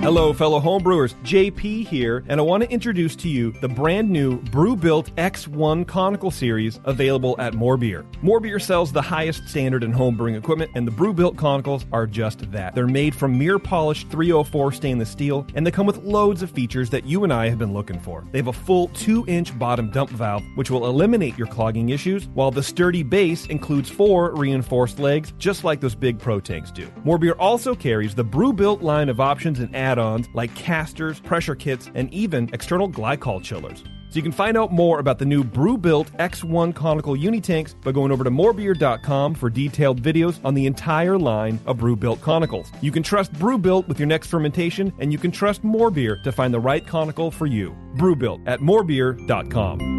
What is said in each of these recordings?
Hello, fellow homebrewers. JP here, and I want to introduce to you the brand new Brew-Built X1 Conical Series available at More Beer. More Beer sells the highest standard in homebrewing equipment, and the Brew-Built Conicals are just that. They're made from mirror-polished 304 stainless steel, and they come with loads of features that you and I have been looking for. They have a full 2-inch bottom dump valve, which will eliminate your clogging issues, while the sturdy base includes 4 reinforced legs, just like those big Pro tanks do. More Beer also carries the Brew-Built line of options and add-ons like casters, pressure kits, and even external glycol chillers. So you can find out more about the new Brew-Built X1 Conical Unitanks by going over to morebeer.com for detailed videos on the entire line of Brew-Built Conicals. You can trust Brew-Built with your next fermentation, and you can trust More Beer to find the right conical for you. Brew-Built at morebeer.com.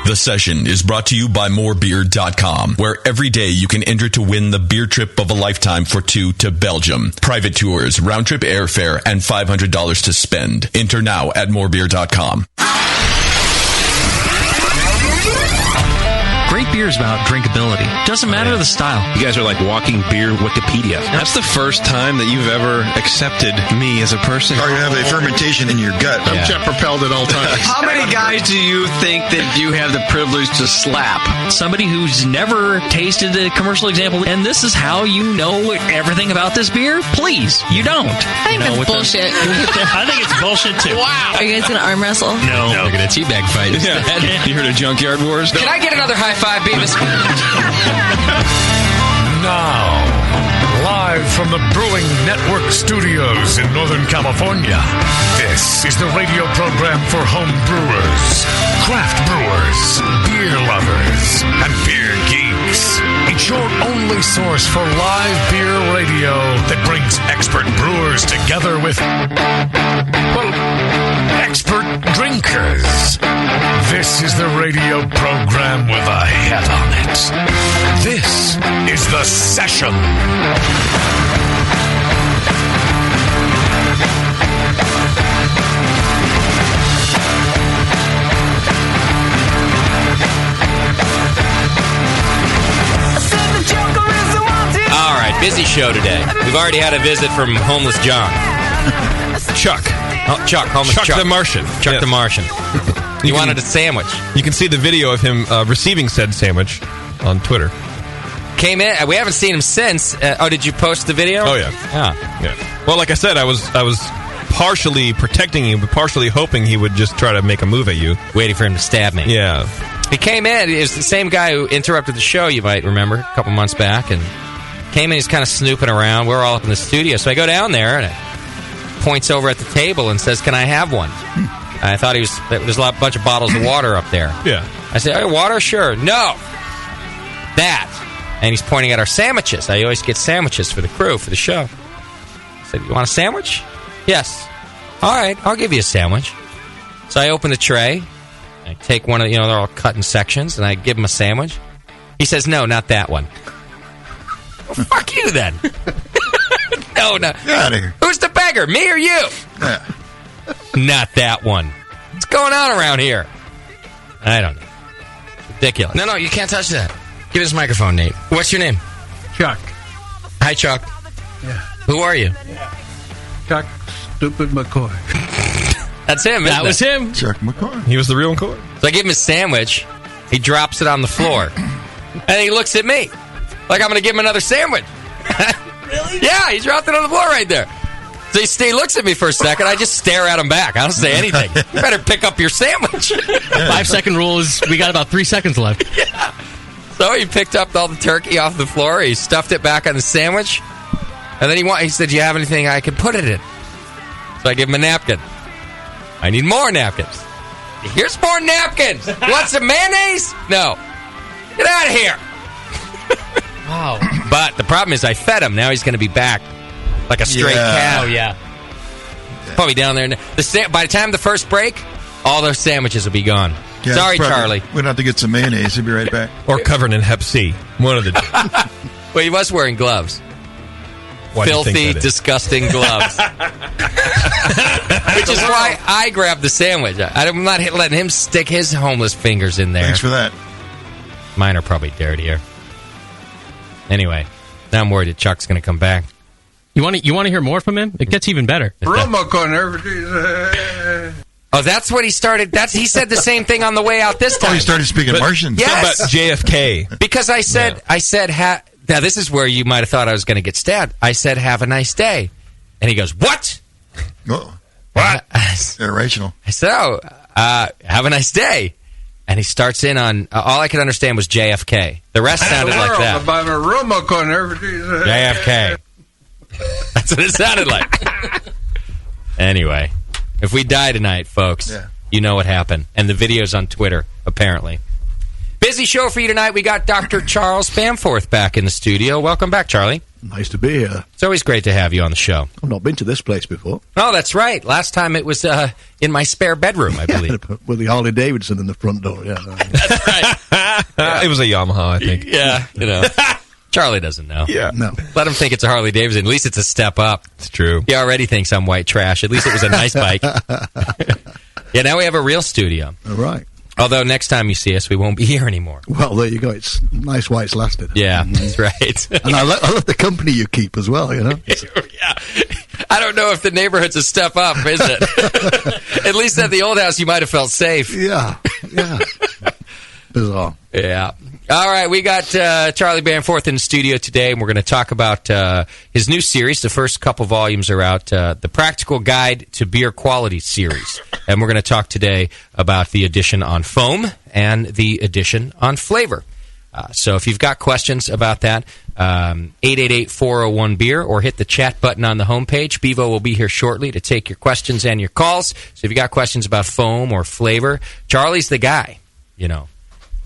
The Session is brought to you by morebeer.com, where every day you can enter to win the beer trip of a lifetime for 2 to Belgium. Private tours, round-trip airfare, and $500 to spend. Enter now at morebeer.com. Great beer is about drinkability. Doesn't matter the style. You guys are like walking beer Wikipedia. That's the first time that you've ever accepted me as a person. Or you have a fermentation in your gut. I'm jet propelled at all times. How many guys do you think that you have the privilege to slap? Somebody who's never tasted a commercial example, and this is how you know everything about this beer? Please, you don't. I think that's bullshit. I think it's bullshit too. Wow. Are you guys going to arm wrestle? No. We're going to teabag fight. Yeah. You heard of Junkyard Wars? Can I get another high five, Beavis? Now, live from the Brewing Network studios in Northern California, this is the radio program for home brewers, craft brewers, beer lovers, and beer geeks. It's your only source for live beer radio that brings expert brewers together with, well, expert drinkers. This is the radio program with a head on it. This is The Session. All right, busy show today. We've already had a visit from homeless John. Chuck. Oh, Chuck, homeless Chuck. The Martian. Chuck the Martian. He wanted a sandwich. You can see the video of him receiving said sandwich on Twitter. Came in. We haven't seen him since. Did you post the video? Oh, yeah. Yeah. Well, like I said, I was partially protecting you, but partially hoping he would just try to make a move at you. Waiting for him to stab me. Yeah. He came in. It was the same guy who interrupted the show, you might remember, a couple months back, and came in. He's kind of snooping around. We're all up in the studio. So I go down there, and points over at the table and says, "Can I have one?" I thought there's a bunch of bottles of water up there. Yeah. I said, "Hey, water? Sure." "No. That." And he's pointing at our sandwiches. I always get sandwiches for the crew, for the show. I said, "You want a sandwich?" "Yes." "All right, I'll give you a sandwich." So I open the tray. I take one of, they're all cut in sections, and I give him a sandwich. He says, "No, not that one." Well, fuck you then. No. Get out of here. Who's the beggar, me or you? Yeah. Not that one. What's going on around here? I don't know. Ridiculous. No, you can't touch that. Give us a microphone, Nate. What's your name? Chuck. Hi, Chuck. Yeah. Who are you? Chuck Stupid McCoy. That's him. That was him. Chuck McCoy. He was the real McCoy. So I give him a sandwich. He drops it on the floor. And he looks at me like I'm going to give him another sandwich. Really? Yeah, he dropped it on the floor right there. So he looks at me for a second. I just stare at him back. I don't say anything. You better pick up your sandwich. 5-second rule is we got about 3 seconds left. Yeah. So he picked up all the turkey off the floor. He stuffed it back on the sandwich. And then he said, "Do you have anything I can put it in?" So I give him a napkin. "I need more napkins." "Here's more napkins. You want some mayonnaise?" "No." "Get out of here." Wow. But the problem is I fed him. Now he's going to be back like a stray cat. Oh, yeah. Probably down there. By the time the first break, all those sandwiches will be gone. Yeah, Sorry, Charlie. We'd have to get some mayonnaise. He'll be right back. Or covered in Hep C. One of the two. Well, he was wearing gloves. Why do you think Filthy, that is? disgusting gloves. Which is why I grabbed the sandwich. I'm not letting him stick his homeless fingers in there. Thanks for that. Mine are probably dirtier. Anyway, Now I'm worried that Chuck's going to come back. You want to hear more from him? It gets even better. Oh, that's what he started. He said the same thing on the way out this time. Oh, he started speaking Martian. Yes. About JFK. Because I said, now this is where you might have thought I was going to get stabbed. I said, have a nice day. And he goes, what? Oh, What? irrational. I said, have a nice day. And he starts in on, all I could understand was JFK. The rest sounded like that. JFK. That's what it sounded like. Anyway, if we die tonight, folks, you know what happened. And the video's on Twitter, apparently. Busy show for you tonight. We got Dr. Charles Bamforth back in the studio. Welcome back, Charlie. Nice to be here. It's always great to have you on the show. I've not been to this place before. Oh, that's right. Last time it was in my spare bedroom, I believe. With the Harley Davidson in the front door, yeah. That's right. It was a Yamaha, I think. Yeah, Charlie doesn't know. Yeah. No. Let him think it's a Harley Davidson. At least it's a step up. It's true. He already thinks I'm white trash. At least it was a nice bike. Yeah, now we have a real studio. All right. Although next time you see us, we won't be here anymore. Well, there you go. It's nice why it's lasted. Yeah, that's right. And I love the company you keep as well, Yeah. I don't know if the neighborhood's a step up, is it? At least at the old house, you might have felt safe. Yeah. Bizarre. Yeah. All right, we got Charlie Bamforth in the studio today, and we're going to talk about his new series. The first couple volumes are out, the Practical Guide to Beer Quality series. And we're going to talk today about the edition on foam and the edition on flavor. So if you've got questions about that, 888-401-BEER, or hit the chat button on the homepage. Bevo will be here shortly to take your questions and your calls. So if you got questions about foam or flavor, Charlie's the guy,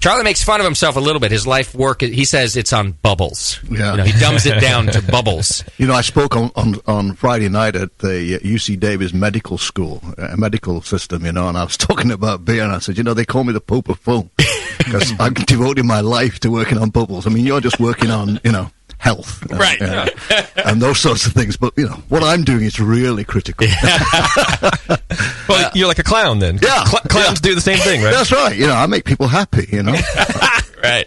Charlie makes fun of himself a little bit. His life work, he says it's on bubbles. Yeah. He dumbs it down to bubbles. I spoke on Friday night at the UC Davis Medical School, medical system, and I was talking about beer, and I said, they call me the Pope of Foam because I'm devoting my life to working on bubbles. I mean, you're just working on, health. Right. And those sorts of things. But, what I'm doing is really critical. Well, you're like a clown then. Yeah. Clowns do the same thing, right? That's right. I make people happy, Right.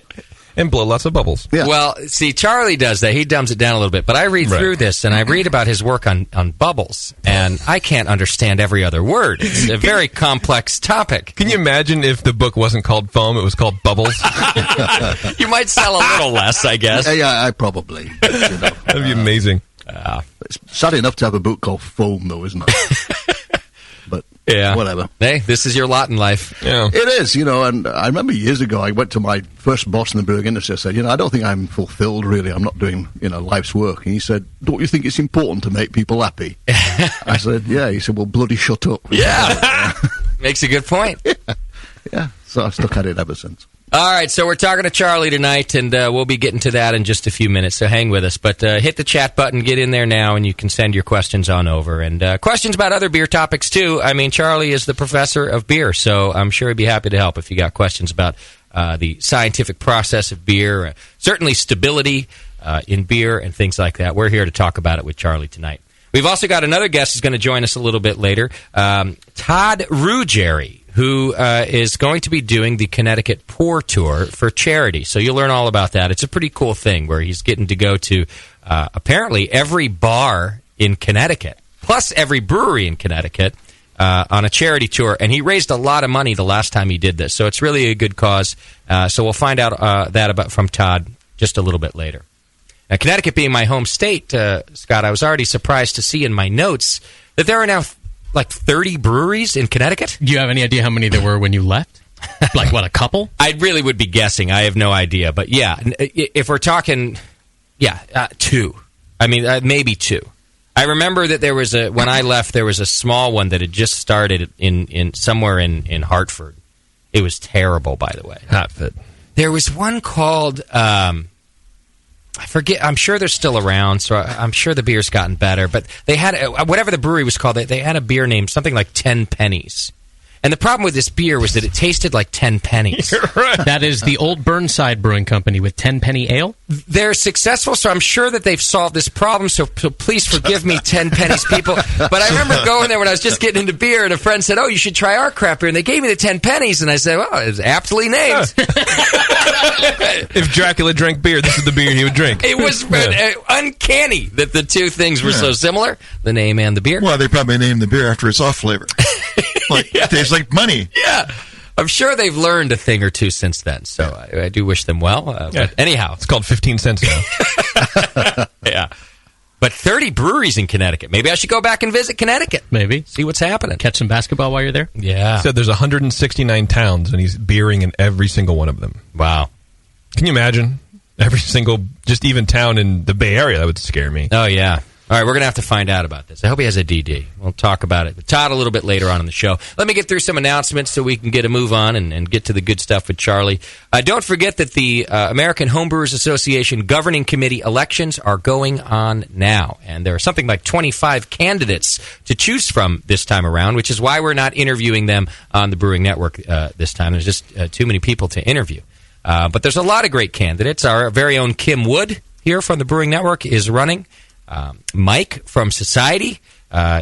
And blow lots of bubbles. Yeah. Well, see, Charlie does that. He dumbs it down a little bit. But I read through this, and I read about his work on bubbles, and I can't understand every other word. It's a very complex topic. Can you imagine if the book wasn't called Foam, it was called Bubbles? You might sell a little less, I guess. Yeah, I probably. That'd be amazing. It's sad enough to have a book called Foam, though, isn't it? But whatever. Hey, this is your lot in life. Yeah. It is, and I remember years ago I went to my first boss in the brewing industry. I said, I don't think I'm fulfilled, really. I'm not doing, life's work. And he said, don't you think it's important to make people happy? I said, yeah. He said, well, bloody shut up. Yeah. Makes a good point. Yeah. So I've stuck at it ever since. All right, so we're talking to Charlie tonight, and we'll be getting to that in just a few minutes, so hang with us. But hit the chat button, get in there now, and you can send your questions on over. And questions about other beer topics, too. I mean, Charlie is the professor of beer, so I'm sure he'd be happy to help if you got questions about the scientific process of beer, certainly stability in beer and things like that. We're here to talk about it with Charlie tonight. We've also got another guest who's going to join us a little bit later, Todd Ruggieri, who is going to be doing the Connecticut Pour Tour for charity. So you'll learn all about that. It's a pretty cool thing where he's getting to go to apparently every bar in Connecticut, plus every brewery in Connecticut, on a charity tour. And he raised a lot of money the last time he did this. So it's really a good cause. So we'll find out that from Todd just a little bit later. Now, Connecticut being my home state, Scott, I was already surprised to see in my notes that there are now like 30 breweries in Connecticut. Do you have any idea how many there were when you left? Like, what, a couple? I really would be guessing. I have no idea. But, yeah, if we're talking, two. I mean, maybe two. I remember that there was when I left, there was a small one that had just started in somewhere in Hartford. It was terrible, by the way. Hartford. There was one called, I forget. I'm sure they're still around, so I'm sure the beer's gotten better. But they had whatever the brewery was called. They had a beer named something like 10 Pennies, And the problem with this beer was that it tasted like 10 pennies. That is the old Burnside Brewing Company with 10-penny ale. They're successful, so I'm sure that they've solved this problem, so please forgive me, 10 pennies people. But I remember going there when I was just getting into beer, and a friend said, "Oh, you should try our craft beer." And they gave me the 10 pennies, and I said, "Well, it's aptly named." If Dracula drank beer, this is the beer he would drink. It was uncanny that the two things were so similar, the name and the beer. Well, they probably named the beer after its off flavor. It tastes like money. Yeah. I'm sure they've learned a thing or two since then, so I do wish them well. But anyhow. It's called 15 cents now. Yeah. But 30 breweries in Connecticut. Maybe I should go back and visit Connecticut. Maybe. See what's happening. Catch some basketball while you're there. Yeah. He said there's 169 towns, and he's beering in every single one of them. Wow. Can you imagine? Every single, just even town in the Bay Area, that would scare me. Oh, yeah. All right, we're going to have to find out about this. I hope he has a DD. We'll talk about it with Todd a little bit later on in the show. Let me get through some announcements so we can get a move on and get to the good stuff with Charlie. Don't forget that the American Homebrewers Association Governing Committee elections are going on now. And there are something like 25 candidates to choose from this time around, which is why we're not interviewing them on the Brewing Network this time. There's just too many people to interview. But there's a lot of great candidates. Our very own Kim Wood here from the Brewing Network is running. Mike from Society,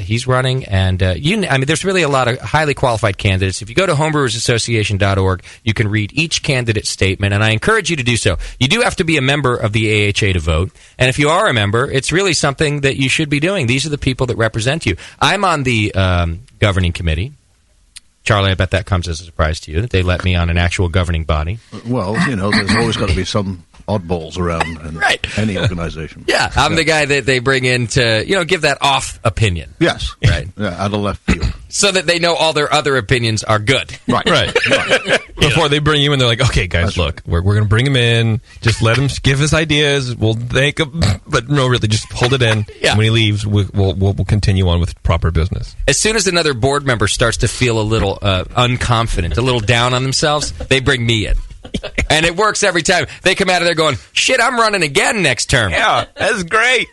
he's running, and there's really a lot of highly qualified candidates. If you go to homebrewersassociation.org, you can read each candidate statement, and I encourage you to do so. You do have to be a member of the AHA to vote, and if you are a member, it's really something that you should be doing. These are the people that represent you. I'm on the governing committee. Charlie, I bet that comes as a surprise to you that they let me on an actual governing body. Well, there's always got to be some oddballs around in any organization. Yeah, I'm the guy that they bring in to, give that off opinion. Yes. Right. Yeah, out of left field. So that they know all their other opinions are good. Right. Before they bring you in, they're like, "Okay, guys, look, we're going to bring him in. Just let him give his ideas. We'll thank him, but no, really, just hold it in. Yeah. And when he leaves, we'll continue on with proper business." As soon as another board member starts to feel a little unconfident, a little down on themselves, they bring me in. And it works every time. They come out of there going, "Shit, I'm running again next term." Yeah, that's great.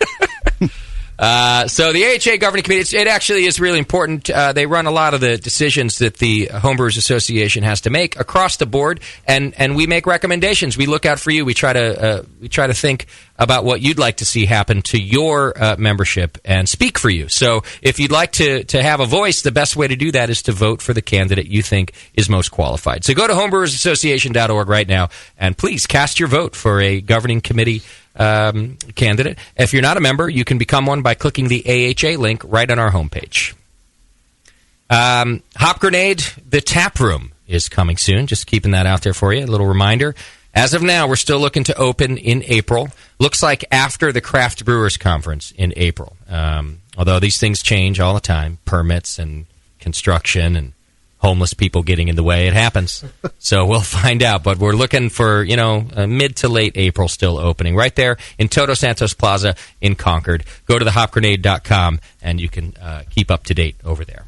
So the AHA Governing Committee, it actually is really important. They run a lot of the decisions that the Homebrewers Association has to make across the board, and we make recommendations. We look out for you. We try to think about what you'd like to see happen to your membership and speak for you. So if you'd like to have a voice, the best way to do that is to vote for the candidate you think is most qualified. So go to homebrewersassociation.org right now, and please cast your vote for a governing committee candidate. If you're not a member, you can become one by clicking the AHA link right on our homepage. Hop Grenade, the tap room, is coming soon. Just keeping that out there for you. A little reminder. As of now, we're still looking to open in April. Looks like after the Craft Brewers Conference in April. Although these things change all the time. Permits and construction and homeless people getting in the way. It happens. So we'll find out. But we're looking for, mid to late April still opening. Right there in Toto Santos Plaza in Concord. Go to thehopgrenade.com and you can keep up to date over there.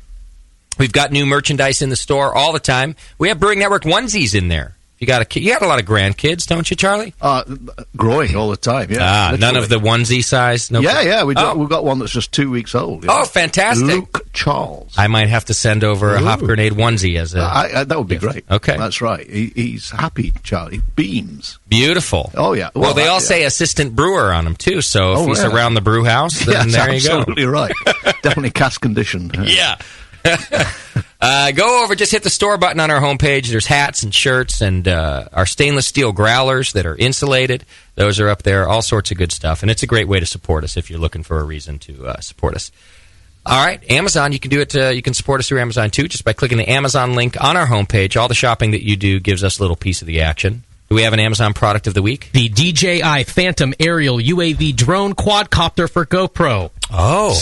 We've got new merchandise in the store all the time. We have Brewing Network onesies in there. You got a lot of grandkids, don't you, Charlie? Growing all the time, yeah. None of the onesie size? No. Yeah, we've got one that's just 2 weeks old. Oh, fantastic. Luke Charles. I might have to send over a Hop Grenade onesie as a... that would be great. Okay. That's right. He's happy, Charlie. Beams. Beautiful. Oh, yeah. Well, they all say assistant brewer on them, too, so if he's around the brew house, then there you go. Absolutely right. Definitely cask condition. Yeah. Go over, just hit the store button on our homepage. There's hats and shirts and our stainless steel growlers that are insulated. Those are up there, all sorts of good stuff. And it's a great way to support us if you're looking for a reason to support us. All right, Amazon, you can do it. You can support us through Amazon, too, just by clicking the Amazon link on our homepage. All the shopping that you do gives us a little piece of the action. Do we have an Amazon product of the week? The DJI Phantom Aerial UAV Drone Quadcopter for GoPro. Oh.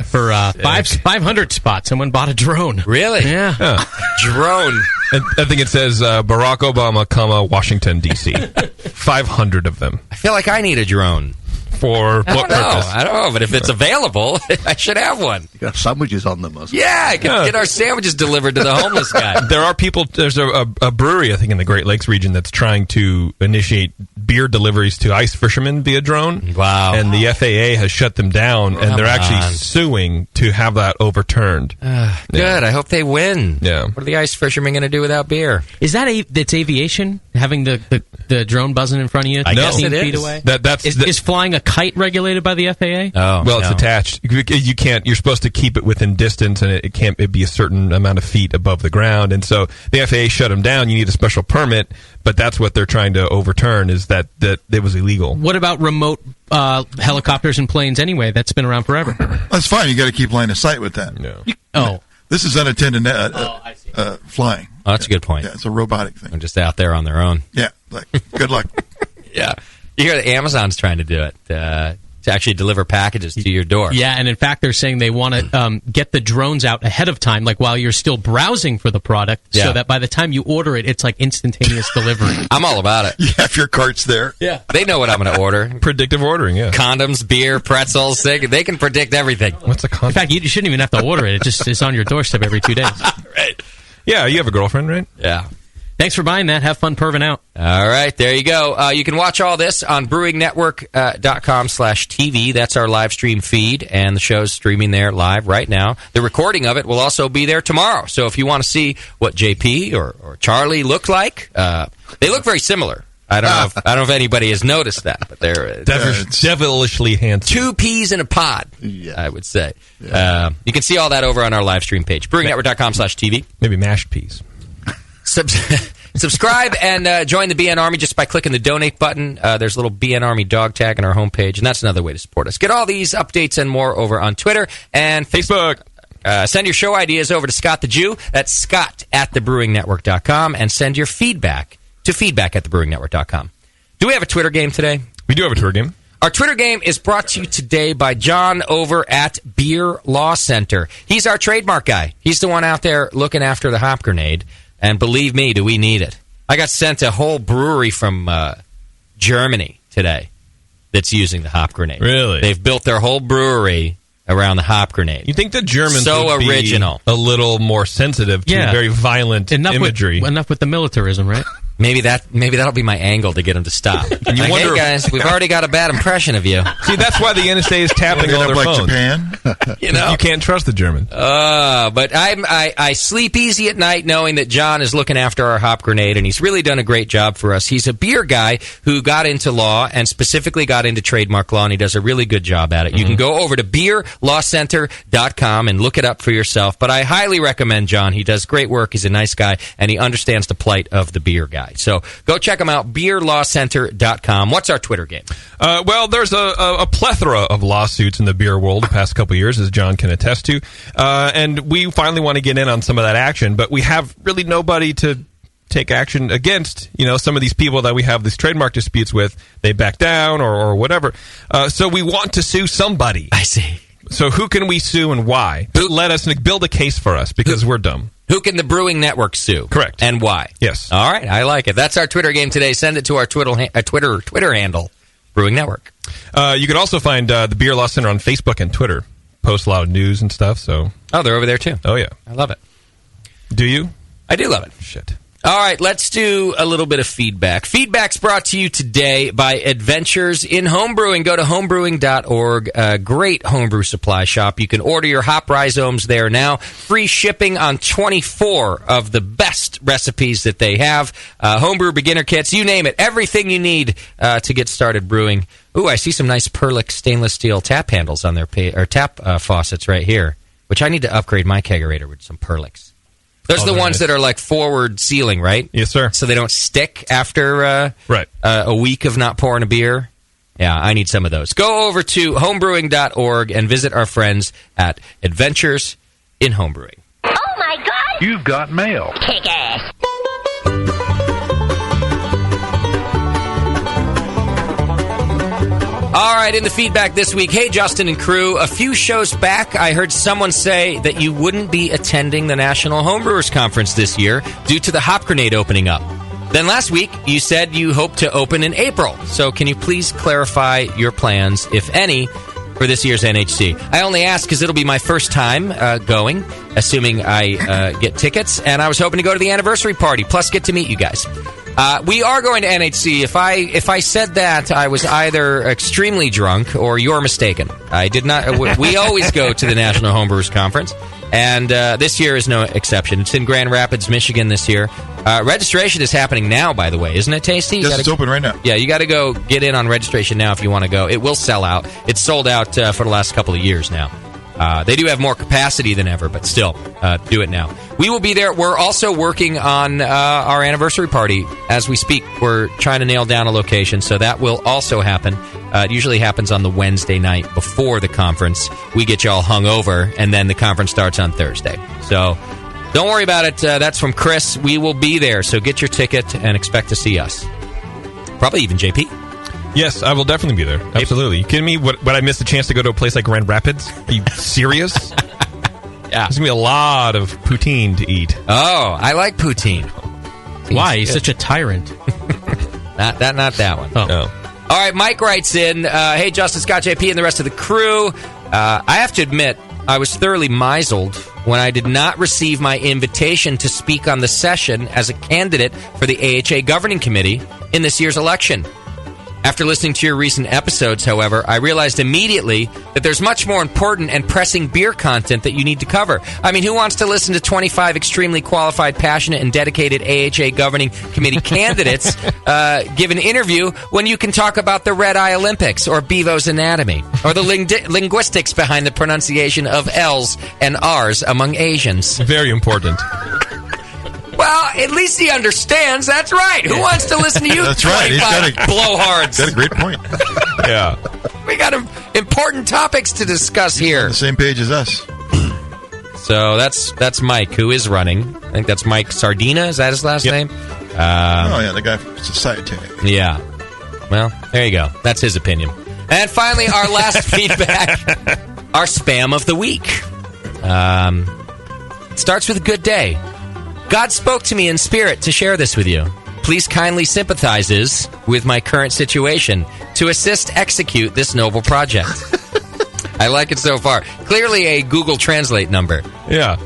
For 500 spots. Someone bought a drone. Really? Yeah. Drone. I think it says Barack Obama, Washington, D.C. 500 of them. I feel like I need a drone. For what purpose? I don't know, but if it's available, I should have one. You got sandwiches on them, Yeah, I can get our sandwiches delivered to the homeless guy. There are people, there's a brewery, I think, in the Great Lakes region that's trying to initiate beer deliveries to ice fishermen via drone. Wow. And the FAA has shut them down, and they're actually suing to have that overturned. Good. I hope they win. Yeah. What are the ice fishermen going to do without beer? Is that that's aviation? Having the drone buzzing in front of you? I guess it feet is. away? Is flying a kite regulated by the FAA? Oh, well, it's attached. You can't. You're supposed to keep it within distance, and it can't be a certain amount of feet above the ground. And so the FAA shut them down. You need a special permit, but that's what they're trying to overturn. Is that it was illegal. What about remote helicopters and planes? Anyway, that's been around forever. That's fine. You got to keep line of sight with that. No. This is unattended flying. Oh, that's a good point. Yeah, it's a robotic thing. They're just out there on their own. Yeah. Good luck. Yeah. You hear that Amazon's trying to do it, to actually deliver packages to your door. Yeah, and in fact, they're saying they want to get the drones out ahead of time, like while you're still browsing for the product, so that by the time you order it, it's like instantaneous delivery. I'm all about it. You have your carts there. Yeah. They know what I'm going to order. Predictive ordering, yeah. Condoms, beer, pretzels. They can predict everything. What's a condom? In fact, you shouldn't even have to order it. It just is on your doorstep every 2 days. Right. Yeah, you have a girlfriend, right? Yeah. Thanks for buying that. Have fun perving out. All right, there you go. You can watch all this on brewingnetwork.com/TV. That's our live stream feed, and the show's streaming there live right now. The recording of it will also be there tomorrow. So if you want to see what JP or Charlie look like, they look very similar. I don't know if anybody has noticed that, but they're devilishly handsome. 2 peas in a pod, I would say. Yeah. You can see all that over on our live stream page, brewingnetwork.com/TV. Maybe mashed peas. Subscribe and join the BN Army just by clicking the donate button. There's a little BN Army dog tag on our homepage, and that's another way to support us. Get all these updates and more over on Twitter and Facebook. Send your show ideas over to Scott the Jew. That's Scott at thebrewingnetwork.com, and send your feedback to feedback@thebrewingnetwork.com. Do we have a Twitter game today? We do have a Twitter game. Our Twitter game is brought to you today by John over at Beer Law Center. He's our trademark guy. He's the one out there looking after the hop grenade. And believe me, do we need it? I got sent a whole brewery from Germany today that's using the hop grenade. Really? They've built their whole brewery around the hop grenade. You think the Germans so would original. be a little more sensitive to very violent imagery? Enough with the militarism, right? Maybe that'll be my angle to get them to stop. And you wonder, hey guys, we've already got a bad impression of you. See, that's why the NSA is tapping all their phones. Japan? You know, you can't trust the Germans. But I sleep easy at night knowing that John is looking after our hop grenade, and he's really done a great job for us. He's a beer guy who got into law and specifically got into trademark law, and he does a really good job at it. You can go over to beerlawcenter.com and look it up for yourself. But I highly recommend John. He does great work. He's a nice guy, and he understands the plight of the beer guy. So go check him out, beerlawcenter.com. What's our Twitter game? Well, there's a plethora of lawsuits in the beer world the past couple of years, as John can attest to. And we finally want to get in on some of that action, but we have really nobody to take action against, some of these people that we have these trademark disputes with. They back down or whatever. So we want to sue somebody. I see. So who can we sue and why? Let us build a case for us because we're dumb. Who can the Brewing Network sue? Correct. And why? Yes. All right, I like it. That's our Twitter game today. Send it to our Twitter handle, Brewing Network. You can also find the Beer Law Center on Facebook and Twitter. Post a lot of news and stuff. So. Oh, they're over there too. Oh, yeah. I love it. Do you? I do love it. Shit. All right, let's do a little bit of feedback. Feedback's brought to you today by Adventures in Homebrewing. Go to homebrewing.org, a great homebrew supply shop. You can order your hop rhizomes there now. Free shipping on 24 of the best recipes that they have. Homebrew beginner kits, you name it. Everything you need to get started brewing. Ooh, I see some nice Perlick stainless steel tap handles on their tap faucets right here, which I need to upgrade my kegerator with some Perlicks. Those are the ones that are like forward sealing, right? Yes, sir. So they don't stick after a week of not pouring a beer. Yeah, I need some of those. Go over to homebrewing.org and visit our friends at Adventures in Homebrewing. Oh, my God! You've got mail. Kick ass. All right, in the feedback this week, hey, Justin and crew, a few shows back, I heard someone say that you wouldn't be attending the National Homebrewers Conference this year due to the Hop Grenade opening up. Then last week, you said you hope to open in April. So can you please clarify your plans, if any, for this year's NHC? I only ask because it'll be my first time going, assuming I get tickets, and I was hoping to go to the anniversary party, plus get to meet you guys. We are going to NHC. If I said that, I was either extremely drunk or you're mistaken. I did not. We always go to the National Homebrewers Conference, and this year is no exception. It's in Grand Rapids, Michigan this year. Registration is happening now, by the way, isn't it, Tasty? Yes, it's open right now. Yeah, you got to go get in on registration now if you want to go. It will sell out. It's sold out for the last couple of years now. They do have more capacity than ever, but still, do it now. We will be there. We're also working on our anniversary party as we speak. We're trying to nail down a location, so that will also happen. It usually happens on the Wednesday night before the conference. We get you all hung over, and then the conference starts on Thursday. So don't worry about it. That's from Chris. We will be there, so get your ticket and expect to see us. Probably even JP. Yes, I will definitely be there. Absolutely. You kidding me? Would I miss the chance to go to a place like Grand Rapids? Are you serious? Yeah. There's going to be a lot of poutine to eat. Oh, I like poutine. Why? He's such a tyrant. Not that one. Oh. No. All right, Mike writes in, hey, Justin, Scott, JP, and the rest of the crew. I have to admit, I was thoroughly misled when I did not receive my invitation to speak on the session as a candidate for the AHA Governing Committee in this year's election. After listening to your recent episodes, however, I realized immediately that there's much more important and pressing beer content that you need to cover. I mean, who wants to listen to 25 extremely qualified, passionate, and dedicated AHA Governing Committee candidates give an interview when you can talk about the Red Eye Olympics or Bevo's anatomy or the linguistics behind the pronunciation of L's and R's among Asians? Very important. Well, at least he understands. That's right. Who wants to listen to you? That's right. He's got blowhards. Got a great point. Yeah. We got important topics to discuss here. On the same page as us. So that's Mike, who is running. I think that's Mike Sardina. Is that his last name? Oh, yeah, the guy from Society. Yeah. Well, there you go. That's his opinion. And finally, our last feedback, our spam of the week. It starts with a good day. God spoke to me in spirit to share this with you. Please kindly sympathizes with my current situation to assist execute this noble project. I like it so far. Clearly a Google Translate number. Yeah.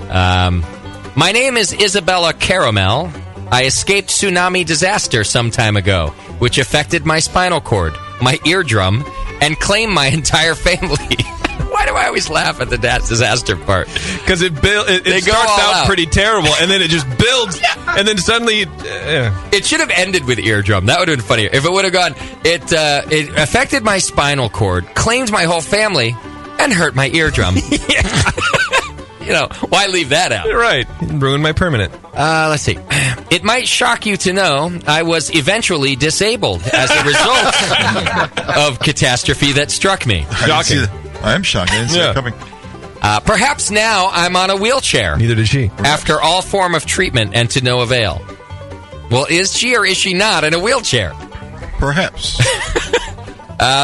My name is Isabella Caramel. I escaped tsunami disaster some time ago, which affected my spinal cord, my eardrum, and claimed my entire family. Why do I always laugh at the disaster part? Because it starts out pretty terrible, and then it just builds, and then suddenly... It should have ended with eardrum. That would have been funnier. If it would have gone, it affected my spinal cord, claimed my whole family, and hurt my eardrum. Why leave that out? You're right. Ruined my permanent. Let's see. It might shock you to know I was eventually disabled as a result of catastrophe that struck me. Shocking. I am shocked. I didn't see it coming. Perhaps now I'm on a wheelchair. Neither did she. After all form of treatment and to no avail. Well, is she or is she not in a wheelchair? Perhaps.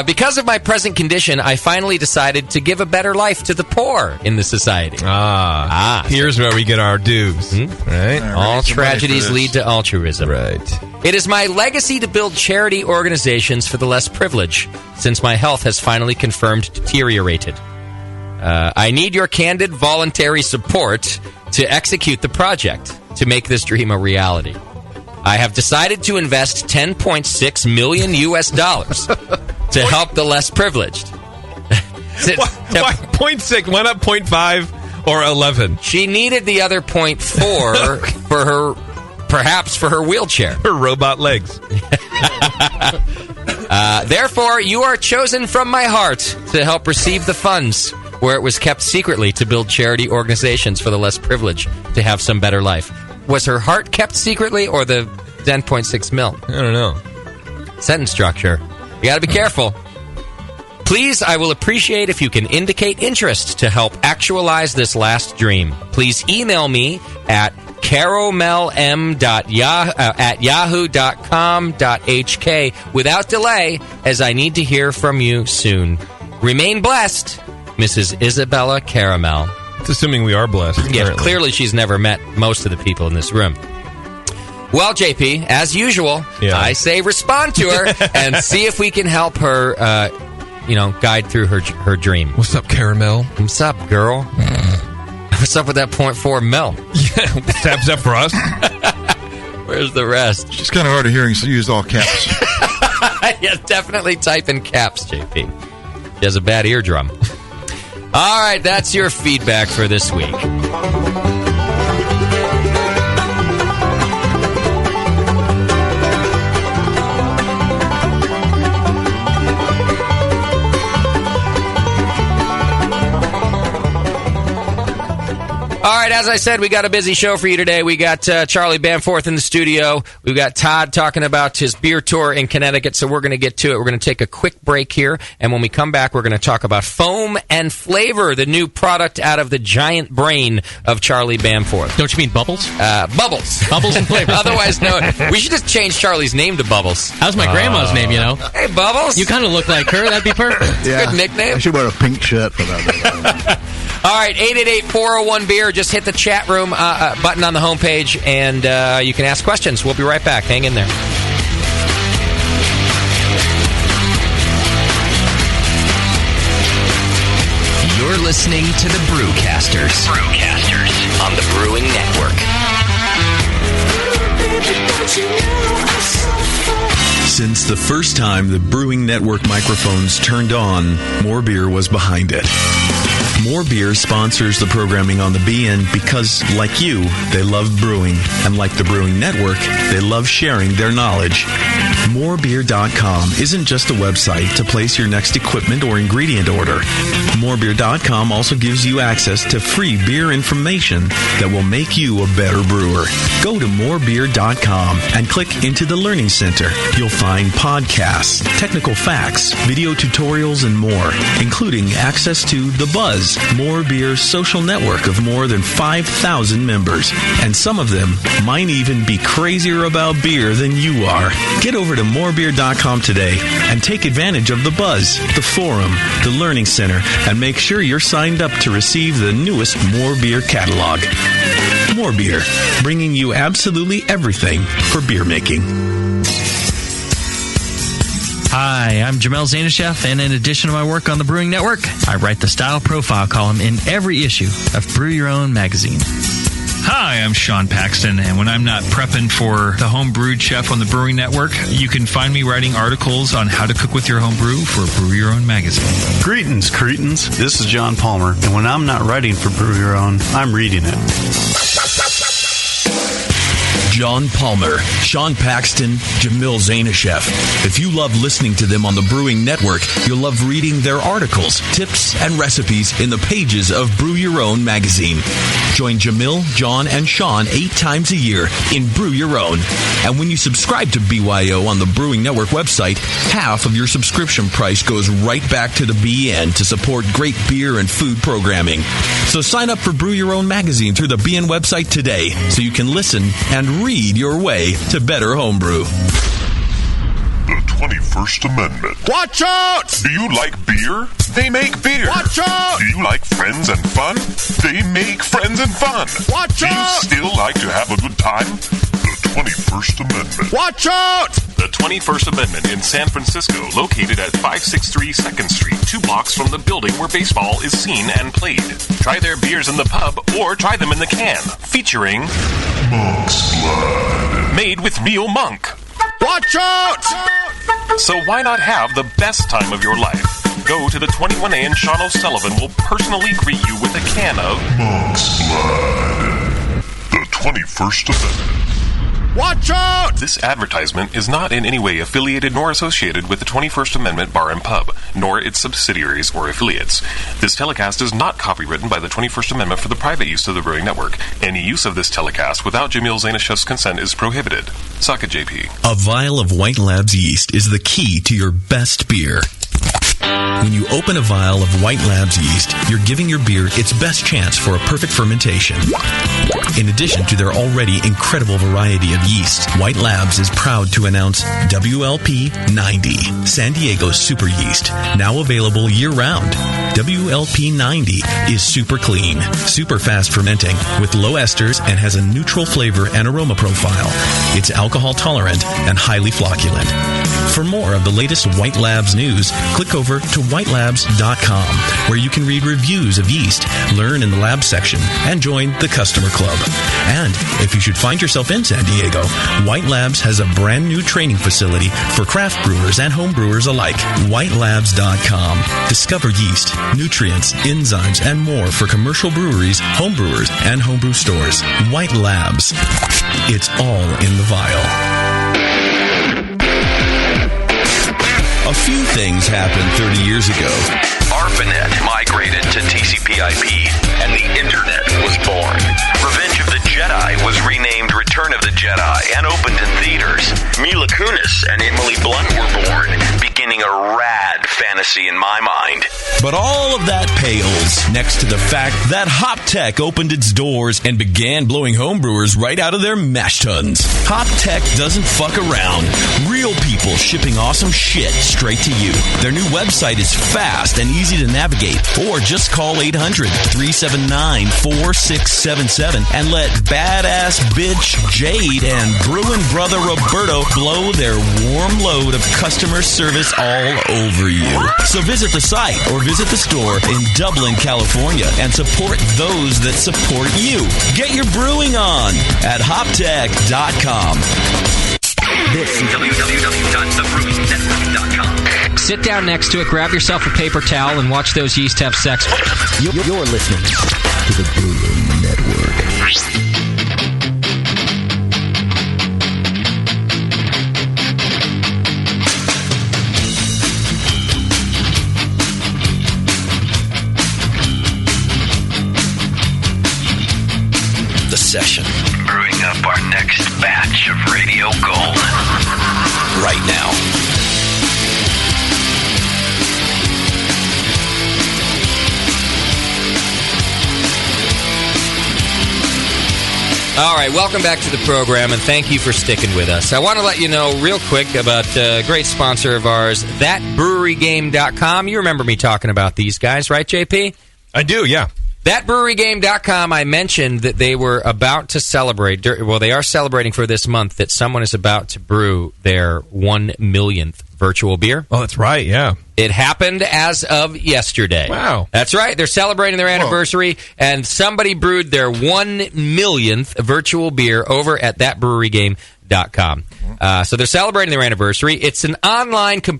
Because of my present condition, I finally decided to give a better life to the poor in the society. Here's where we get our dues. Right? All tragedies lead to altruism. Right. It is my legacy to build charity organizations for the less privileged, since my health has finally confirmed deteriorated. I need your candid, voluntary support to execute the project, to make this dream a reality. I have decided to invest $10.6 million to help the less privileged. Why 0.6? Why not 0.5 or 11? She needed the other 0.4 for her, perhaps for her wheelchair. Her robot legs. Therefore, you are chosen from my heart to help receive the funds where it was kept secretly to build charity organizations for the less privileged to have some better life. Was her heart kept secretly or the 10.6 mil? I don't know. Sentence structure. You got to be careful. Please, I will appreciate if you can indicate interest to help actualize this last dream. Please email me at caromelm@yahoo.com.hk without delay, as I need to hear from you soon. Remain blessed, Mrs. Isabella Caramel. It's assuming we are blessed. Yeah, clearly she's never met most of the people in this room. Well, JP, as usual, I say respond to her and see if we can help her, guide through her dream. What's up, Caramel? What's up, girl? What's up with that 0.4 mil? Yeah, what's up for us? Where's the rest? It's kind of hard of hearing, so use all caps. Yeah, definitely type in caps, JP. He has a bad eardrum. All right, that's your feedback for this week. All right, as I said, we got a busy show for you today. We got Charlie Bamforth in the studio. We've got Todd talking about his beer tour in Connecticut, so we're going to get to it. We're going to take a quick break here, and when we come back, we're going to talk about Foam and Flavor, the new product out of the giant brain of Charlie Bamforth. Don't you mean Bubbles? Bubbles. Bubbles and Flavor. Otherwise known. We should just change Charlie's name to Bubbles. That was my grandma's name, you know. Hey, Bubbles. You kind of look like her. That'd be perfect. Yeah. Good nickname. I should wear a pink shirt for that. All right, 888-401-BEER. Just hit the chat room button on the homepage, and you can ask questions. We'll be right back. Hang in there. You're listening to the Brewcasters. Brewcasters on the Brewing Network. Since the first time the Brewing Network microphones turned on, More Beer was behind it. More Beer sponsors the programming on the BN because, like you, they love brewing. And like the Brewing Network, they love sharing their knowledge. Morebeer.com isn't just a website to place your next equipment or ingredient order. Morebeer.com also gives you access to free beer information that will make you a better brewer. Go to morebeer.com and click into the Learning Center. You'll find podcasts, technical facts, video tutorials, and more, including access to The Buzz, More Beer's social network of more than 5,000 members. And some of them might even be crazier about beer than you are. Get over to morebeer.com today and take advantage of The Buzz, the forum, the Learning Center, and make sure you're signed up to receive the newest More Beer catalog. More Beer, bringing you absolutely everything for beer making. Hi, I'm Jamel Zanishev, and in addition to my work on the Brewing Network, I write the Style Profile column in every issue of Brew Your Own magazine. Hi, I'm Sean Paxton, and when I'm not prepping for the Home Brewed Chef on the Brewing Network, you can find me writing articles on how to cook with your home brew for Brew Your Own magazine. Greetings, cretins. This is John Palmer, and when I'm not writing for Brew Your Own, I'm reading it. John Palmer, Sean Paxton, Jamil Zanishev. If you love listening to them on the Brewing Network, you'll love reading their articles, tips, and recipes in the pages of Brew Your Own magazine. Join Jamil, John, and Sean 8 times a year in Brew Your Own. And when you subscribe to BYO on the Brewing Network website, half of your subscription price goes right back to the BN to support great beer and food programming. So sign up for Brew Your Own magazine through the BN website today so you can listen and read your way to better homebrew. The 21st Amendment. Watch out! Do you like beer? They make beer. Watch out! Do you like friends and fun? They make friends and fun. Watch out! Do you still like to have a good time? The 21st Amendment. Watch out! The 21st Amendment in San Francisco, located at 563 2nd Street, 2 blocks from the building where baseball is seen and played. Try their beers in the pub or try them in the can, featuring Monk's Blood. Made with real monk. Watch out! So why not have the best time of your life? Go to the 21A and Sean O'Sullivan will personally greet you with a can of Monk's Blood. The 21st Amendment. Watch out! This advertisement is not in any way affiliated nor associated with the 21st Amendment Bar and Pub, nor its subsidiaries or affiliates. This telecast is not copywritten by the 21st Amendment for the private use of the Brewing Network. Any use of this telecast without Jamil Zanishev's consent is prohibited. Suck it, JP. A vial of White Labs yeast is the key to your best beer. When you open a vial of White Labs yeast, you're giving your beer its best chance for a perfect fermentation. In addition to their already incredible variety of yeast, White Labs is proud to announce WLP 90, San Diego's super yeast, now available year-round. WLP 90 is super clean, super fast fermenting, with low esters and has a neutral flavor and aroma profile. It's alcohol tolerant and highly flocculent. For more of the latest White Labs news, click over to whitelabs.com, where you can read reviews of yeast, learn in the lab section, and join the customer club. And if you should find yourself in San Diego, White Labs has a brand new training facility for craft brewers and home brewers alike. whitelabs.com. Discover yeast, nutrients, enzymes, and more for commercial breweries, home brewers, and homebrew stores. White Labs. It's all in the vial. A few things happened 30 years ago. ARPANET migrated to TCP/IP, and the Internet was born. Revenge of the Jedi was renamed Return of the Jedi and opened in theaters. Mila Kunis and Emily Blunt were born, beginning a rad fantasy in my mind. But all of that pales next to the fact that HopTech opened its doors and began blowing homebrewers right out of their mash tuns. HopTech doesn't fuck around. Real people shipping awesome shit straight to you. Their new website is fast and easy to navigate. Or just call 800-379-4677 and let badass bitch Jade and brewing brother Roberto blow their warm load of customer service all over you. So visit the site or visit the store in Dublin, California, and support those that support you. Get your brewing on at hoptech.com. This is www.thebrewingnetwork.com. Sit down next to it, grab yourself a paper towel, and watch those yeast have sex. You're listening to the Brewing Network. Session. Brewing up our next batch of Radio Gold. Right now. All right, welcome back to the program, and thank you for sticking with us. I want to let you know real quick about a great sponsor of ours, ThatBreweryGame.com. You remember me talking about these guys, right, JP? I do, yeah. ThatBreweryGame.com, I mentioned that they were about to celebrate, well, they are celebrating for this month that someone is about to brew their 1 millionth virtual beer. Oh, that's right, yeah. It happened as of yesterday. Wow. That's right. They're celebrating their anniversary, and somebody brewed their 1 millionth virtual beer over at ThatBreweryGame.com. So they're celebrating their anniversary. It's an online game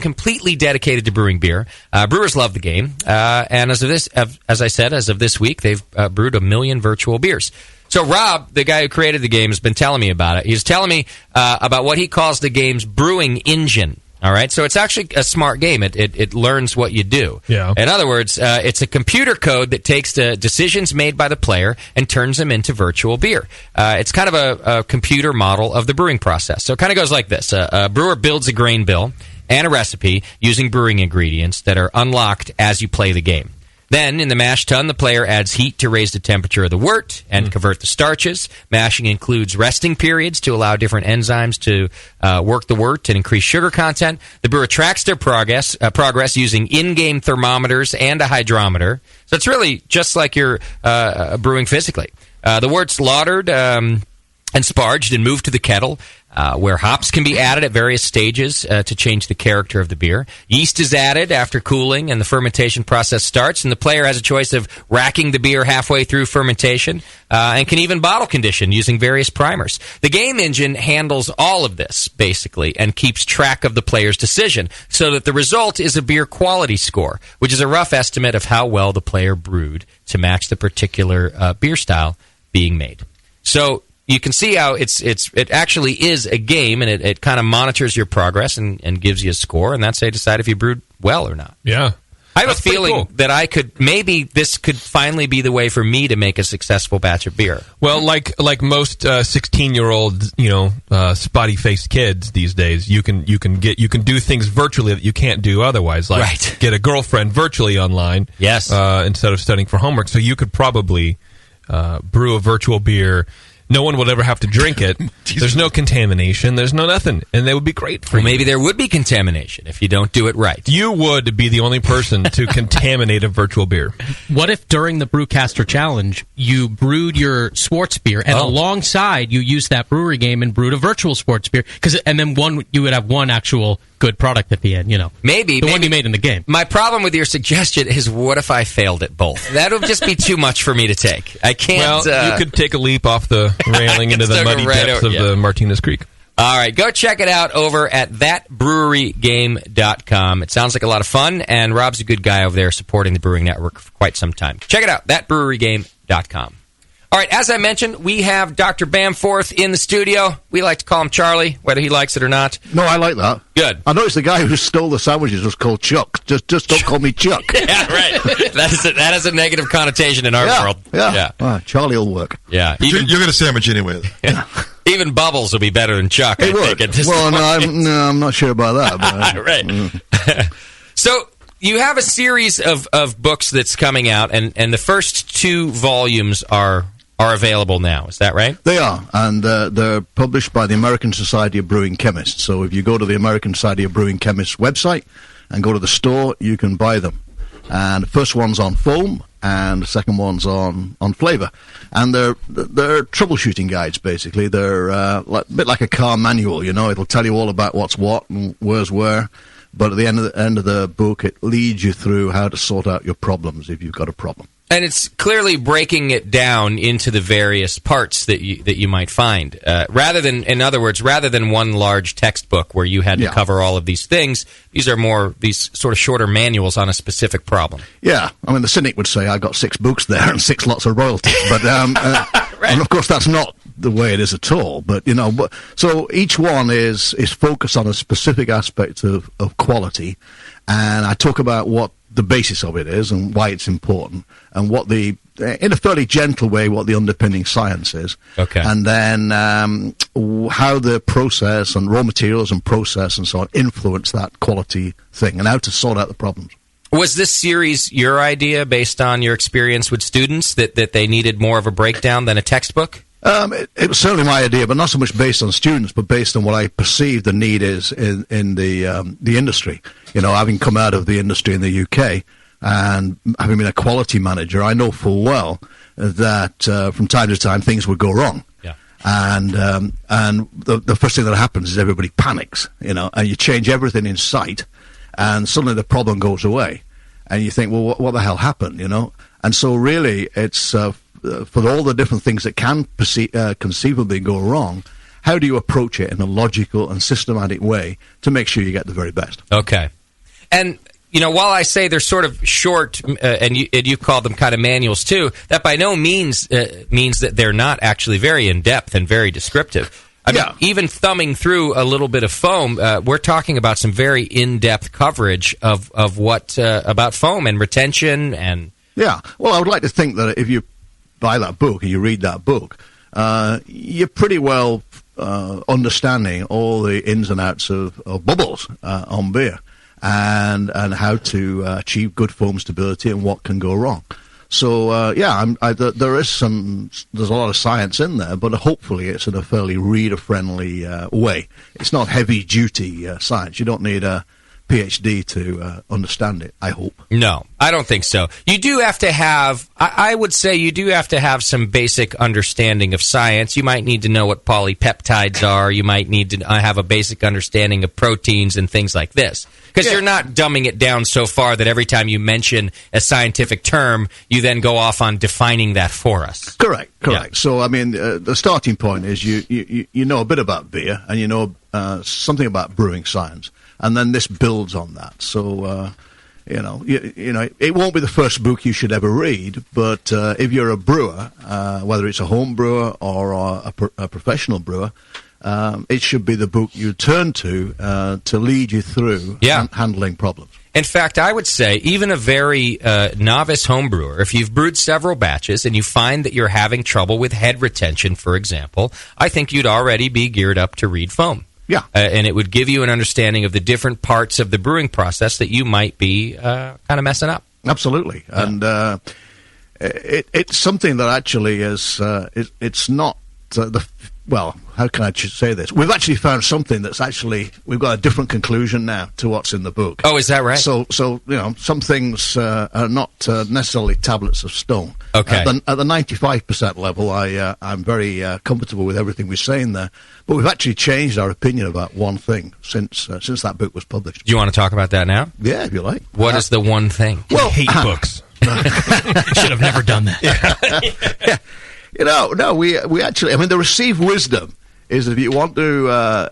completely dedicated to brewing beer. Brewers love the game, and as I said, as of this week, they've brewed 1 million virtual beers. So Rob, the guy who created the game, has been telling me about it. He's telling me about what he calls the game's brewing engine. All right, so it's actually a smart game. It learns what you do. Yeah. In other words, it's a computer code that takes the decisions made by the player and turns them into virtual beer. It's kind of a computer model of the brewing process. So it kind of goes like this. A brewer builds a grain bill and a recipe using brewing ingredients that are unlocked as you play the game. Then, in the mash tun, the player adds heat to raise the temperature of the wort and convert the starches. Mashing includes resting periods to allow different enzymes to work the wort and increase sugar content. The brewer tracks their progress using in-game thermometers and a hydrometer. So it's really just like you're brewing physically. The wort's lathered and sparged and moved to the kettle, where hops can be added at various stages to change the character of the beer. Yeast is added after cooling, and the fermentation process starts, and the player has a choice of racking the beer halfway through fermentation and can even bottle condition using various primers. The game engine handles all of this, basically, and keeps track of the player's decision, so that the result is a beer quality score, which is a rough estimate of how well the player brewed to match the particular beer style being made. So you can see how it actually is a game, and it kind of monitors your progress and gives you a score, and that's how you decide if you brewed well or not. Yeah. I have a feeling that maybe this could finally be the way for me to make a successful batch of beer. Well, like most 16-year-old, spotty-faced kids these days, you can do things virtually that you can't do otherwise, like get a girlfriend virtually online. Yes. Instead of studying for homework. So you could probably brew a virtual beer. No one would ever have to drink it. There's no contamination. There's no nothing. And they would be great for you. Maybe there would be contamination if you don't do it right. You would be the only person to contaminate a virtual beer. What if during the Brewcaster Challenge, you brewed your sports beer, and alongside you used that brewery game and brewed a virtual sports beer? And then you would have one actual good product at the end, Maybe. The one you made in the game. My problem with your suggestion is, what if I failed at both? That would just be too much for me to take. I can't... Well, you could take a leap off the railing into the muddy depths of the Martinez Creek. All right, go check it out over at thatbrewerygame.com. It sounds like a lot of fun, and Rob's a good guy over there supporting the Brewing Network for quite some time. Check it out, thatbrewerygame.com. All right, as I mentioned, we have Dr. Bamforth in the studio. We like to call him Charlie, whether he likes it or not. No, I like that. Good. I noticed the guy who stole the sandwiches was called Chuck. Just don't call me Chuck. Yeah, right. That has a negative connotation in our world. Yeah. Charlie will work. Yeah. You're going to sandwich anyway. Yeah. Even Bubbles will be better than Chuck, I think, at this point. I'm not sure about that. But, right. So you have a series of books that's coming out, and the first 2 volumes are available now. Is that right? They are, and they're published by the American Society of Brewing Chemists. So if you go to the American Society of Brewing Chemists website and go to the store, you can buy them. And the first one's on foam, and the second one's on flavor. And they're troubleshooting guides, basically. They're a bit like a car manual, It'll tell you all about what's what and where's where. But at the end of the book, it leads you through how to sort out your problems if you've got a problem. And it's clearly breaking it down into the various parts that you might find. Rather than one large textbook where you had to cover all of these things, these are more these sort of shorter manuals on a specific problem. Yeah, I mean, the cynic would say I got 6 books there and 6 lots of royalties, but right. And of course that's not the way it is at all. But so each one is focused on a specific aspect of quality, and I talk about what the basis of it is and why it's important, and in a fairly gentle way, what the underpinning science is. Okay. And then how the process and raw materials and process and so on influence that quality thing, and how to sort out the problems. Was this series your idea based on your experience with students, that they needed more of a breakdown than a textbook? It was certainly my idea, but not so much based on students, but based on what I perceive the need is in the industry. Having come out of the industry in the UK and having been a quality manager, I know full well that from time to time things would go wrong. Yeah. And the first thing that happens is everybody panics, and you change everything in sight, and suddenly the problem goes away, and you think, well, what the hell happened, And so really, it's for all the different things that can conceivably go wrong, how do you approach it in a logical and systematic way to make sure you get the very best? Okay. And, while I say they're sort of short, and you call them kind of manuals too, that by no means means that they're not actually very in-depth and very descriptive. I mean, even thumbing through a little bit of foam, we're talking about some very in-depth coverage of what about foam and retention and... Yeah. Well, I would like to think that if you buy that book and you read that book, you're pretty well understanding all the ins and outs of bubbles on beer, and how to achieve good foam stability and what can go wrong. So there's a lot of science in there, but hopefully it's in a fairly reader-friendly way. It's not heavy-duty science. You don't need a PhD to understand it, I hope. No, I don't think so. You do have to have, I would say you do have to have some basic understanding of science. You might need to know what polypeptides are. You might need to have a basic understanding of proteins and things like this. Because you're not dumbing it down so far that every time you mention a scientific term, you then go off on defining that for us. Correct. Yeah. So, I mean, the starting point is you know a bit about beer, and you know something about brewing science. And then this builds on that. So, it won't be the first book you should ever read, but if you're a brewer, whether it's a home brewer or a professional brewer, it should be the book you turn to lead you through handling problems. In fact, I would say even a very novice home brewer, if you've brewed several batches and you find that you're having trouble with head retention, for example, I think you'd already be geared up to read foam. Yeah. And it would give you an understanding of the different parts of the brewing process that you might be kind of messing up. Absolutely. Yeah. And it's something that actually is it's not the well, how can I say this? We've actually found something that's actually, we've got a different conclusion now to what's in the book. Oh, is that right? So some things are not necessarily tablets of stone. Okay. At the 95% level, I'm very comfortable with everything we're saying there. But we've actually changed our opinion about one thing since that book was published. Do you want to talk about that now? Yeah, if you like. What is the one thing? Well, hate books. Should have never done that. No, we actually, the received wisdom is that if you want to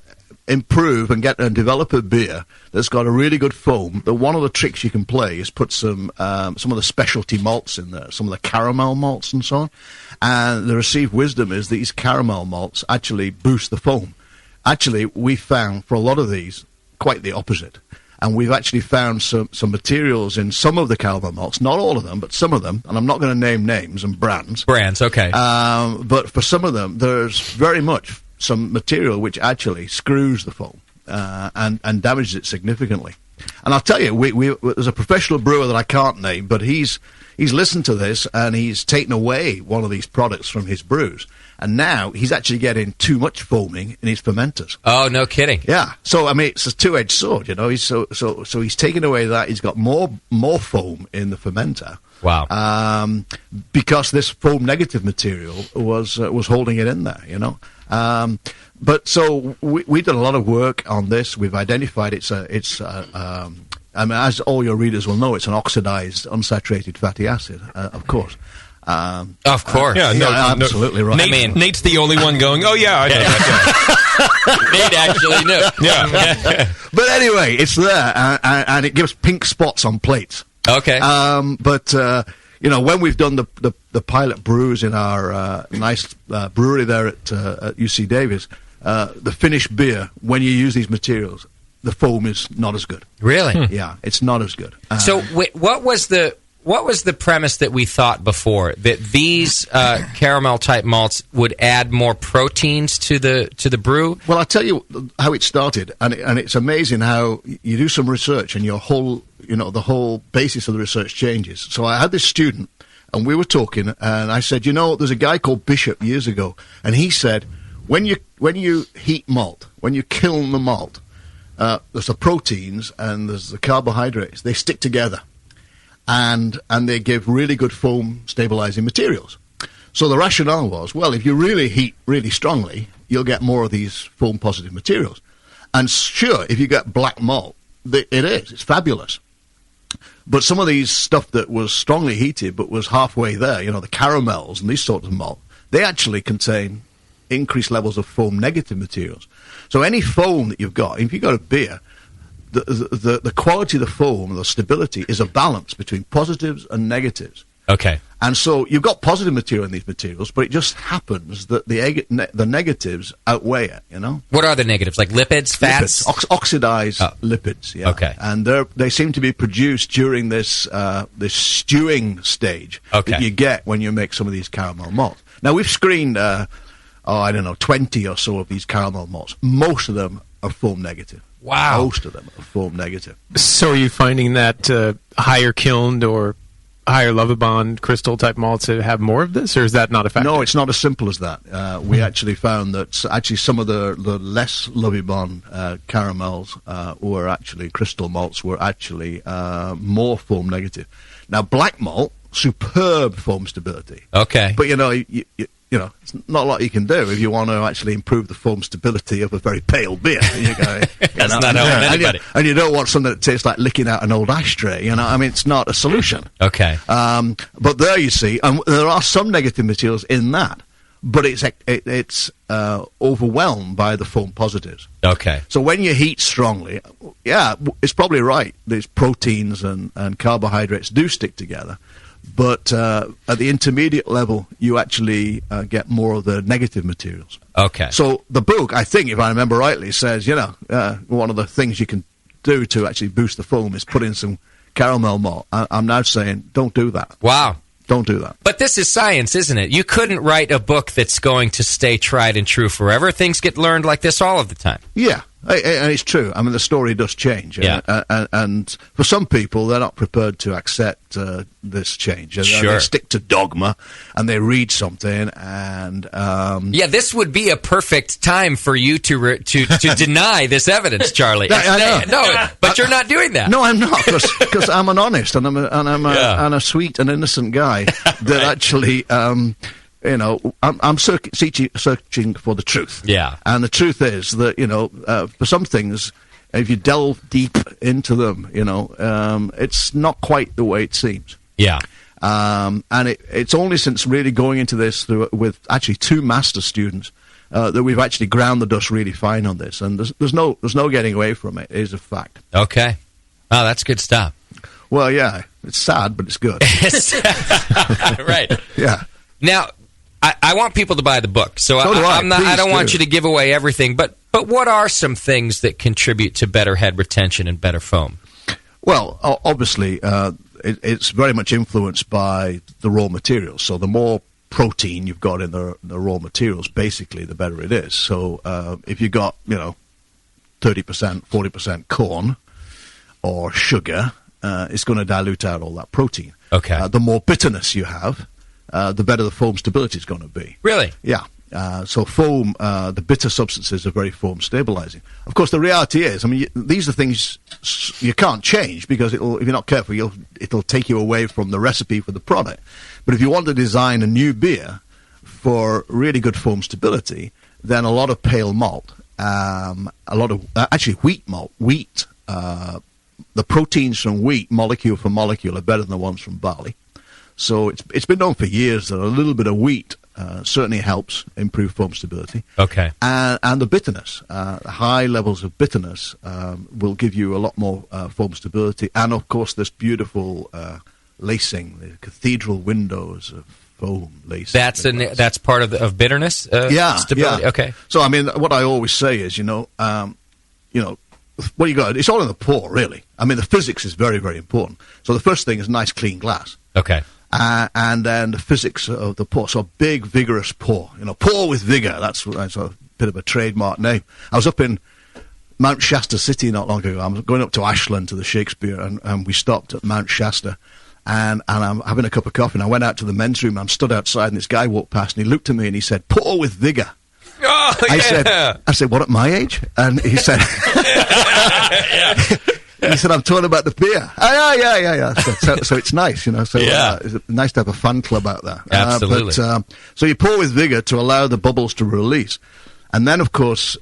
improve and get and develop a beer that's got a really good foam, that one of the tricks you can play is put some of the specialty malts in there, some of the caramel malts and so on. And the received wisdom is these caramel malts actually boost the foam. Actually, we found for a lot of these quite the opposite. And we've actually found some materials in some of the caramel malts, not all of them, but some of them, and I'm not going to name names and brands. Brands, okay. But for some of them, there's very much some material which actually screws the foam and damages it significantly. And I'll tell you, there's a professional brewer that I can't name, but he's listened to this and he's taken away one of these products from his brews. And now he's actually getting too much foaming in his fermenters. Oh, no kidding. Yeah. So, it's a two-edged sword, So he's taken away that. He's got more foam in the fermenter. Wow. Because this foam negative material was holding it in there, But so we did a lot of work on this. We've identified as all your readers will know, it's an oxidized, unsaturated fatty acid, of course. Of course. Absolutely right. Nate's the only one going, oh, yeah, I know that. Nate actually knew. Yeah. But anyway, it's there, and it gives pink spots on plates. Okay. But when we've done the pilot brews in our nice brewery there at UC Davis, the finished beer, when you use these materials, the foam is not as good. Really? Yeah, it's not as good. So what was the premise that we thought before, that these caramel type malts would add more proteins to the brew? Well, I'll tell you how it started, and it's amazing how you do some research and your whole the whole basis of the research changes. So I had this student, and we were talking, and I said, there's a guy called Bishop years ago, and he said, when you heat malt, when you kiln the malt, there's the proteins and there's the carbohydrates. They stick together, and they give really good foam stabilizing materials. So the rationale was, well, if you really heat really strongly, you'll get more of these foam positive materials. And sure, if you get black malt, it's fabulous. But some of these stuff that was strongly heated but was halfway there, the caramels and these sorts of malt, they actually contain increased levels of foam negative materials. So any foam that you've got, if you've got a beer, the quality of the foam, the stability, is a balance between positives and negatives. Okay. And so you've got positive material in these materials, but it just happens that the negatives outweigh it, What are the negatives? Like lipids, fats? Lipids, oxidized lipids, yeah. Okay. And they seem to be produced during this stewing stage that you get when you make some of these caramel malts. Now, we've screened, 20 or so of these caramel malts. Most of them are foam negative. Wow. Most of them are foam negative. So are you finding that higher kilned or higher Lovibond crystal type malts that have more of this, or is that not a factor? No, it's not as simple as that. We actually found that some of the less Lovibond caramels were actually crystal malts were actually more foam negative. Now, black malt, superb foam stability. Okay. But it's not a lot you can do if you want to actually improve the foam stability of a very pale beer. That's not helping anybody. And you don't want something that tastes like licking out an old ashtray. It's not a solution. Okay. But there you see, and there are some negative materials in that, but it's overwhelmed by the foam positives. Okay. So when you heat strongly, it's probably right. These proteins and carbohydrates do stick together. But at the intermediate level, you actually get more of the negative materials. Okay. So the book, I think, if I remember rightly, says, one of the things you can do to actually boost the foam is put in some caramel malt. I'm now saying, don't do that. Wow. Don't do that. But this is science, isn't it? You couldn't write a book that's going to stay tried and true forever. Things get learned like this all of the time. Yeah. And it's true. I mean, the story does change. And for some people, they're not prepared to accept this change. Sure. They stick to dogma, and they read something, and... this would be a perfect time for you to deny this evidence, Charlie. I know. No, but you're not doing that. No, I'm not, because I'm an honest, and I'm a sweet and innocent guy that actually... I'm searching for the truth. Yeah. And the truth is that, for some things, if you delve deep into them, it's not quite the way it seems. Yeah. And it's only since really going into this with actually 2 master students that we've actually ground the dust really fine on this. And there's no getting away from it. It is a fact. Okay. Oh, that's good stuff. Well, yeah. It's sad, but it's good. Right. Yeah. Now... I want people to buy the book, so I don't want you to give away everything. But what are some things that contribute to better head retention and better foam? Well, obviously, it's very much influenced by the raw materials. So the more protein you've got in the raw materials, basically, the better it is. So if you've got 30%, 40% corn or sugar, it's going to dilute out all that protein. Okay. The more bitterness you have, the better the foam stability is going to be. Really? Yeah. So foam, the bitter substances are very foam stabilizing. Of course, the reality is, these are things you can't change because if you're not careful, it'll take you away from the recipe for the product. But if you want to design a new beer for really good foam stability, then a lot of pale malt, actually wheat malt, the proteins from wheat, molecule for molecule, are better than the ones from barley. So it's been known for years that a little bit of wheat certainly helps improve foam stability. Okay. And the bitterness, high levels of bitterness will give you a lot more foam stability. And, of course, this beautiful lacing, the cathedral windows of foam lacing. That's part of bitterness stability? Yeah. Okay. So, what I always say is, what you got, it's all in the pour, really. The physics is very, very important. So the first thing is nice, clean glass. Okay. And then the physics of the pour. So big, vigorous pour. Pour with vigor. That's a bit of a trademark name. I was up in Mount Shasta City not long ago. I'm going up to Ashland to the Shakespeare, and we stopped at Mount Shasta. And I'm having a cup of coffee, and I went out to the men's room, and I'm stood outside, and this guy walked past, and he looked at me, and he said, pour with vigor. Oh, yeah. I said, what, at my age? And he said... He said, I'm talking about the beer. Yeah. So it's nice, So it's nice to have a fan club out there. Absolutely. So you pour with vigor to allow the bubbles to release. And then, of course,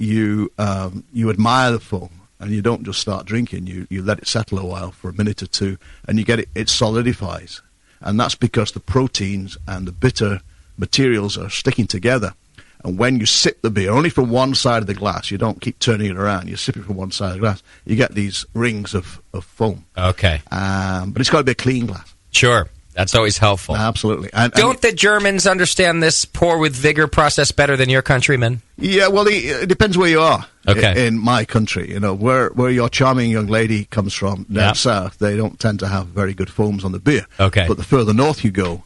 you admire the foam. And you don't just start drinking. You let it settle a while for a minute or two. And you get it solidifies. And that's because the proteins and the bitter materials are sticking together. And when you sip the beer, only from one side of the glass, you don't keep turning it around, you sip it from one side of the glass, you get these rings of foam. Okay. But it's got to be a clean glass. Sure. That's always helpful. Absolutely. Don't the Germans understand this pour with vigor process better than your countrymen? Yeah, well, it depends where you are. Okay. In my country, where your charming young lady comes from, down south, they don't tend to have very good foams on the beer. Okay. But the further north you go,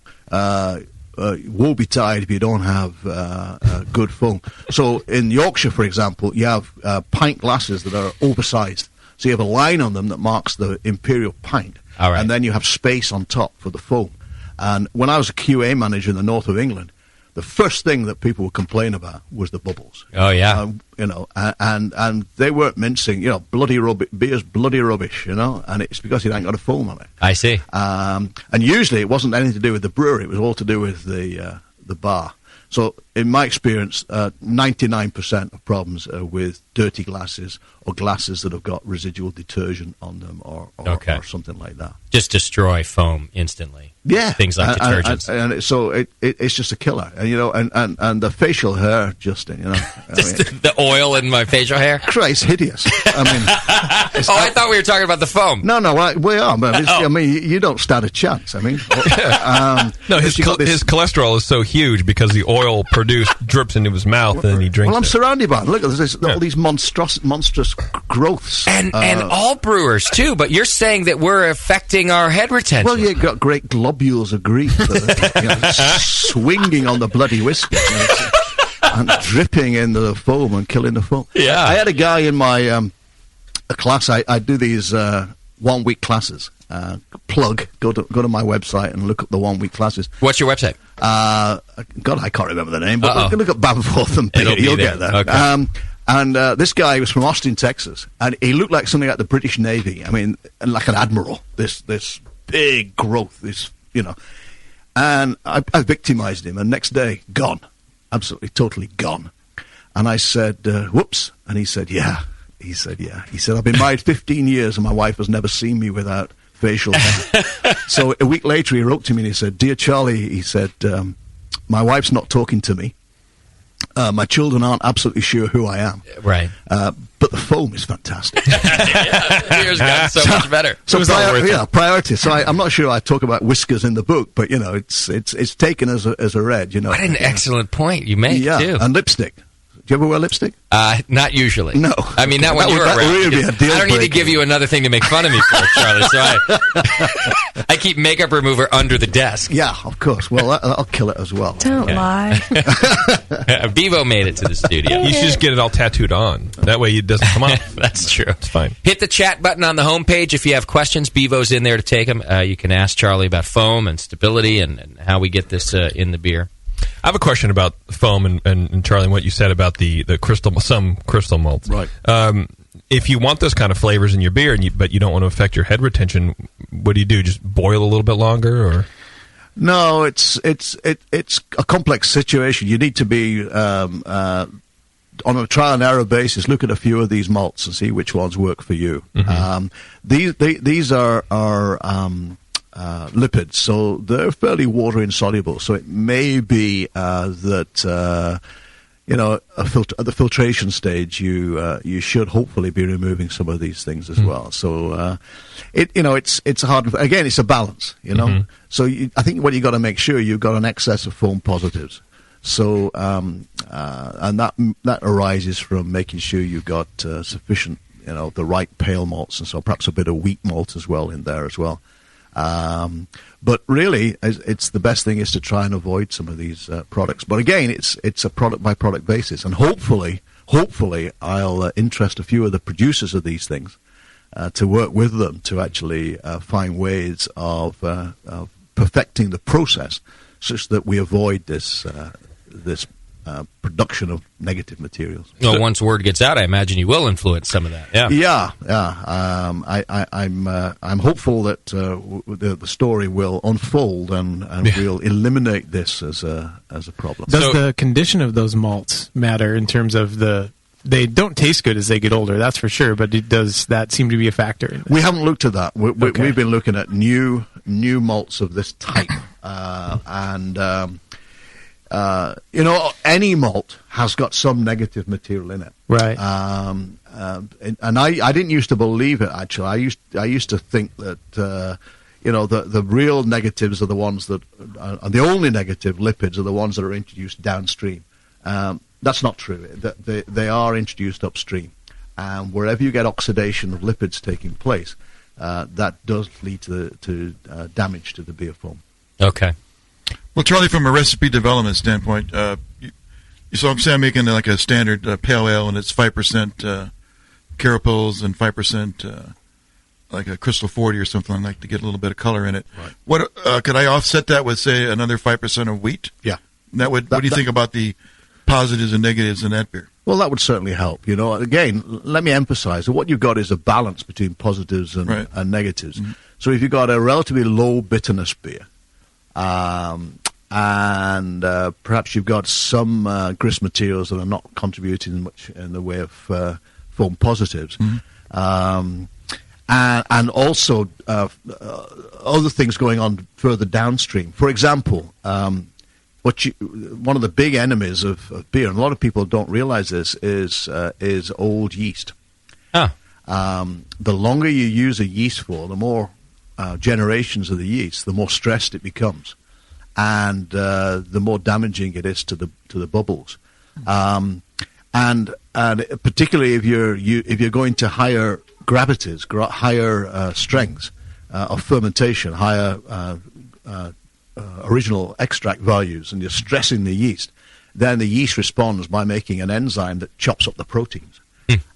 woe betide if you don't have good foam. So in Yorkshire, for example, you have pint glasses that are oversized. So you have a line on them that marks the imperial pint. All right. And then you have space on top for the foam. And when I was a QA manager in the north of England, the first thing that people would complain about was the bubbles. Oh, yeah. And they weren't mincing, bloody rubbish, beer's bloody rubbish, and it's because it ain't got a foam on it. I see. And usually it wasn't anything to do with the brewery, it was all to do with the bar. So in my experience, 99% of problems are with dirty glasses or glasses that have got residual detergent on them or something like that. Just destroy foam instantly. Yeah. Things like detergents. And so it's just a killer. And, and the facial hair, Justin, the oil in my facial hair? Christ, hideous. I thought we were talking about the foam. No, we are. But you don't stand a chance. No, his cholesterol is so huge because the oil produced drips into his mouth and then he drinks Well, I'm it. surrounded by it. Look, there's all these monstrous growths. And all brewers, too. But you're saying that we're affecting our head retention. Well, you've got great globules of grief that are, swinging on the bloody whiskey. and dripping into the foam and killing the foam. Yeah. I had a guy in my a class. I do these 1 week classes. Plug. Go to my website and look up the 1 week classes. What's your website? God, I can't remember the name, but look at Bamforth and you'll get there. Okay. And this guy was from Austin, Texas, and he looked like something like the British Navy. I mean, like an admiral. This big growth. And I victimized him. And next day, gone, absolutely, totally gone. And I said, "Whoops!" And he said, "Yeah." He said, "I've been married 15 years, and my wife has never seen me without facial hair." So a week later, he wrote to me and he said, "Dear Charlie," he said, "my wife's not talking to me. My children aren't absolutely sure who I am. Right. But the foam is fantastic." Beer's gotten so much better. So priority. So I'm not sure I talk about whiskers in the book, but it's taken as a red. What an excellent point you make too. And lipstick. Do you ever wear lipstick? Not usually. No. I mean, not when you're around. Really be a deal I don't need to breaker. give you another thing to make fun of me for, Charlie. So I keep makeup remover under the desk. Yeah, of course. Well, I'll kill it as well. Don't lie. Bevo made it to the studio. You should just get it all tattooed on. That way it doesn't come off. That's true. It's fine. Hit the chat button on the homepage if you have questions. Bevo's in there to take them. You can ask Charlie about foam and stability and how we get this in the beer. I have a question about foam and Charlie, and what you said about the some crystal malts. Right. If you want those kind of flavors in your beer, but you don't want to affect your head retention, what do? Just boil a little bit longer, or? No, it's a complex situation. You need to be on a trial and error basis. Look at a few of these malts and see which ones work for you. Mm-hmm. These are lipids, so they're fairly water insoluble. So it may be that at the filtration stage, you should hopefully be removing some of these things as well. So it's hard. Again, it's a balance. Mm-hmm. So I think what you got to make sure you've got an excess of foam positives. So and that arises from making sure you've got sufficient, the right pale malts, and so perhaps a bit of wheat malt as well in there as well. But really, it's the best thing is to try and avoid some of these products. But again, it's a product by product basis, and hopefully I'll interest a few of the producers of these things to work with them to actually find ways of perfecting the process, such that we avoid this production of negative materials. Well, once word gets out, I imagine you will influence some of that. Yeah. I'm hopeful that the story will unfold and we'll eliminate this as a problem. Does the condition of those malts matter in terms of they don't taste good as they get older, that's for sure, but does that seem to be a factor in this? We haven't looked at that. We've been looking at new malts of this type, any malt has got some negative material in it, right? And I didn't used to believe it. Actually, I used to think that the real negatives are the ones that are the only negative lipids are the ones that are introduced downstream. That's not true. They are introduced upstream, and wherever you get oxidation of lipids taking place, that does lead to damage to the beer foam. Okay. Well, Charlie, from a recipe development standpoint, so I'm making like a standard pale ale, and it's 5% Carapoles and 5% like a Crystal 40 or something like to get a little bit of color in it. Right. What could I offset that with, say, another 5% of wheat? Yeah. What do you think about the positives and negatives in that beer? Well, that would certainly help. Again, let me emphasize that what you've got is a balance between positives and negatives. Mm-hmm. So if you've got a relatively low bitterness beer, and perhaps you've got some grist materials that are not contributing much in the way of foam positives, mm-hmm. And also other things going on further downstream. For example, one of the big enemies of beer, and a lot of people don't realize this, is old yeast. The longer you use a yeast for, the more generations of the yeast, the more stressed it becomes, and the more damaging it is to the bubbles. And particularly if you're going to higher gravities, higher strengths of fermentation, higher original extract values, and you're stressing the yeast, then the yeast responds by making an enzyme that chops up the proteins,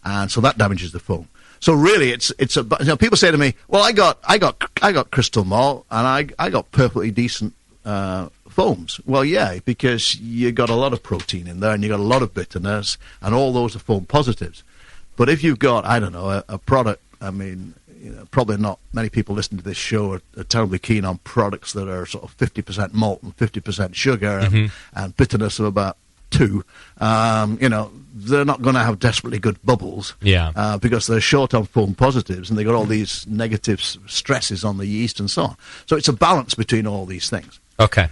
and so that damages the foam. So really, it's people say to me, "Well, I got crystal malt, and I got perfectly decent foams." Well, yeah, because you got a lot of protein in there, and you got a lot of bitterness, and all those are foam positives. But if you've got, I don't know, a product, I mean, probably not many people listening to this show are terribly keen on products that are sort of 50% malt and 50% sugar and bitterness of about 2. They're not going to have desperately good bubbles because they're short on foam positives and they've got all these negative stresses on the yeast and so on. So it's a balance between all these things. Okay.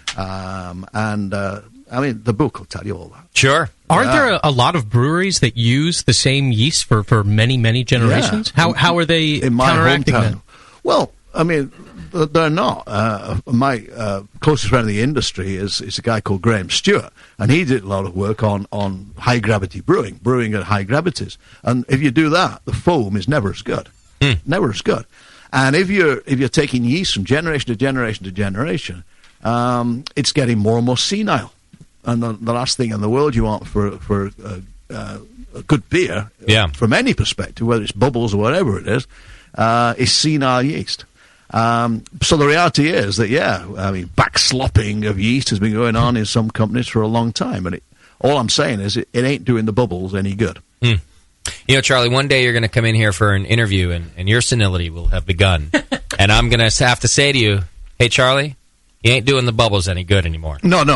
I mean, the book will tell you all that. Sure. Aren't there a lot of breweries that use the same yeast for many, many generations? Yeah. How are they in my counteracting hometown? that? Well, I mean, they're not. My closest friend in the industry is a guy called Graham Stewart, and he did a lot of work on high gravity brewing at high gravities. And if you do that, the foam is never as good. Never as good. And if you're taking yeast from generation to generation to generation, it's getting more and more senile. And the last thing in the world you want for a good beer, from any perspective, whether it's bubbles or whatever it is senile yeast. So the reality is that, backslopping of yeast has been going on in some companies for a long time. And all I'm saying is it ain't doing the bubbles any good. Charlie, one day you're going to come in here for an interview and your senility will have begun. And I'm going to have to say to you, hey, Charlie, you ain't doing the bubbles any good anymore. No, and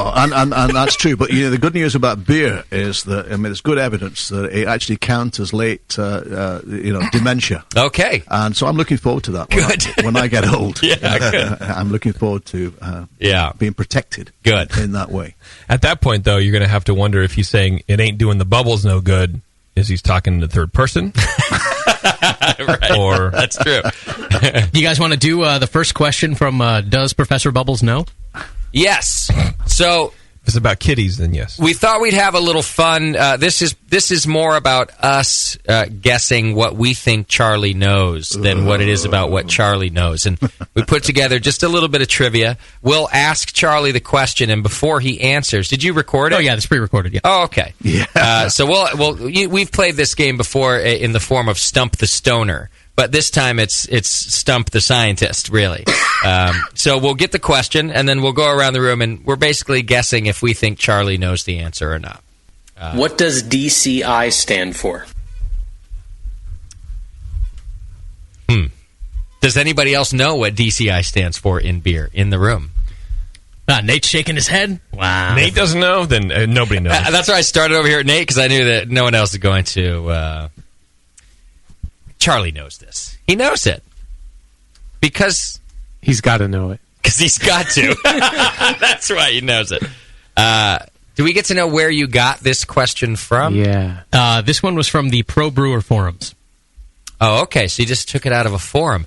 that's true. But the good news about beer is that there's good evidence that it actually counters late, dementia. Okay, and so I'm looking forward to that. Good. When I get old, good. I'm looking forward to being protected. Good in that way. At that point, though, you're going to have to wonder if he's saying it ain't doing the bubbles no good. Is he's talking in the third person? Right. Or that's true. You guys want to do the first question from Does Professor Bubbles Know? Yes. So if it's about kitties, then yes. We thought we'd have a little fun. This is more about us guessing what we think Charlie knows than what it is about what Charlie knows. And we put together just a little bit of trivia. We'll ask Charlie the question, and before he answers, did you record it? Oh yeah, it's pre-recorded. Yeah. Oh, okay. Yeah. So we've played this game before in the form of Stump the Stoner. But this time it's Stump the Scientist, really. So we'll get the question, and then we'll go around the room, and we're basically guessing if we think Charlie knows the answer or not. What does DCI stand for? Does anybody else know what DCI stands for in beer in the room? Nate's shaking his head. Wow. Nate doesn't know? Then nobody knows. That's why I started over here at Nate, because I knew that no one else is going to... Charlie knows this. He knows it. Because... He's got to know it. Because he's got to. That's why he knows it. Do we get to know where you got this question from? Yeah. This one was from the Pro Brewer forums. Oh, okay. So you just took it out of a forum.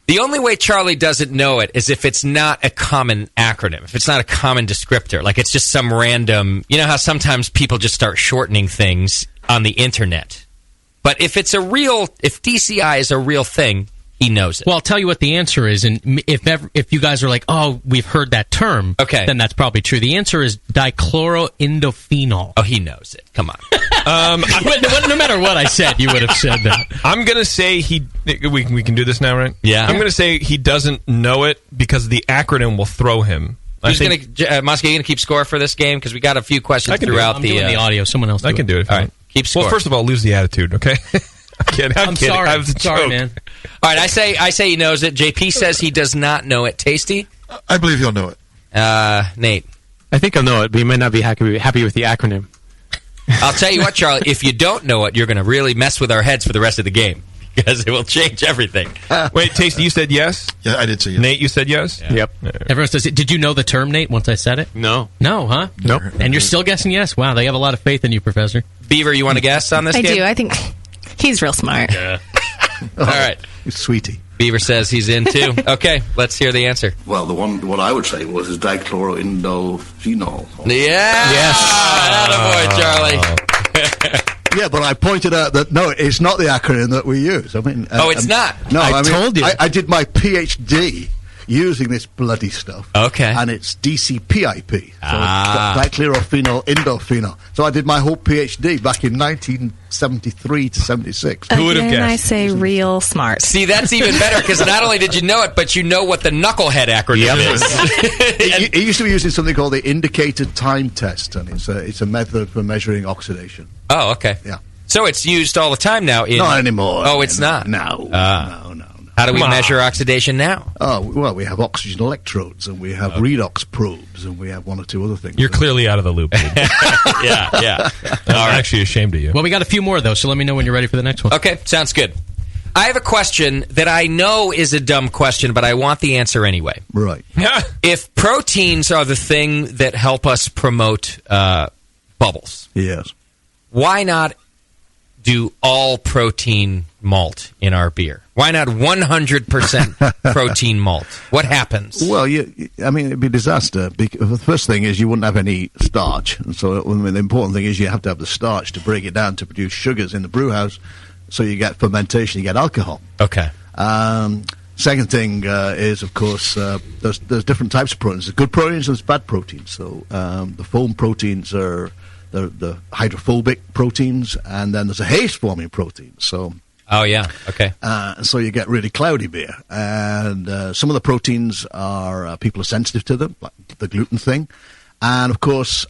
The only way Charlie doesn't know it is if it's not a common acronym, if it's not a common descriptor, like it's just some random... You know how sometimes people just start shortening things on the internet? But if DCI is a real thing, he knows it. Well, I'll tell you what the answer is, and if you guys are like, oh, we've heard that term, okay, then that's probably true. The answer is dichloroindophenol. Oh, he knows it. Come on. No matter what I said, you would have said that. I'm going to say we can do this now, right? Yeah. I'm going to say he doesn't know it because the acronym will throw him. Who's going to, Mosky, you going to keep score for this game? Because we got a few questions throughout I'm doing the audio. Someone else I can do it. All right. Keep score. Well, first of all, lose the attitude, okay? I'm kidding. Sorry. I was a sorry, joke. man. All right, I say he knows it. JP says he does not know it. Tasty? I believe he'll know it. Nate? I think I'll know it, but he might not be happy with the acronym. I'll tell you what, Charlie, if you don't know it, you're going to really mess with our heads for the rest of the game. Because it will change everything. Wait, Tasty, you said yes? Yeah, I did say yes. Nate, you said yes? Yeah. Yep. Everyone says, did you know the term, Nate, once I said it? No. No, huh? Nope. And you're still guessing yes? Wow, they have a lot of faith in you, Professor. Beaver, you want to guess on this I game? do. I think he's real smart. Yeah. All right. Sweetie. Beaver says he's in too. Okay, let's hear the answer. Well, what I would say was dichloroindophenol. Yeah! Yes! Attaboy, Charlie. Yeah, but I pointed out that, no, it's not the acronym that we use. I mean... it's not? No, I told you. I did my PhD, using this bloody stuff. Okay. And it's DCPIP. So dichlorophenols indophenol. So I did my whole PhD back in 1973 to 76. Who would have guessed? I say real smart. See, that's even better because not only did you know it, but you know what the knucklehead acronym is. He used to be using something called the indicated time test, and it's a method for measuring oxidation. Oh, okay. Yeah. So it's used all the time now. Not anymore. Oh, it's not? No. How do we measure oxidation now? Oh, well, we have oxygen electrodes, and we have redox probes, and we have one or two other things. You're clearly out of the loop, dude. Yeah. I'm actually ashamed of you. Well, we got a few more, though, so let me know when you're ready for the next one. Okay, sounds good. I have a question that I know is a dumb question, but I want the answer anyway. Right. If proteins are the thing that help us promote bubbles, yes, why not do all protein malt in our beer? Why not 100% protein malt? What happens? Well, I mean, it'd be a disaster. The first thing is you wouldn't have any starch. And so the important thing is you have to have the starch to break it down to produce sugars in the brew house. So you get fermentation, you get alcohol. Okay. Second thing is, of course, there's different types of proteins. There's good proteins and there's bad proteins. So the foam proteins are the hydrophobic proteins, and then there's a haze-forming protein. So, oh yeah, okay. So you get really cloudy beer, and some of the proteins are people are sensitive to them, like the gluten thing, and of course,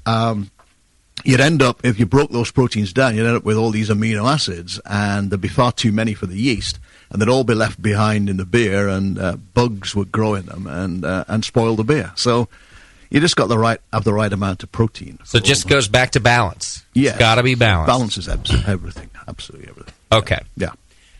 you'd end up if you broke those proteins down, you'd end up with all these amino acids, and there'd be far too many for the yeast, and they'd all be left behind in the beer, and bugs would grow in them and spoil the beer. So. You just got have the right amount of protein. So it just goes back to balance. Yeah. It's got to be balanced. Balance is everything. Absolutely everything. Okay. Yeah.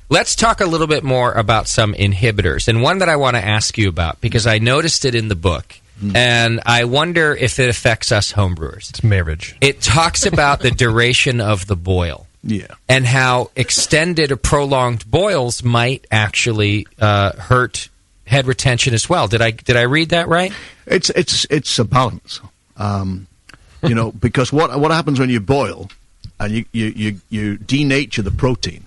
Let's talk a little bit more about some inhibitors. And one that I want to ask you about, because I noticed it in the book, and I wonder if it affects us homebrewers. It's marriage. It talks about the duration of the boil. Yeah. And how extended or prolonged boils might actually hurt head retention as well. Did I read that right? It's a balance, because what happens when you boil and you denature the protein,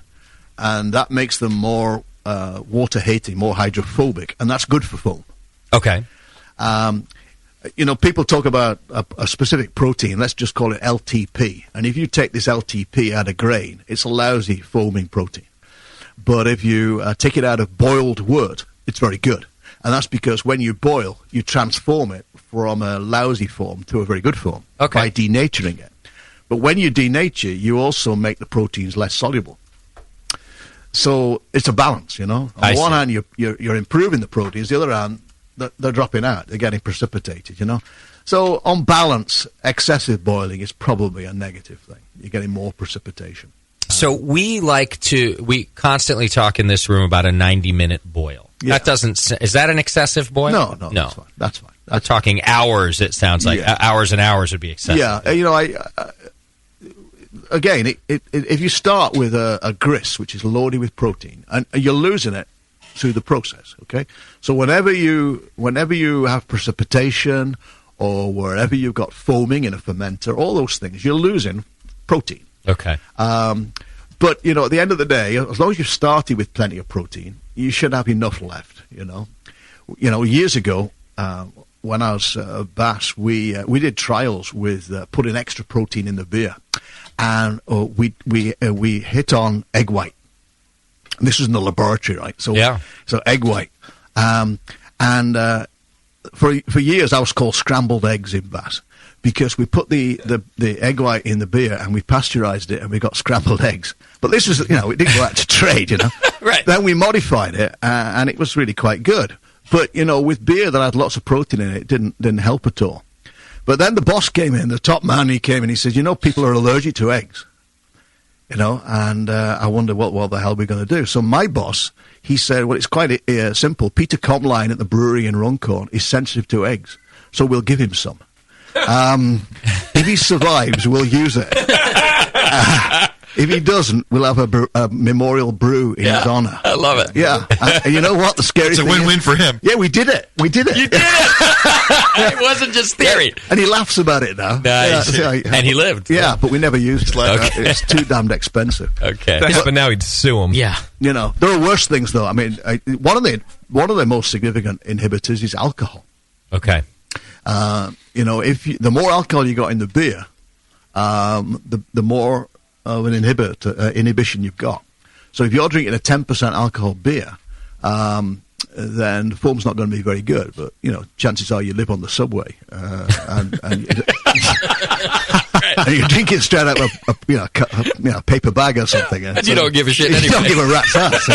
and that makes them more water hating, more hydrophobic, and that's good for foam. Okay. People talk about a specific protein. Let's just call it LTP, and if you take this LTP out of grain, it's a lousy foaming protein. But if you take it out of boiled wood, it's very good. And that's because when you boil, you transform it from a lousy form to a very good form by denaturing it. But when you denature, you also make the proteins less soluble. So it's a balance, On one hand, you're improving the proteins. The other hand, they're dropping out. They're getting precipitated, So on balance, excessive boiling is probably a negative thing. You're getting more precipitation. So we constantly talk in this room about a 90-minute boil. Yeah. Is that an excessive boil? No. That's fine. We're talking hours, it sounds like. Yeah. Hours and hours would be excessive. Yeah, again, if you start with a grist, which is loaded with protein, and you're losing it through the process, okay? So whenever you have precipitation or wherever you've got foaming in a fermenter, all those things, you're losing protein. Okay. But, at the end of the day, as long as you've started with plenty of protein, you should have enough left, Years ago, when I was at Bass, we did trials with putting extra protein in the beer. And we hit on egg white. And this was in the laboratory, right? So egg white. For years, I was called scrambled eggs in Bass. Because we put the egg white in the beer and we pasteurized it and we got scrambled eggs. But this was, it didn't go out to trade, Right. Then we modified it and it was really quite good. But, with beer that had lots of protein in it, didn't help at all. But then the boss came in, the top man, he came in, he said, people are allergic to eggs. And I wonder what the hell we're going to do. So my boss, he said, well, it's quite simple. Peter Comline at the brewery in Runcorn is sensitive to eggs. So we'll give him some. If he survives, we'll use it. If he doesn't, we'll have a memorial brew in his honor. I love it. Yeah. And you know what? The scary thing It's a win-win for him. Yeah, we did it. We did it. You did it! It wasn't just theory. And he laughs about it now. Nice. And he lived. Yeah, but we never used it. Okay. It's too damned expensive. Okay. But now he'd sue him. Yeah. You know, there are worse things, though. I mean, one of the most significant inhibitors is alcohol. Okay. You know, the more alcohol you got in the beer, the more of an inhibition you've got. So if you're drinking a 10% alcohol beer, then the foam's not going to be very good. But you know, chances are you live on the subway and you're drinking straight out of a paper bag or something, and you don't give a shit anyway. You don't give a rat's ass.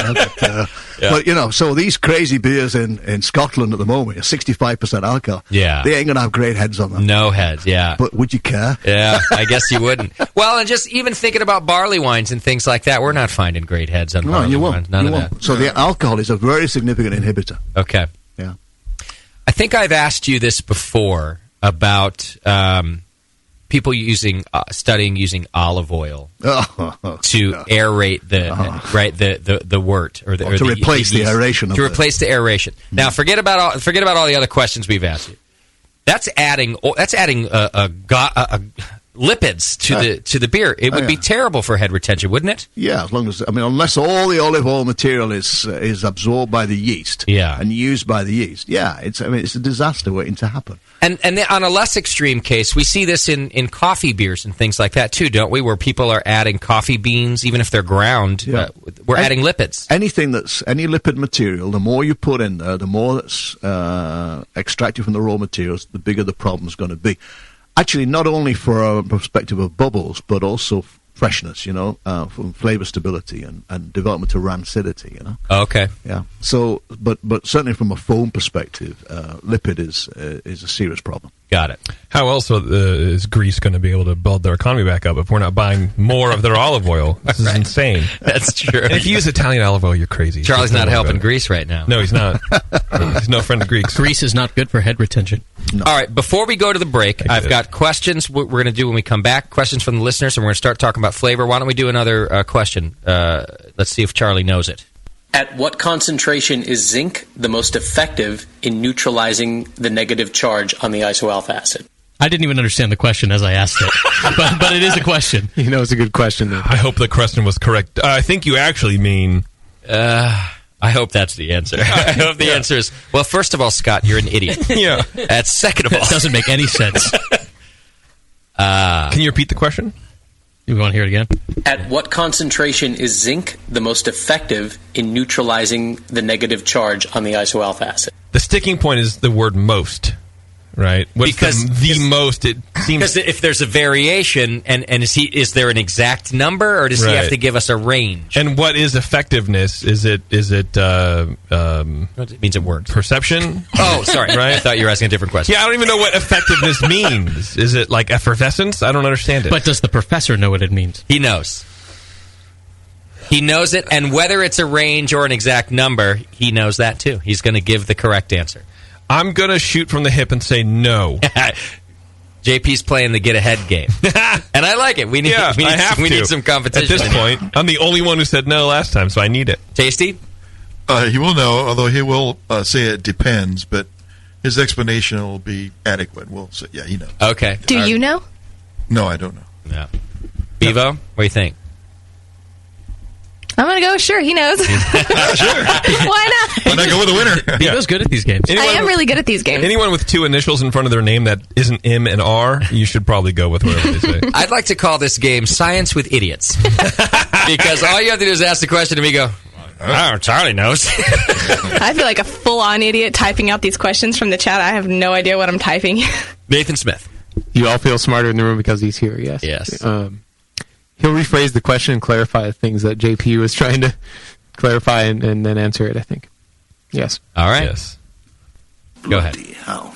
But you know, so these crazy beers in Scotland at the moment are 65% alcohol. Yeah, they ain't going to have great heads on them. No heads. Yeah, but would you care? Yeah, I guess you wouldn't. Well, and just even thinking about barley wines and things like that, we're not finding great heads on barley wines. None of that. So the alcohol is a very significant inhibitor. Okay. Yeah. I think I've asked you this before about people studying using olive oil to aerate the wort or to replace the aeration. Replace the aeration. Now forget about all the other questions we've asked you. That's adding lipids to the beer. It would be terrible for head retention, wouldn't it? Yeah, unless all the olive oil material is absorbed by the yeast, and used by the yeast. Yeah, it's a disaster waiting to happen. And on a less extreme case, we see this in coffee beers and things like that too, don't we? Where people are adding coffee beans, even if they're ground. Yeah. We're adding lipids. Any lipid material, the more you put in there, the more that's extracted from the raw materials, the bigger the problem's going to be. Actually, not only for a perspective of bubbles, but also freshness, from flavor stability and development of rancidity, Okay. Yeah. So, but certainly from a foam perspective, lipid is a serious problem. Got it. How else is Greece going to be able to build their economy back up if we're not buying more of their olive oil? This is insane. That's true. And if you use Italian olive oil, you're crazy. Charlie's not helping Greece right now. No, he's not. He's no friend of Greeks. Greece is not good for head retention. No. All right, before we go to the break, I've got questions we're going to do when we come back, questions from the listeners, and we're going to start talking about flavor. Why don't we do another question? Let's see if Charlie knows it. At what concentration is zinc the most effective in neutralizing the negative charge on the isoalpha acid? I didn't even understand the question as I asked it, but it is a question. You know, it's a good question. Though. I hope the question was correct. I think you actually mean... I hope that's the answer. I hope the answer is, well, first of all, Scott, you're an idiot. Yeah. That's second of all. It doesn't make any sense. Can you repeat the question? You want to hear it again? At what concentration is zinc the most effective in neutralizing the negative charge on the isoalpha acid? The sticking point is the word most, right? Because the most, it seems... Because if there's a variation, and is there an exact number, or does he have to give us a range? And what is effectiveness? Is it what means it works? Perception? Oh, sorry. Right? I thought you were asking a different question. Yeah, I don't even know what effectiveness means. Is it like effervescence? I don't understand it. But does the professor know what it means? He knows. He knows it, and whether it's a range or an exact number, he knows that too. He's going to give the correct answer. I'm going to shoot from the hip and say no. JP's playing the get-ahead game. And I like it. We need some competition. At this point, I'm the only one who said no last time, so I need it. Tasty? He will know, although he will say it depends, but his explanation will be adequate. We'll say, yeah, he knows. Okay. Do you know? No, I don't know. No. Bevo, what do you think? I'm going to go, sure, he knows. Sure. Why not? Why not go with the winner? Bevo's good at these games. I am really good at these games. Anyone with two initials in front of their name that isn't M and R, you should probably go with whatever they say. I'd like to call this game Science with Idiots. Because all you have to do is ask the question and me go, oh, Charlie knows. I feel like a full-on idiot typing out these questions from the chat. I have no idea what I'm typing. Nathan Smith. You all feel smarter in the room because he's here, yes? Yes. He'll rephrase the question and clarify things that JP was trying to clarify and then answer it, I think. Yes. All right. Yes. Go ahead. Bloody hell.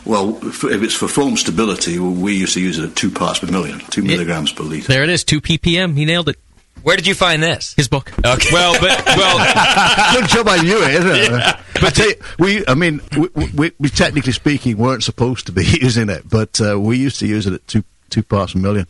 Well, if it's for foam stability, we used to use it at 2 parts per million, 2 milligrams per litre. There it is, 2 ppm. He nailed it. Where did you find this? His book. Okay. Well, good job I knew it, isn't it? Yeah. But I tell you, we technically speaking weren't supposed to be using it, but we used to use it at 2 parts per million.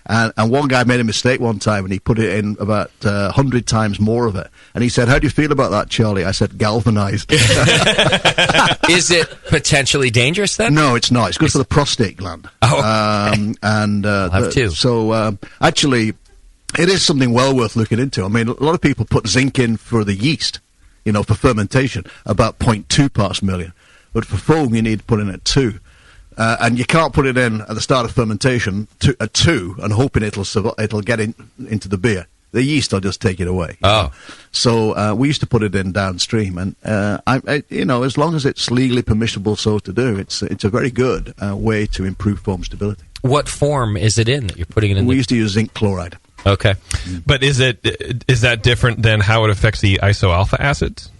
And one guy made a mistake one time, and he put it in about 100 times more of it. And he said, "How do you feel about that, Charlie?" I said, "Galvanized." Is it potentially dangerous then? No, it's not. It's good for the prostate gland. Oh, okay. I'll have two. So actually, it is something well worth looking into. I mean, a lot of people put zinc in for the yeast, for fermentation, about 0.2 parts per million. But for foam, you need to put in at 2. And you can't put it in at the start of fermentation at 2 and hoping it'll get into the beer. The yeast will just take it away. Oh. So we used to put it in downstream, and as long as it's legally permissible so to do, it's a very good way to improve foam stability. What form is it in that you're putting it in? We used to use zinc chloride. Okay. But is that different than how it affects the isoalpha acids?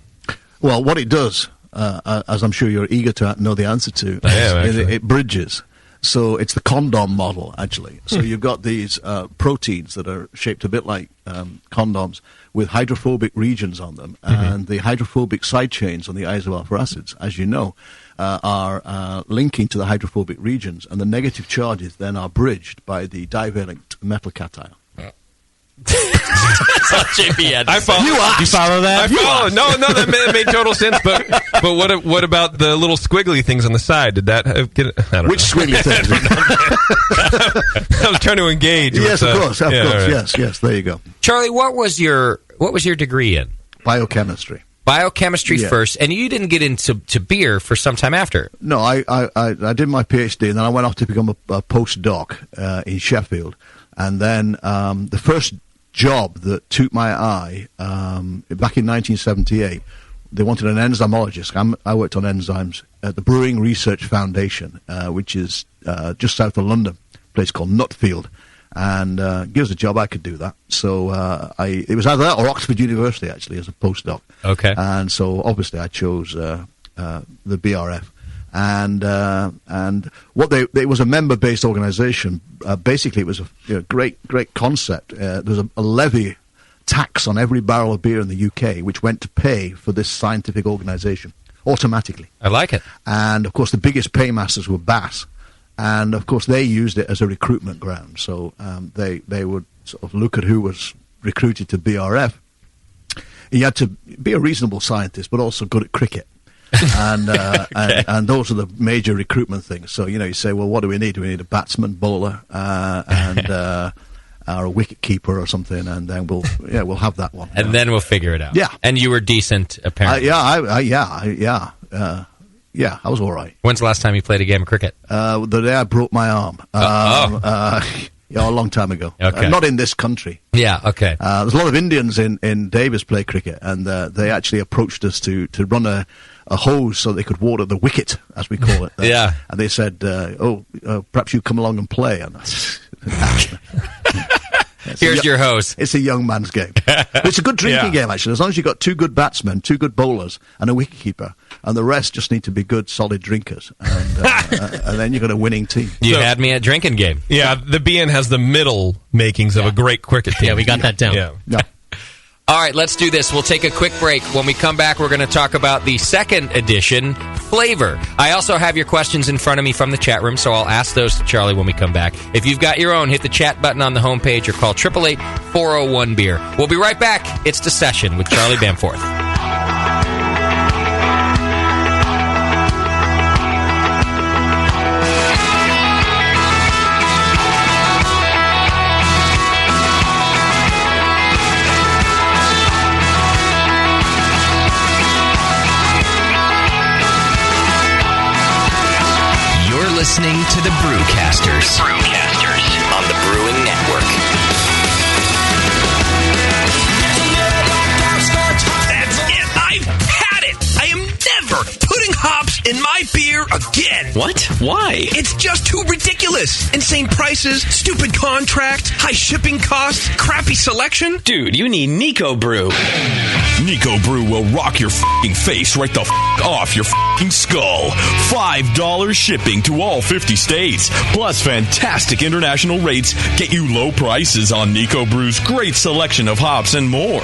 Well, what it does, as I'm sure you're eager to know the answer to, it bridges. So it's the condom model, actually. So you've got these proteins that are shaped a bit like condoms with hydrophobic regions on them. And the hydrophobic side chains on the isoalpha acids, as you know, are linking to the hydrophobic regions. And the negative charges then are bridged by the divalent metal cation. I follow. You follow that? I follow. No, that made total sense. But what about the little squiggly things on the side? Did that get? I don't Which know. squiggly things? I was trying to engage. Yes, with, of course. right. Yes. There you go. Charlie, what was your degree in? Biochemistry. Biochemistry first, and you didn't get into beer for some time after. No, I did my PhD, and then I went off to become a postdoc in Sheffield. And then the first job that took my eye, back in 1978, they wanted an enzymologist. I worked on enzymes at the Brewing Research Foundation, which is just south of London, a place called Nutfield. And give us a job, I could do that. So it was either that or Oxford University, actually, as a postdoc. Okay. And so obviously I chose the BRF. And what it was a member-based organisation. Basically, it was a great concept. There was a levy tax on every barrel of beer in the UK, which went to pay for this scientific organisation automatically. I like it. And of course, the biggest paymasters were Bass, and of course, they used it as a recruitment ground. So they would sort of look at who was recruited to BRF. You had to be a reasonable scientist, but also good at cricket. And those are the major recruitment things. So you say, well, what do we need? Do we need a batsman, bowler, and or a wicket keeper or something? And then we'll have that one. And then we'll figure it out. Yeah. And you were decent, apparently. I was all right. When's the last time you played a game of cricket? The day I broke my arm. A long time ago. Okay. Not in this country. Yeah, okay. There's a lot of Indians in Davis play cricket, and they actually approached us to run a hose so they could water the wicket, as we call it. Yeah. And they said, perhaps you come along and play. And Here's your hose. It's a young man's game. But it's a good drinking game, actually. As long as you've got 2 good batsmen, 2 good bowlers, and a wicketkeeper, and the rest just need to be good, solid drinkers. And then you've got a winning team. You had me at drinking game. Yeah, the BN has the middle makings of a great cricket team. Yeah, we got that down. Yeah. All right, let's do this. We'll take a quick break. When we come back, we're going to talk about the second edition, Flavor. I also have your questions in front of me from the chat room, so I'll ask those to Charlie when we come back. If you've got your own, hit the chat button on the homepage or call 888-401-BEER. We'll be right back. It's The Session with Charlie Bamforth. Listening to the Brewcasters. On the Brewing Network. That's it. I've had it. I am never putting hops in my beer again. What? Why? It's just too ridiculous. Insane prices, stupid contracts, high shipping costs, crappy selection. Dude, you need Nico Brew. Nico Brew will rock your f***ing face right the f*** off your f***ing skull. $5 shipping to all 50 states, plus fantastic international rates get you low prices on Nico Brew's great selection of hops and more.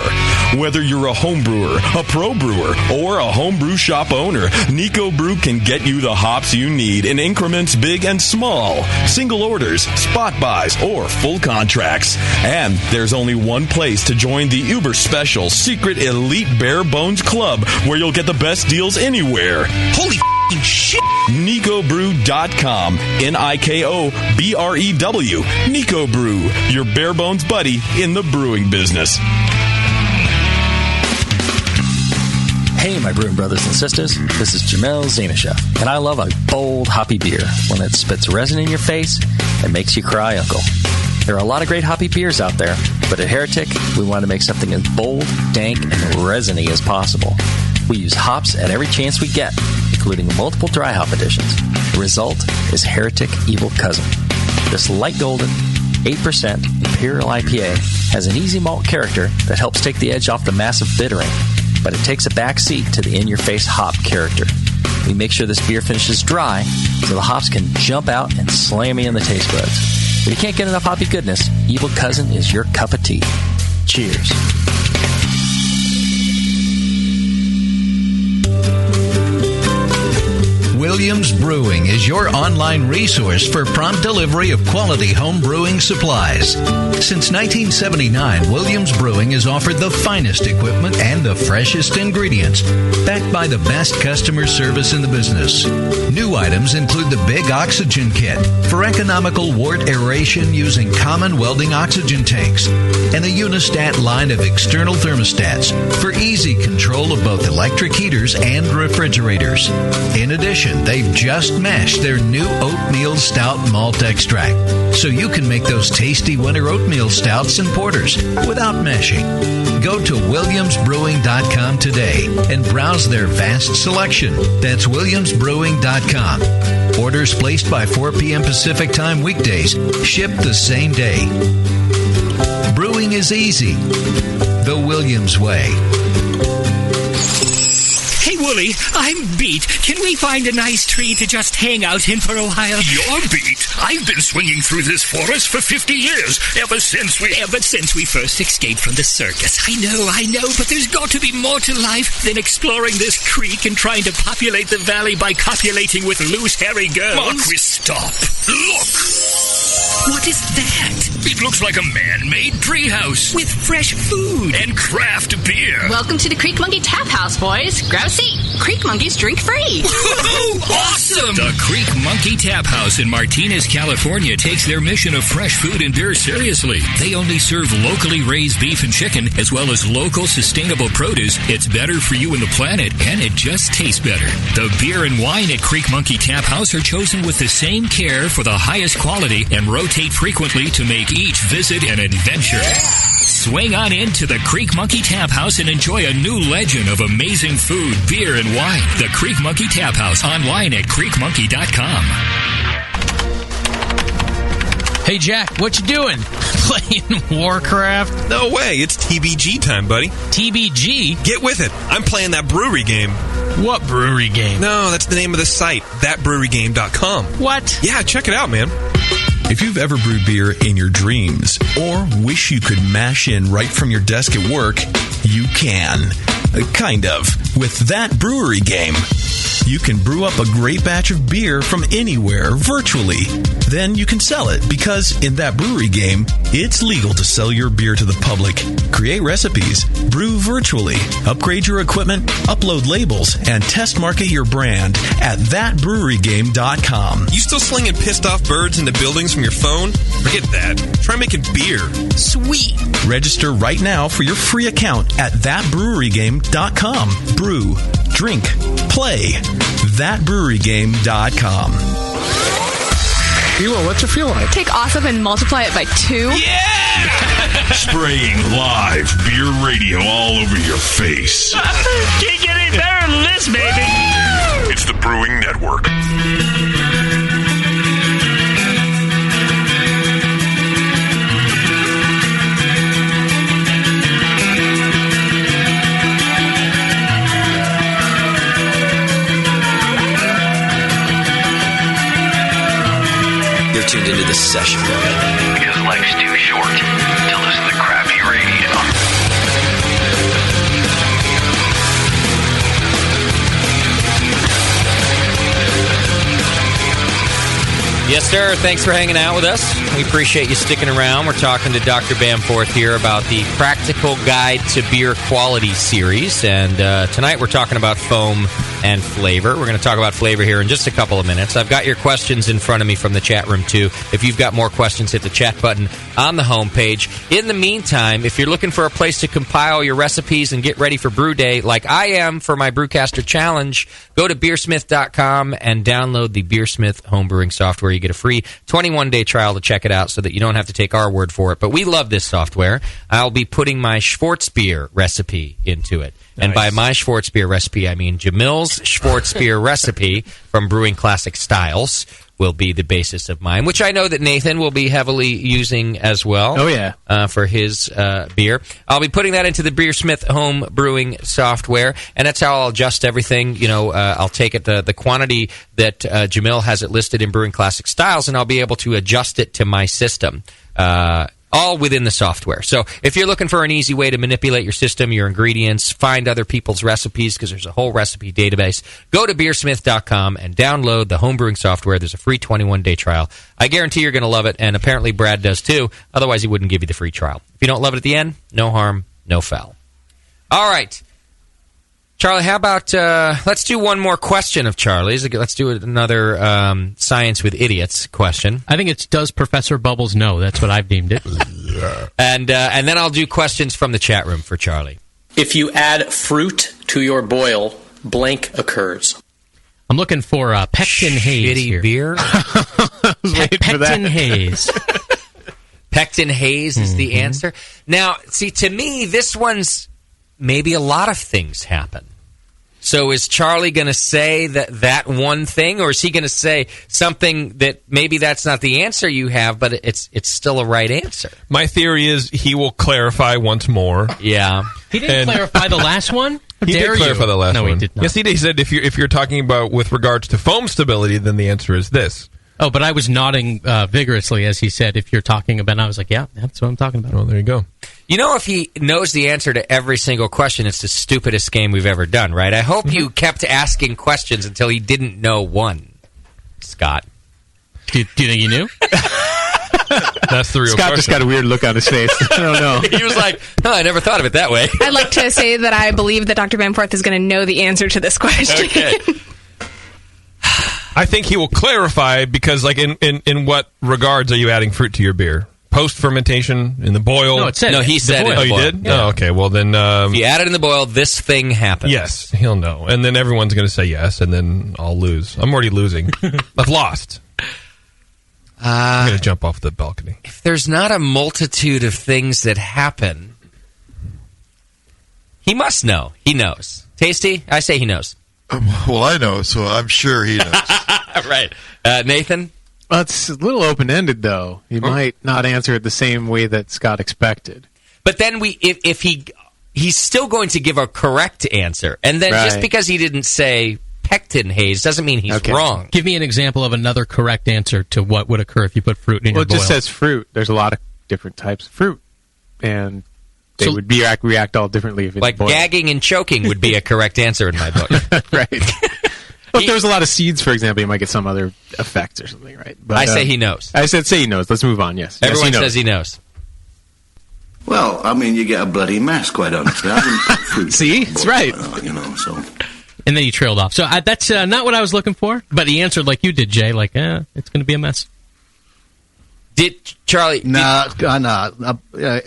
Whether you're a home brewer, a pro brewer, or a homebrew shop owner, Nico Brew can get you the hops you need in increments big and small, single orders, spot buys, or full contracts. And there's only one place to join the uber special secret elite bare bones club where you'll get the best deals anywhere. Holy shit! NicoBrew.com. NIKOBREW. Nico Brew, your bare bones buddy in the brewing business. Hey, my brewing brothers and sisters. This is Jamel Zanishev, and I love a bold, hoppy beer. When it spits resin in your face and makes you cry, Uncle. There are a lot of great hoppy beers out there, but at Heretic, we want to make something as bold, dank, and resiny as possible. We use hops at every chance we get, including multiple dry hop additions. The result is Heretic Evil Cousin. This light golden, 8% Imperial IPA has an easy malt character that helps take the edge off the massive bittering, but it takes a back seat to the in-your-face hop character. We make sure this beer finishes dry so the hops can jump out and slam you in the taste buds. If you can't get enough hoppy goodness, Evil Cousin is your cup of tea. Cheers. Williams Brewing is your online resource for prompt delivery of quality home brewing supplies. Since 1979, Williams Brewing has offered the finest equipment and the freshest ingredients, backed by the best customer service in the business. New items include the Big Oxygen Kit for economical wort aeration using common welding oxygen tanks, and the Unistat line of external thermostats for easy control of both electric heaters and refrigerators. In addition, they've just mashed their new oatmeal stout malt extract, so you can make those tasty winter oatmeal stouts and porters without mashing. Go to williamsbrewing.com today and browse their vast selection. That's williamsbrewing.com. Orders placed by 4 p.m. Pacific Time weekdays, shipped the same day. Brewing is easy. The Williams way. Hey, Wooly, I'm beat. Can we find a nice tree to just hang out in for a while? You're beat. I've been swinging through this forest for 50 years, ever since we first escaped from the circus. I know, but there's got to be more to life than exploring this creek and trying to populate the valley by copulating with loose, hairy girls. Marquis, stop. Look. What is that? It looks like a man-made treehouse. With fresh food. And craft beer. Welcome to the Creek Monkey Tap House, boys. Grab a seat. Creek Monkeys drink free. Awesome! The Creek Monkey Tap House in Martinez, California takes their mission of fresh food and beer seriously. They only serve locally raised beef and chicken, as well as local sustainable produce. It's better for you and the planet, and it just tastes better. The beer and wine at Creek Monkey Tap House are chosen with the same care for the highest quality and rotate frequently to make each visit an adventure. Swing on into the Creek Monkey Tap House and enjoy a new legend of amazing food, beer, and wine. The Creek Monkey Tap House, online at creekmonkey.com. Hey, Jack, what you doing? Playing Warcraft? No way, it's TBG time, buddy. TBG? Get with it. I'm playing that brewery game. What brewery game? No, that's the name of the site, thatbrewerygame.com. What? Yeah, check it out, man. If you've ever brewed beer in your dreams or wish you could mash in right from your desk at work, you can. Kind of. With That Brewery Game. You can brew up a great batch of beer from anywhere virtually. Then you can sell it because in That Brewery Game, it's legal to sell your beer to the public. Create recipes, brew virtually, upgrade your equipment, upload labels, and test market your brand at thatbrewerygame.com. You still slinging pissed off birds into buildings from your phone? Forget that. Try making beer. Sweet. Register right now for your free account at thatbrewerygame.com. Brew, drink, play. Thatbrewerygame.com. Hilo, what's it feel like? Take awesome and multiply it by 2. Yeah! Spraying live beer radio all over your face. Can't get any better than this, baby. It's the Brewing Network. You're tuned into this session. Because life's too short to listen to crappy radio. Yes, sir. Thanks for hanging out with us. We appreciate you sticking around. We're talking to Dr. Bamforth here about the Practical Guide to Beer Quality series. And tonight we're talking about foam and flavor. We're going to talk about flavor here in just a couple of minutes. I've got your questions in front of me from the chat room, too. If you've got more questions, hit the chat button on the homepage. In the meantime, if you're looking for a place to compile your recipes and get ready for Brew Day, like I am for my Brewcaster Challenge, go to beersmith.com and download the Beersmith homebrewing software. You get a free 21-day trial to check it out so that you don't have to take our word for it. But we love this software. I'll be putting my Schwarzbier recipe into it. Nice. And by my Schwarzbier recipe, I mean Jamil's Schwarzbier recipe from Brewing Classic Styles will be the basis of mine, which I know that Nathan will be heavily using as well. Oh, yeah. For his beer. I'll be putting that into the Beersmith home brewing software, and that's how I'll adjust everything. You know, I'll take it the quantity that Jamil has it listed in Brewing Classic Styles, and I'll be able to adjust it to my system. All within the software. So if you're looking for an easy way to manipulate your system, your ingredients, find other people's recipes, because there's a whole recipe database, go to beersmith.com and download the homebrewing software. There's a free 21-day trial. I guarantee you're going to love it, and apparently Brad does too. Otherwise, he wouldn't give you the free trial. If you don't love it at the end, no harm, no foul. All right. Charlie, how about let's do one more question of Charlie's. Let's do another Science with Idiots question. I think it's Does Professor Bubbles Know? That's what I've deemed it. And then I'll do questions from the chat room for Charlie. If you add fruit to your boil, blank occurs. I'm looking for pectin haze here. Beer? Pectin haze. Pectin haze is the answer. Now, see, to me, this one's maybe a lot of things happen. So is Charlie going to say that one thing, or is he going to say something that maybe that's not the answer you have, but it's still a right answer? My theory is he will clarify once more. Yeah. He didn't clarify the last one? He did clarify the last one. No, he did not. Yes, he did. He said if you're talking about with regards to foam stability, then the answer is this. Oh, but I was nodding vigorously as he said, if you're talking about, and I was like, yeah, that's what I'm talking about. Well, there you go. You know, if he knows the answer to every single question, it's the stupidest game we've ever done, right? I hope you kept asking questions until he didn't know one, Scott. Do you think he knew? That's the real Scott question. just got a weird look on his face. I don't know. He was like, oh, I never thought of it that way. I'd like to say that I believe that Dr. Bamforth is going to know the answer to this question. Okay. I think he will clarify because, like, in what regards are you adding fruit to your beer? Post-fermentation, in the boil? No, it said No, he the said boil. in Oh, the you boil. did? Yeah. Oh, okay. Well, then... If you add it in the boil, this thing happens. yes, he'll know. And then everyone's going to say yes, and then I'll lose. I'm already losing. I've lost. I'm going to jump off the balcony. If there's not a multitude of things that happen, he must know. He knows. Tasty? I say he knows. Well, I know, so I'm sure he knows. Right. Nathan? Well, it's a little open-ended, though. He might not answer it the same way that Scott expected. But then if he's still going to give a correct answer, and then just Right. because he didn't say pectin haze doesn't mean he's wrong. Give me an example of another correct answer to what would occur if you put fruit in Well, your it boil. just says fruit. There's a lot of different types of fruit, and they So- would react all differently if it's Like boiled. gagging and choking would be a correct answer in my book. Right. Well, if there was a lot of seeds, for example, you might get some other effects or something, right? But, I say he knows. I said say he knows. Let's move on, yes. Everyone yes, he knows. says he knows. Well, I mean, you get a bloody mess, quite honestly. I wouldn't put fruit See? It's right. You know, so... And then he trailed off. So that's not what I was looking for, but he answered like you did, Jay, like, it's going to be a mess. Did Charlie? Nah.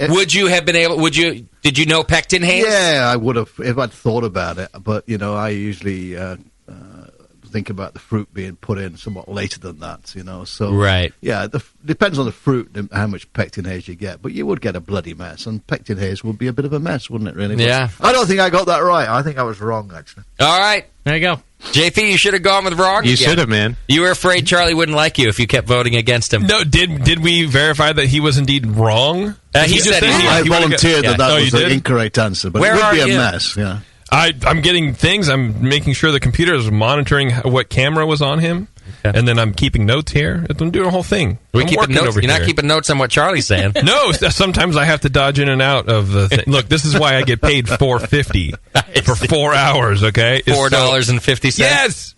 Would you have been able? Did you know pectin haze? Yeah, I would have if I'd thought about it. But you know, I usually think about the fruit being put in somewhat later than that. You know, so right. Yeah, depends on the fruit and how much pectin haze you get. But you would get a bloody mess, and pectin haze would be a bit of a mess, wouldn't it? Really? Yeah. But I don't think I got that right. I think I was wrong, actually. All right. There you go. JP, you should have gone with wrong. You again. should have, man. You were afraid Charlie wouldn't like you if you kept voting against him. No, did we verify that he was indeed wrong? He just said said he- I he volunteered would've got- that Oh, was you the did? incorrect answer, but Where it would are be a you? mess. Yeah. I'm getting things. I'm making sure the computer is monitoring what camera was on him, and then I'm keeping notes here. I'm doing a whole thing. I'm working notes. over You're here. not keeping notes on what Charlie's saying. No, sometimes I have to dodge in and out of the thing. Look, this is why I get paid $4.50 for 4 hours. Okay, $4.50. Yes.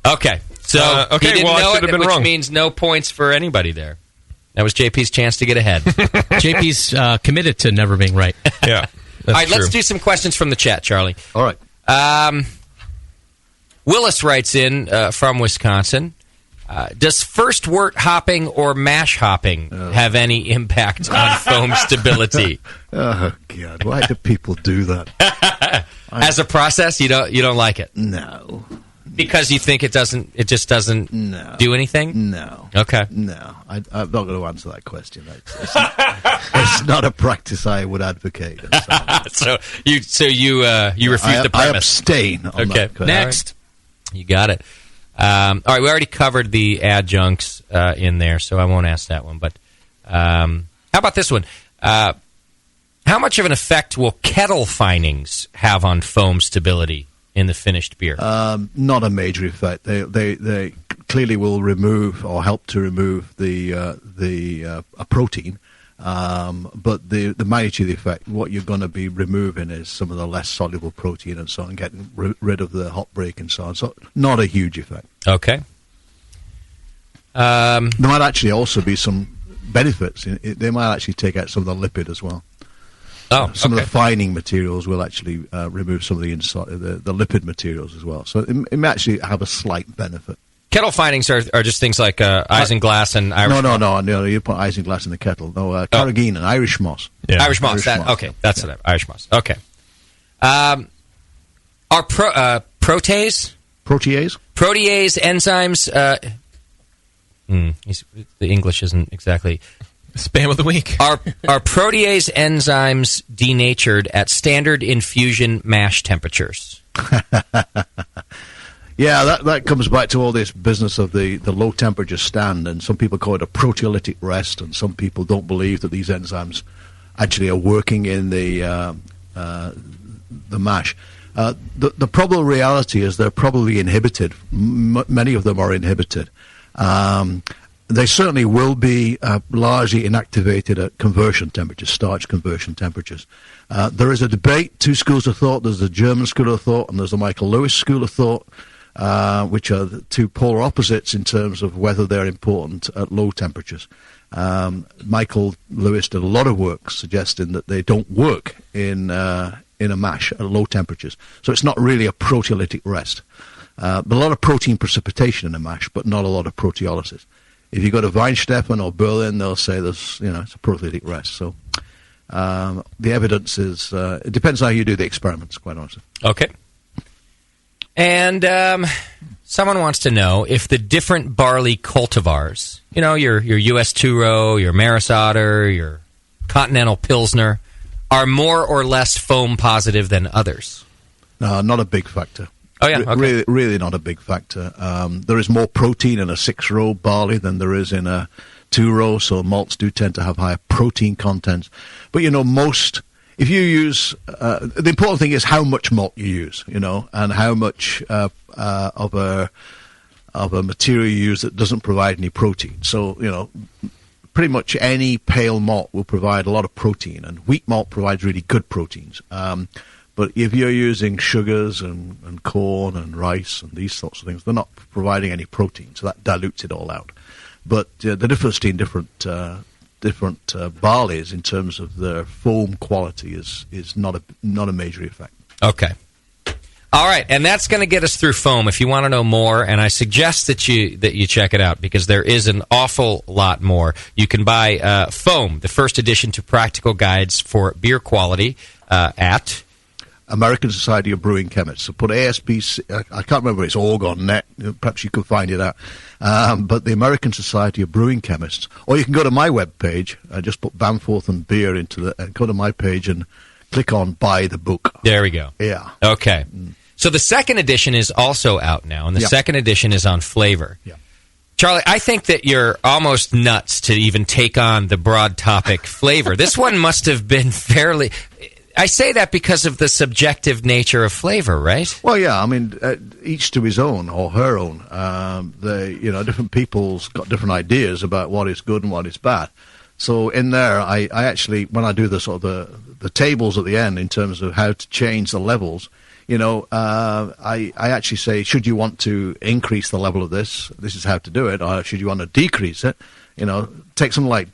Okay. So okay, he didn't well, I know should have it, been which wrong. means no points for anybody there. That was JP's chance to get ahead. JP's committed to never being right. Yeah. All right, let's do some questions from the chat, Charlie. All right. Willis writes in from Wisconsin. Does first wort hopping or mash hopping have any impact on foam stability? Oh God! Why do people do that? As a process, you don't like it? No. Because you think it just doesn't do anything? No. Okay. No, I'm not going to answer that question. It's not a practice I would advocate. So you refute the premise. I abstain. On Okay. that question. Next. You got it. All right, we already covered the adjuncts in there, so I won't ask that one. But how about this one? How much of an effect will kettle finings have on foam stability in the finished beer? Not a major effect. They clearly will remove or help to remove the protein, but the magnitude of the effect, what you're going to be removing is some of the less soluble protein and so on, getting rid of the hop break and so on. So not a huge effect. Okay. There might actually also be some benefits. They might actually take out some of the lipid as well. Oh, some of the fining materials will actually remove some of the inside, the lipid materials as well. So it may actually have a slight benefit. Kettle finings are just things like isinglass and Irish moss. No. You put isinglass in the kettle. No, carrageenan, Irish moss. Yeah. Irish moss. Okay, that's it. Irish moss. Okay. Are protease enzymes? The English isn't exactly. Spam of the week. Are protease enzymes denatured at standard infusion mash temperatures? Yeah, that comes back to all this business of the low temperature stand, and some people call it a proteolytic rest, and some people don't believe that these enzymes actually are working in the mash. The probable reality is they're probably inhibited. Many of them are inhibited. They certainly will be largely inactivated at conversion temperatures, starch conversion temperatures. There is a debate, two schools of thought. There's the German school of thought and there's the Michael Lewis school of thought, which are the two polar opposites in terms of whether they're important at low temperatures. Michael Lewis did a lot of work suggesting that they don't work in a mash at low temperatures. So it's not really a proteolytic rest. A lot of protein precipitation in a mash, but not a lot of proteolysis. If you go to Weinsteffen or Berlin, they'll say it's a proteolytic rest. So the evidence is, it depends how you do the experiments, quite honestly. Okay. And someone wants to know if the different barley cultivars, your US Two-Row, your Maris Otter, your Continental Pilsner, are more or less foam positive than others. Not a big factor. Oh, yeah, okay. Really not a big factor. There is more protein in a 6-row barley than there is in a 2-row, so malts do tend to have higher protein contents. But, if you use, the important thing is how much malt you use, and how much of a material you use that doesn't provide any protein. So, pretty much any pale malt will provide a lot of protein, and wheat malt provides really good proteins. But if you're using sugars and corn and rice and these sorts of things, they're not providing any protein, so that dilutes it all out. But the difference between different barleys in terms of their foam quality is not a major effect. Okay. All right, and that's going to get us through foam. If you want to know more, and I suggest that you check it out because there is an awful lot more. You can buy Foam, the first edition to Practical Guides for Beer Quality at American Society of Brewing Chemists. So put ASPC, I can't remember, it's org on net, perhaps you could find it out. But the American Society of Brewing Chemists, or you can go to my webpage, just put Bamforth and beer and go to my page and click on buy the book. There we go. Yeah. Okay. So the second edition is also out now, and the second edition is on flavor. Yeah. Charlie, I think that you're almost nuts to even take on the broad topic flavor. This one must have been fairly... I say that because of the subjective nature of flavor, right? Well, yeah. I mean, each to his own or her own. Different people's got different ideas about what is good and what is bad. So in there, I actually, when I do the tables at the end in terms of how to change the levels, I actually say, should you want to increase the level of this is how to do it, or should you want to decrease it? Take something like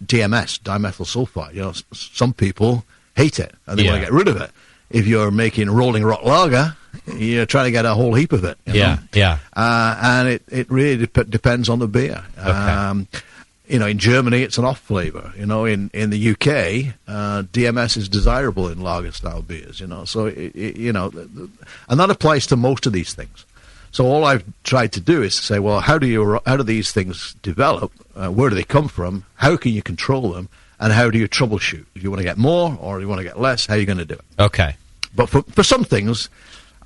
DMS, dimethyl sulfide. Some people hate it and they want to get rid of it. If you're making Rolling Rock Lager, you're trying to get a whole heap of it. And it really depends on the beer. Okay. In Germany, it's an off flavor. In the UK, DMS is desirable in lager style beers. So and that applies to most of these things. So all I've tried to do is to say, well, how do these things develop? Where do they come from? How can you control them? And how do you troubleshoot? If you want to get more or you want to get less, how are you going to do it? Okay. But for some things,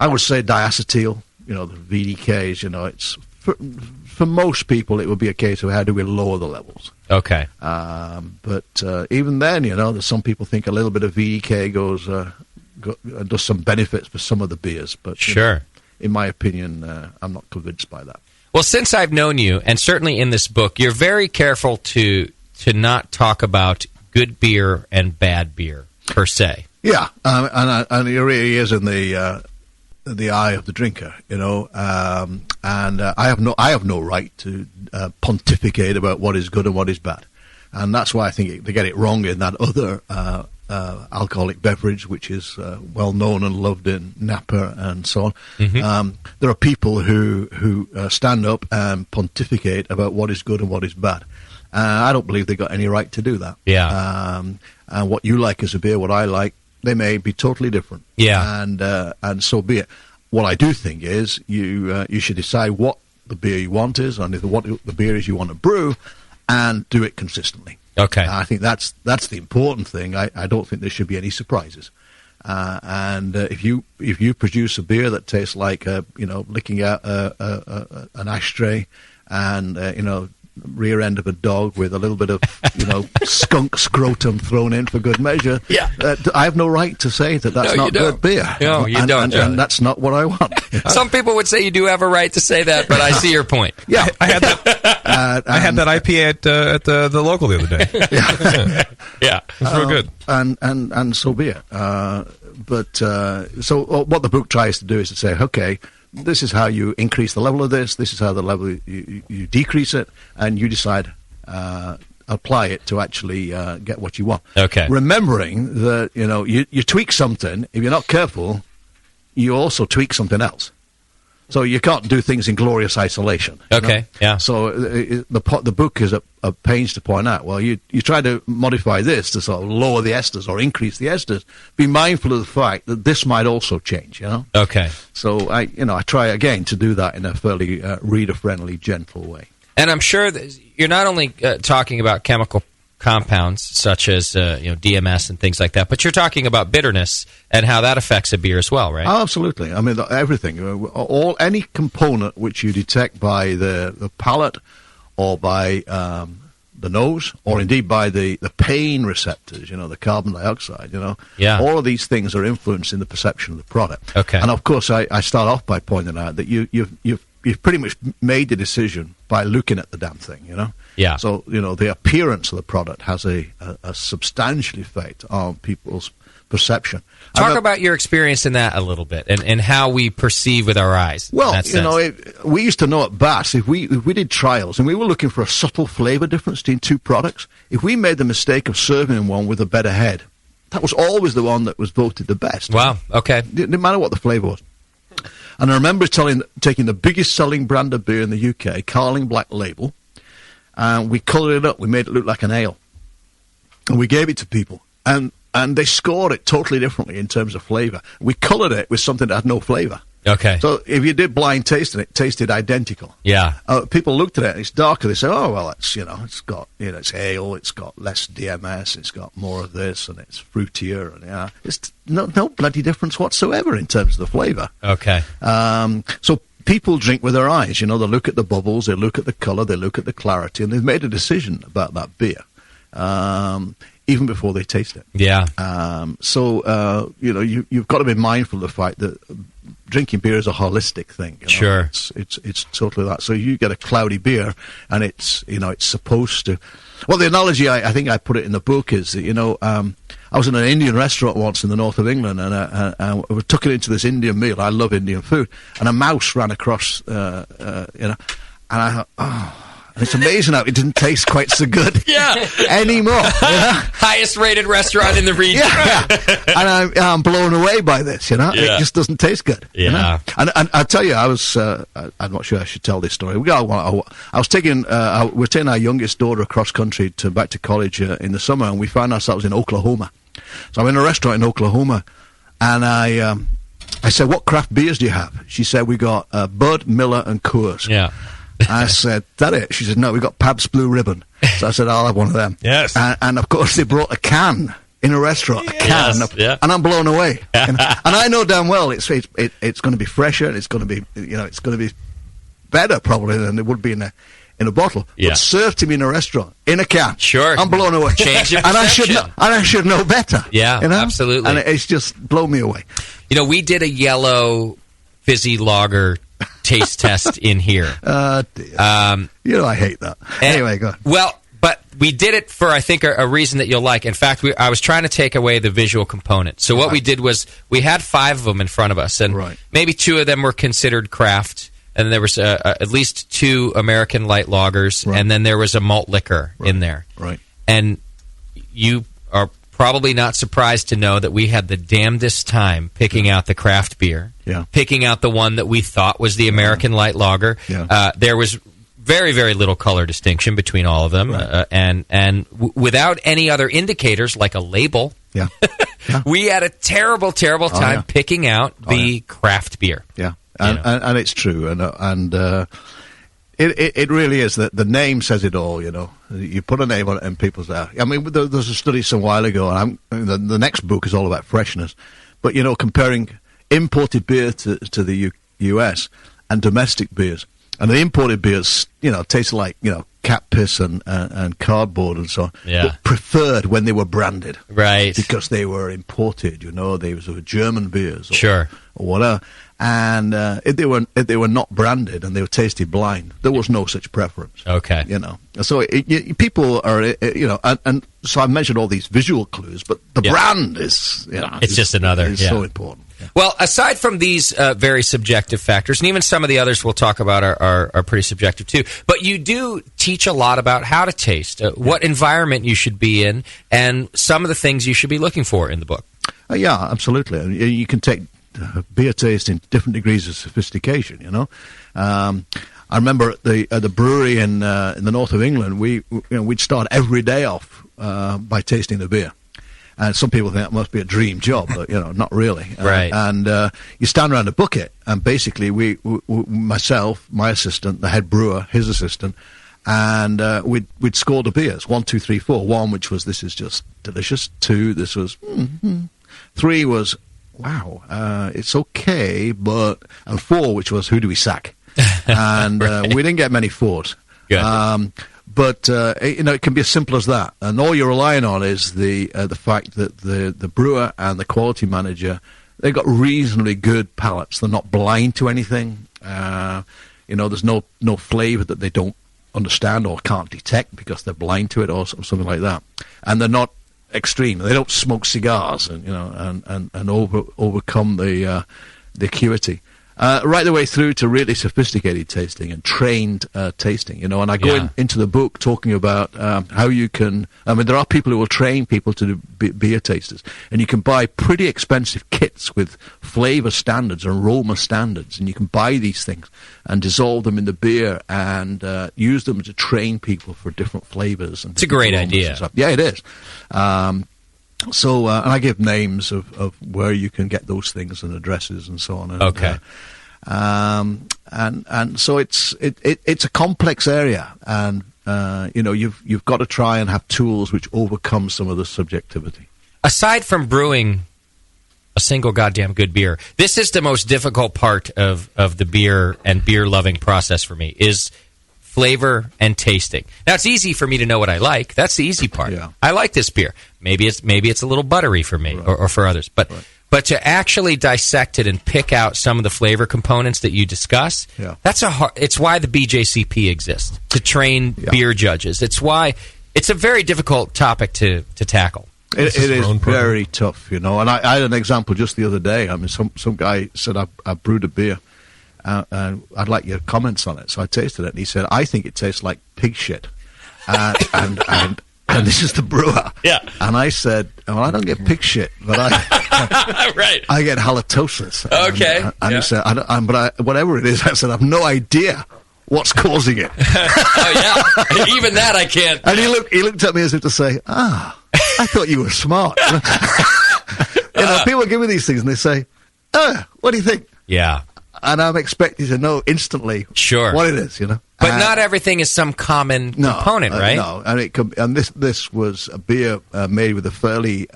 I would say diacetyl, the VDKs, it's for most people, it would be a case of how do we lower the levels. Okay. But even then, some people think a little bit of VDK does some benefits for some of the beers. But sure. In my opinion, I'm not convinced by that. Well, since I've known you, and certainly in this book, you're very careful to not talk about good beer and bad beer per se. Yeah, and it really is in the eye of the drinker, and I have no right to pontificate about what is good and what is bad, and that's why I think they get it wrong in that other alcoholic beverage, which is well known and loved in Napa and so on. Mm-hmm. There are people who stand up and pontificate about what is good and what is bad. I don't believe they've got any right to do that. Yeah. And what you like as a beer, what I like, they may be totally different. Yeah. And so be it. What I do think is you should decide what the beer you want is and what the beer is you want to brew, and do it consistently. Okay. I think that's the important thing. I don't think there should be any surprises. And if you produce a beer that tastes like licking out an ashtray and rear end of a dog with a little bit of skunk scrotum thrown in for good measure, I have no right to say that's not good beer. No, you don't. And that's not what I want. Some people would say you do have a right to say that, but I see your point. Yeah, I had that. I had that IPA at the local the other day. Yeah, it's real good. And so be it. But what the book tries to do is to say, okay, this is how you increase the level of this. This is how the level you decrease it, and you decide apply it to actually get what you want. Okay. Remembering that you tweak something. If you're not careful, you also tweak something else. So you can't do things in glorious isolation. Okay. Yeah. So the book is at pains to point out. Well, you try to modify this to sort of lower the esters or increase the esters. Be mindful of the fact that this might also change. Okay. So I try again to do that in a fairly reader-friendly, gentle way. And I'm sure that you're not only talking about chemical compounds such as DMS and things like that, but you're talking about bitterness and how that affects a beer as well, right? Oh, absolutely. I mean, everything, any component which you detect by the palate or by the nose, or indeed by the pain receptors, the carbon dioxide, all of these things are influencing the perception of the product. Okay. And of course, I start off by pointing out that you've pretty much made the decision by looking at the damn thing, Yeah. So, the appearance of the product has a substantial effect on people's perception. Talk about your experience in that a little bit, and how we perceive with our eyes. Well, we used to know at Bass, if we did trials and we were looking for a subtle flavor difference between two products, if we made the mistake of serving one with a better head, that was always the one that was voted the best. Wow, okay. Didn't matter what the flavor was. And I remember taking the biggest selling brand of beer in the UK, Carling Black Label, and we coloured it up. We made it look like an ale. And we gave it to people. And they scored it totally differently in terms of flavour. We coloured it with something that had no flavour. Okay. So if you did blind tasting, it tasted identical. Yeah. People looked at it and it's darker. They say, oh, well, it's, it's got, it's ale, it's got less DMS, it's got more of this, and it's fruitier. And it's no bloody difference whatsoever in terms of the flavour. Okay. So people drink with their eyes. They look at the bubbles, they look at the colour, they look at the clarity, and they've made a decision about that beer. even before they taste it. Yeah. You've got to be mindful of the fact that drinking beer is a holistic thing. Sure. It's totally that. So you get a cloudy beer, and it's supposed to. Well, the analogy I think I put it in the book is that I was in an Indian restaurant once in the north of England, and we took it into this Indian meal. I love Indian food, and a mouse ran across, and I thought, oh. And it's amazing how it didn't taste quite so good anymore. Highest rated restaurant in the region. And I'm blown away by this, It just doesn't taste good. Yeah. And I tell you, I was, I'm not sure I should tell this story. We're taking our youngest daughter across country back to college in the summer, and we found ourselves in Oklahoma. So I'm in a restaurant in Oklahoma, and I said, what craft beers do you have? She said, we got Bud, Miller, and Coors. Yeah. I said, that it? She said, no, we got Pabst Blue Ribbon. So I said, I'll have one of them. Yes. And of course, they brought a can in a restaurant, and I'm blown away. And I know damn well it's going to be fresher, and it's going to be it's going to be better probably than it would be in a bottle. Yeah. But served to me in a restaurant in a can. Sure. I'm blown away. Change your and perception. I should know better. Yeah, absolutely. And it's just blown me away. We did a yellow fizzy lager taste test in here. I hate that. Anyway, go on. Well, but we did it for, I think, a reason that you'll like. In fact, I was trying to take away the visual component. So what we did was we had 5 of them in front of us, and maybe 2 of them were considered craft, and there was at least 2 American light lagers, and then there was a malt liquor in there. Right. And you are probably not surprised to know that we had the damnedest time picking out the craft beer, picking out the one that we thought was the American light lager. Yeah. There was very, very little color distinction between all of them, and without any other indicators like a label. Yeah. We had a terrible, terrible time picking out the craft beer. Yeah, and it's true, and it really is that the name says it all. You put a name on it, and people's there. I mean, there was a study some while ago, and the next book is all about freshness. But comparing imported beer to the US and domestic beers, and the imported beers, taste like cat piss and cardboard and so on. Yeah. But preferred when they were branded, right? Because they were imported. They were German beers, or whatever. And if they were not branded and they were tasted blind, there was no such preference. Okay. So people are, and so I mentioned all these visual clues, but the brand is, it's just another. It's so important. Yeah. Well, aside from these very subjective factors, and even some of the others we'll talk about are pretty subjective too, but you do teach a lot about how to taste, what environment you should be in, and some of the things you should be looking for in the book. Yeah, absolutely. You can take beer taste in different degrees of sophistication. I remember at the brewery in the north of England, we'd start every day off by tasting the beer. And some people think that must be a dream job, but not really. Right. And you stand around a bucket, and basically myself, my assistant, the head brewer, his assistant, and we'd score the beers 1, 2, 3, 4. 1, which was this is just delicious. 2, this was 3 was wow, it's okay, and 4, which was who do we sack? And we didn't get many 4s. Good. But it can be as simple as that, and all you're relying on is the fact that the brewer and the quality manager, they've got reasonably good palates. They're not blind to anything. There's no flavour that they don't understand or can't detect because they're blind to it or something like that, and they're not extreme. They don't smoke cigars and overcome the acuity. Right the way through to really sophisticated tasting and trained tasting, and I go into the book talking about how you can. I mean, there are people who will train people to do beer tasters, and you can buy pretty expensive kits with flavor standards and aroma standards, and you can buy these things and dissolve them in the beer and use them to train people for different flavors. It's a great idea. Yeah, it is. So, and I give names of where you can get those things and addresses and so on. And, okay. And so it's a complex area, and you've got to try and have tools which overcome some of the subjectivity. Aside from brewing a single goddamn good beer, this is the most difficult part of the beer and beer loving process for me, is flavor, and tasting. Now, it's easy for me to know what I like. That's the easy part. Yeah. I like this beer. Maybe it's a little buttery for me or for others. But to actually dissect it and pick out some of the flavor components that you discuss, it's why the BJCP exists, to train beer judges. It's why it's a very difficult topic to tackle. It is very tough, you know. And I had an example just the other day. I mean, some guy said, I brewed a beer, and I'd like your comments on it. So I tasted it, and he said, I think it tastes like pig shit. And this is the brewer. Yeah. And I said, well, I don't get pig shit, but I get halitosis. Okay. And he said, whatever it is, I said, I have no idea what's causing it. Even that I can't. And he looked at me as if to say, I thought you were smart. People give me these things and they say, what do you think? Yeah. And I'm expected to know instantly what it is, you know. But not everything is some common component, right? No, and this was a beer made with a fairly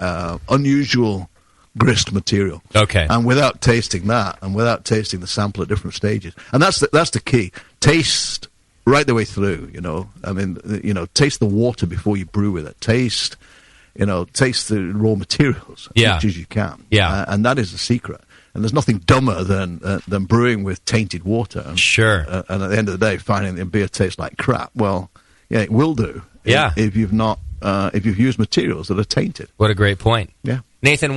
unusual grist material. Okay. And without tasting that, and without tasting the sample at different stages, and that's the key. Taste right the way through, you know. I mean, taste the water before you brew with it. Taste the raw materials as much as you can. Yeah. And that is the secret. And there's nothing dumber than brewing with tainted water. And, and at the end of the day, finding the beer tastes like crap. Well, yeah, it will do. Yeah. If you've used materials that are tainted. What a great point. Yeah. Nathan,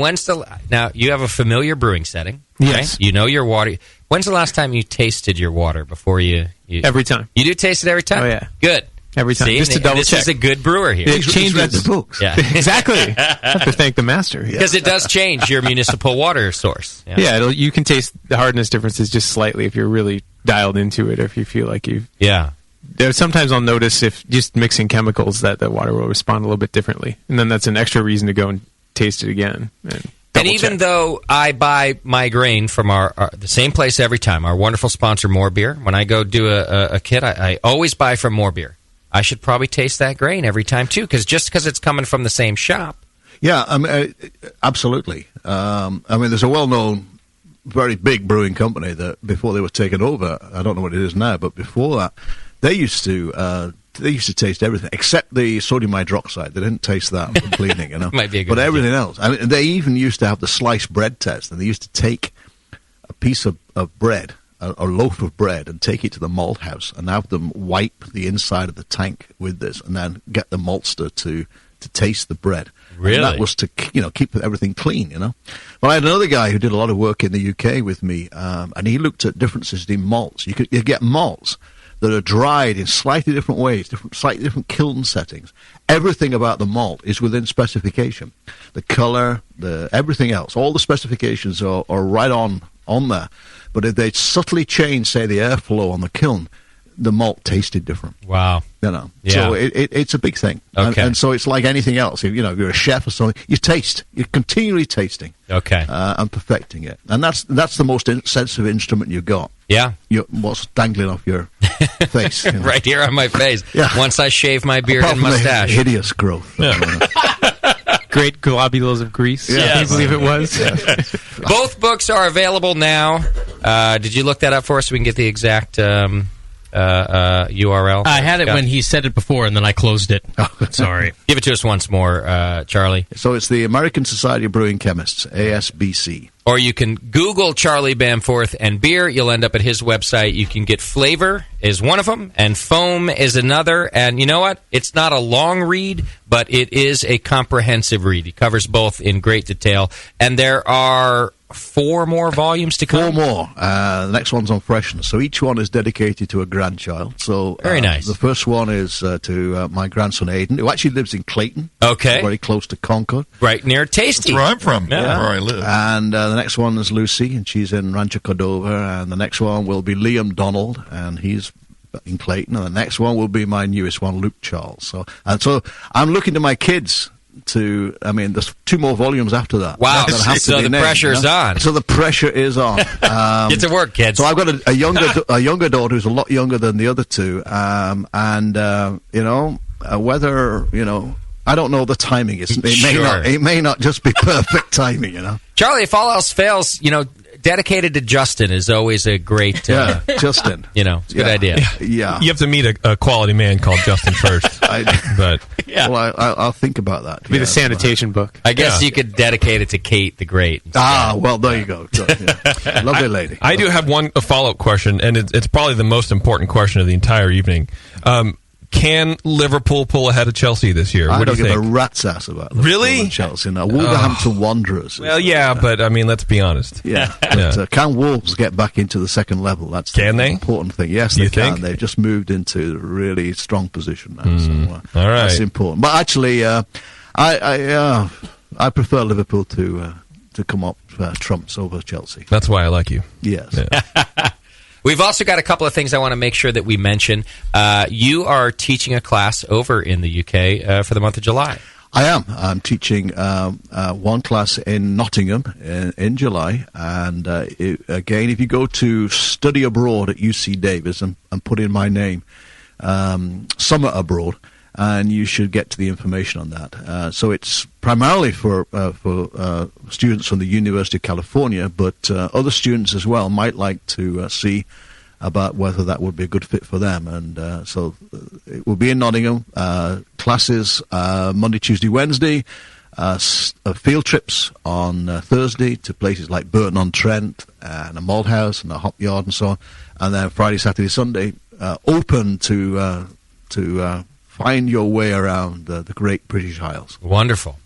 now you have a familiar brewing setting. Yes. Right? You know your water. When's the last time you tasted your water before you Every time. You do taste it every time? Oh, yeah. Good. Every time. See, just to double this check. is a good brewer here. It changes the books. Yeah. Exactly. I have to thank the master. Because it does change your municipal water source. Yeah, you can taste the hardness differences just slightly if you're really dialed into it, or if you feel like you've... Yeah. Sometimes I'll notice if just mixing chemicals that the water will respond a little bit differently. And then that's an extra reason to go and taste it again. And even though I buy my grain from the same place every time, our wonderful sponsor, More Beer, when I go do a kit, I always buy from More Beer. I should probably taste that grain every time, too, because it's coming from the same shop. Yeah, I mean, absolutely. There's a well-known, very big brewing company that before they were taken over, I don't know what it is now, but before that, they used to taste everything except the sodium hydroxide. They didn't taste that for cleaning, you know. Might be a good but everything else. I mean, they even used to have the sliced bread test, and they used to take a piece of bread, a loaf of bread, and take it to the malt house and have them wipe the inside of the tank with this, and then get the maltster to taste the bread. Really? And that was to keep everything clean, you know. Well, I had another guy who did a lot of work in the UK with me, and he looked at differences in malts. You get malts that are dried in slightly different ways, slightly different kiln settings. Everything about the malt is within specification. The color, everything else, all the specifications are right on there. But if they subtly change, say, the airflow on the kiln, the malt tasted different. Wow. You know, Yeah. so it's a big thing. Okay. And so it's like anything else. If you're a chef or something, you taste. You're continually tasting. Okay. And perfecting it. And that's the most sensitive instrument you've got. Yeah. What's dangling off your face. You know? Right here on my face. Yeah. Once I shave my beard Apart and from the mustache. hideous growth. Great globules of grease. Yeah. I believe it was. Both books are available now. Did you look that up for us so we can get the exact URL? I had it when he said it before, and then I closed it. Sorry. Give it to us once more, Charlie. So it's the American Society of Brewing Chemists, ASBC. Or you can Google Charlie Bamforth and beer. You'll end up at his website. You can get Flavor is one of them, and Foam is another. And you know what? It's not a long read, but it is a comprehensive read. He covers both in great detail. And there are 4 more volumes to come? 4 more. The next one's on freshness. So each one is dedicated to a grandchild. So very nice. The first one is to my grandson Aidan, who actually lives in Clayton. Okay. Very close to Concord. Right near Tasty. That's where I'm from. Yeah. Where I live. And the next one is Lucy, and she's in Rancho Cordova. And the next one will be Liam Donald, and he's in Clayton. And the next one will be my newest one, Luke Charles. So I'm looking to my kids there's 2 more volumes after that. Wow. That have to So be the named, pressure's on. So the pressure is on. Get to work, kids. So I've got a younger daughter who's a lot younger than the other 2. Whether, I don't know the timing. It may not just be perfect timing, you know. Charlie, if all else fails, dedicated to Justin is always a great. Justin. It's a good idea. Yeah. You have to meet a quality man called Justin first. But well, I'll think about that. Be the sanitation book. I guess you could dedicate it to Kate the Great. Well, there you go. Lovely lady. I do have a follow-up question, and it's probably the most important question of the entire evening. Can Liverpool pull ahead of Chelsea this year? I don't give a rat's ass about Liverpool really? and Chelsea. Now, Wolverhampton Wanderers. Well, but I mean, let's be honest. Yeah. But, can Wolves get back into the second level? That's the important thing. Yes, they can. They've just moved into a really strong position now. So, all right. That's important. But actually, I prefer Liverpool to come up trumps over Chelsea. That's why I like you. Yes. Yeah. We've also got a couple of things I want to make sure that we mention. You are teaching a class over in the UK for the month of July. I am. I'm teaching one class in Nottingham in July. And again, if you go to Study Abroad at UC Davis and put in my name, Summer Abroad, and you should get to the information on that. So it's primarily for students from the University of California, but other students as well might like to see about whether that would be a good fit for them. And so it will be in Nottingham. Classes Monday, Tuesday, Wednesday. Field trips on Thursday to places like Burton-on-Trent and a malt house and a hop yard and so on. And then Friday, Saturday, Sunday, open to find your way around the Great British Isles. Wonderful.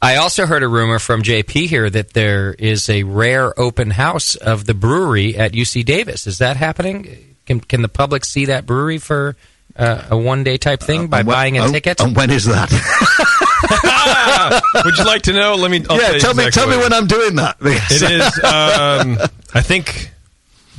I also heard a rumor from JP here that there is a rare open house of the brewery at UC Davis. Is that happening? Can the public see that brewery for a one-day type thing by buying a ticket? And when is that? Would you like to know? Tell me when I'm doing that. It is, I think,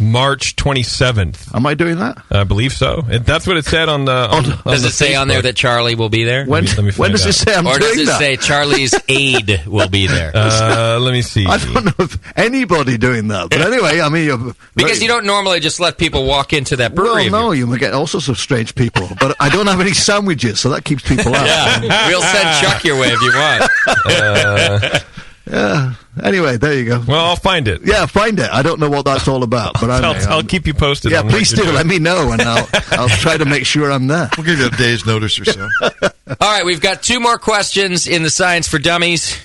March 27th. Am I doing that? I believe so. That's what it said on the. Does it say on there that Charlie will be there? When does it say I'm doing that? Or does it say Charlie's aide will be there? Let me see. I don't know if anybody doing that. But anyway, I mean, because you don't normally just let people walk into that brewery. Well, no, you may get all sorts of strange people. But I don't have any sandwiches, so that keeps people out. Yeah, we'll send Chuck your way if you want. Yeah. Anyway, there you go. Well, I'll find it. Yeah, find it. I don't know what that's all about, but I'll keep you posted. Yeah, on please do. Let me know, and I'll try to make sure I'm there. We'll give you a day's notice or so. All right, we've got two more questions in the Science for Dummies.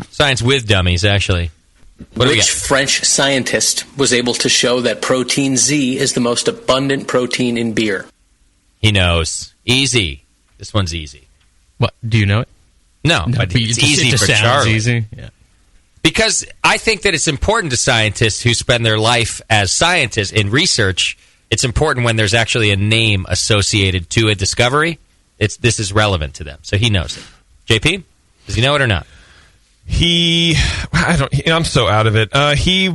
Science with Dummies, actually. Which French scientist was able to show that protein Z is the most abundant protein in beer? He knows. Easy. This one's easy. What? Do you know it? No, but it's easy for Charlie. Easy. Yeah. Because I think that it's important to scientists who spend their life as scientists in research. It's important when there's actually a name associated to a discovery. This is relevant to them, so he knows it. JP, does he know it or not? I'm so out of it.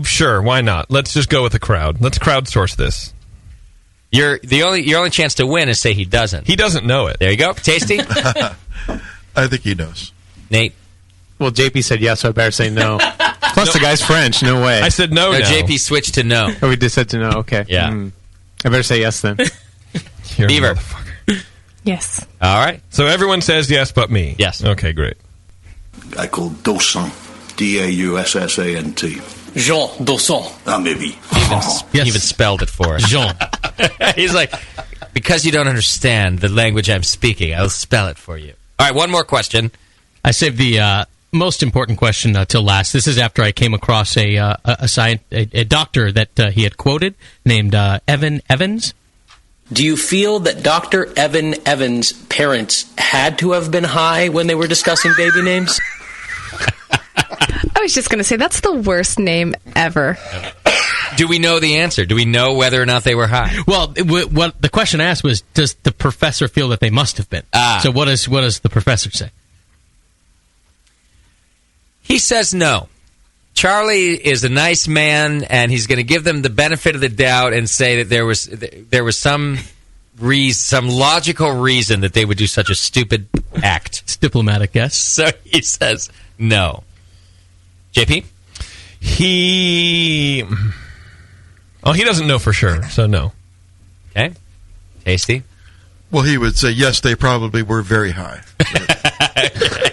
Sure, why not? Let's just go with the crowd. Let's crowdsource this. Your only chance to win is say he doesn't. He doesn't know it. There you go. Tasty. I think he knows. Nate. Well, JP said yes, so I better say no. Plus, the guy's French. No way. I said no. No, JP switched to no. Oh, we just said to no. Okay. Yeah. I better say yes then. Beaver. Yes. All right. So everyone says yes, but me. Yes. Okay, great. A guy called Daussan. Daussant. Jean Daussan. Maybe. He even spelled it for us. Jean. He's like, because you don't understand the language I'm speaking, I'll spell it for you. All right, one more question. I saved the most important question till last. This is after I came across a doctor that he had quoted named Evan Evans. Do you feel that Dr. Evan Evans' parents had to have been high when they were discussing baby names? I was just going to say, that's the worst name ever. Do we know the answer? Do we know whether or not they were high? Well, what the question asked was, does the professor feel that they must have been? So what does the professor say? He says no. Charlie is a nice man, and he's going to give them the benefit of the doubt and say that there was some logical reason that they would do such a stupid act. It's diplomatic, yes. So he says no. JP? He doesn't know for sure, so no. Okay. Tasty? Well, he would say, yes, they probably were very high.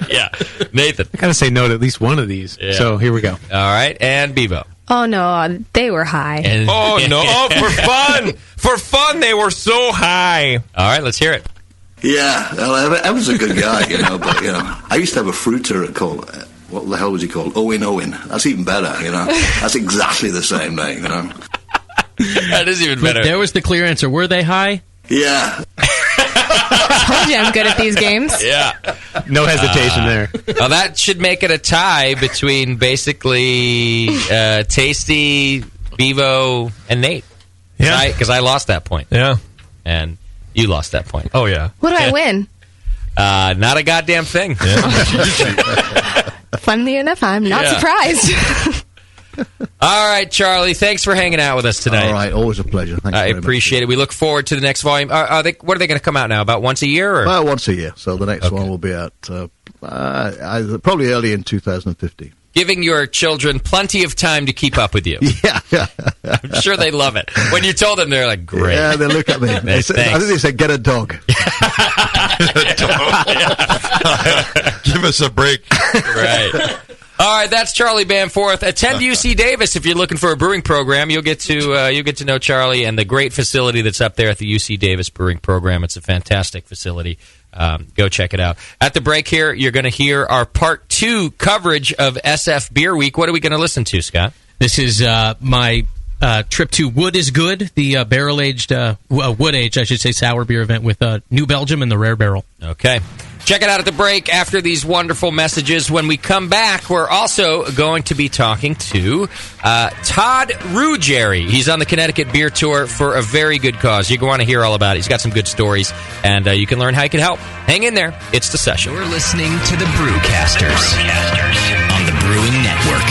Yeah. Nathan? I got to say no to at least one of these. Yeah. So here we go. All right. And Bevo? Oh, no, they were high. Oh, no. Oh, for fun. For fun, they were so high. All right, let's hear it. Yeah, well, I was a good guy, but, I used to have a fruiter called, what the hell was he called? Owen. That's even better, That's exactly the same name, That is even better. But there was the clear answer. Were they high? Yeah. I told you I'm good at these games. Yeah. No hesitation there. Well, that should make it a tie between basically Tasty, Bevo, and Nate. Yeah. Because I lost that point. Yeah. And you lost that point. Oh, yeah. What do I win? Not a goddamn thing. Funnily enough, I'm not surprised. All right, Charlie, thanks for hanging out with us tonight. All right, always a pleasure. Thanks I very appreciate it. We look forward to the next volume. What are they going to come out now? About once a year? Or? Well, once a year. So the next one will be out probably early in 2015. Giving your children plenty of time to keep up with you. Yeah. I'm sure they love it. When you told them, they're like, great. Yeah, they look at me. I think they said, get a dog. Give us a break. Right. All right, that's Charlie Bamforth. Attend UC Davis if you're looking for a brewing program. You'll get to know Charlie and the great facility that's up there at the UC Davis Brewing Program. It's a fantastic facility. Go check it out. At the break here, you're going to hear our Part 2 coverage of SF Beer Week. What are we going to listen to, Scott? This is my trip to Wood is Good, the barrel-aged, wood-aged, I should say, sour beer event with New Belgium and the Rare Barrel. Okay. Check it out at the break after these wonderful messages. When we come back, we're also going to be talking to Todd Ruggieri. He's on the Connecticut Beer Tour for a very good cause. You're going to hear all about it. He's got some good stories, and you can learn how he can help. Hang in there. It's The Session. You're listening to the Brewcasters on the Brewing Network.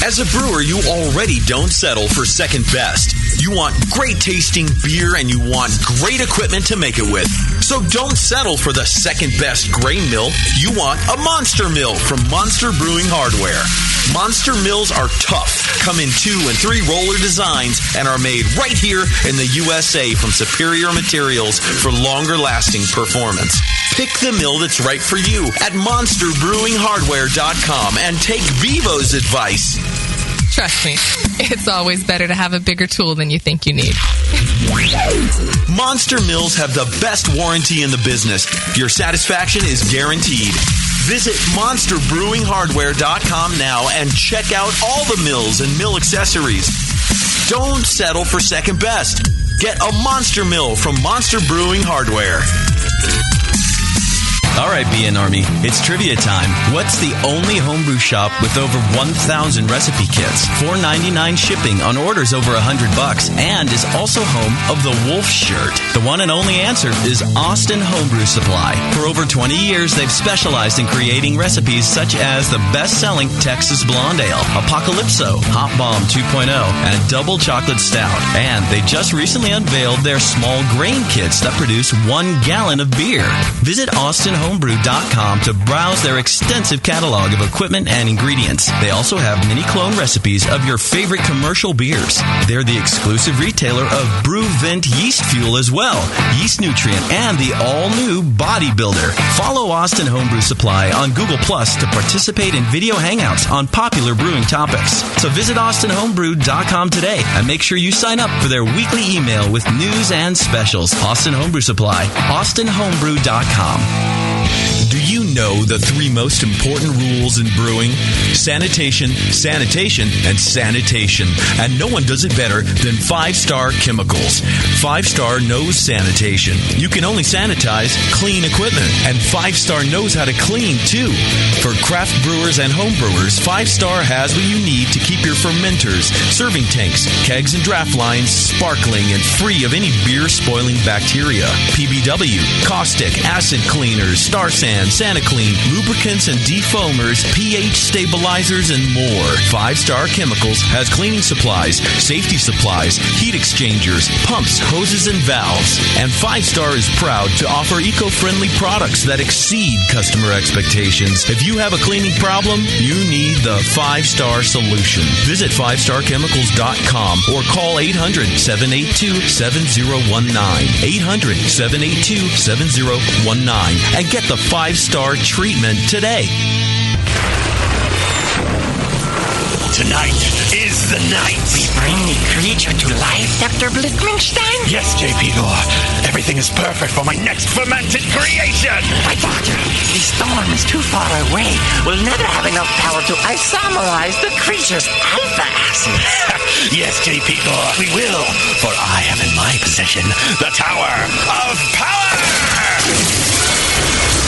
As a brewer, you already don't settle for second best. You want great tasting beer and you want great equipment to make it with. So don't settle for the second best grain mill. You want a Monster Mill from Monster Brewing Hardware. Monster Mills are tough, come in 2 and 3 roller designs, and are made right here in the USA from superior materials for longer lasting performance. Pick the mill that's right for you at monsterbrewinghardware.com and take Bevo's advice. Trust me, it's always better to have a bigger tool than you think you need. Monster Mills have the best warranty in the business. Your satisfaction is guaranteed. Visit monsterbrewinghardware.com now and check out all the mills and mill accessories. Don't settle for second best. Get a Monster Mill from Monster Brewing Hardware. All right, BN Army, it's trivia time. What's the only homebrew shop with over 1,000 recipe kits, $4.99 shipping on orders over $100, and is also home of the Wolf shirt? The one and only answer is Austin Homebrew Supply. For over 20 years, they've specialized in creating recipes such as the best-selling Texas Blonde Ale, Apocalypso, Hop Bomb 2.0, and Double Chocolate Stout. And they just recently unveiled their small grain kits that produce 1 gallon of beer. Visit AustinHomebrew.com to browse their extensive catalog of equipment and ingredients. They also have mini clone recipes of your favorite commercial beers. They're the exclusive retailer of BrewVent yeast fuel as well, Yeast Nutrient, and the all-new Bodybuilder. Follow Austin Homebrew Supply on Google Plus to participate in video hangouts on popular brewing topics. So visit AustinHomebrew.com today and make sure you sign up for their weekly email with news and specials. Austin Homebrew Supply, AustinHomebrew.com. Do you know the 3 most important rules in brewing? Sanitation, sanitation, and sanitation. And no one does it better than 5-Star Chemicals. 5-Star knows sanitation. You can only sanitize clean equipment. And 5-Star knows how to clean, too. For craft brewers and home brewers, 5-Star has what you need to keep your fermenters, serving tanks, kegs, and draft lines sparkling and free of any beer-spoiling bacteria. PBW, caustic, acid cleaners, Star San, Santa Clean, lubricants and defoamers, pH stabilizers, and more. 5-Star Chemicals has cleaning supplies, safety supplies, heat exchangers, pumps, hoses, and valves. And 5-Star is proud to offer eco-friendly products that exceed customer expectations. If you have a cleaning problem, you need the 5-Star solution. Visit 5starchemicals.com or call 800-782-7019. 800-782-7019 and get the 5-Star treatment today. Tonight is the night. We bring the creature to life, Dr. Blickmanstein? Yes, J.P. Law. Everything is perfect for my next fermented creation. My doctor, the storm is too far away. We'll never have enough power to isomerize the creature's alpha acid. Yes, J.P. Law, we will. For I have in my possession the Tower of Power.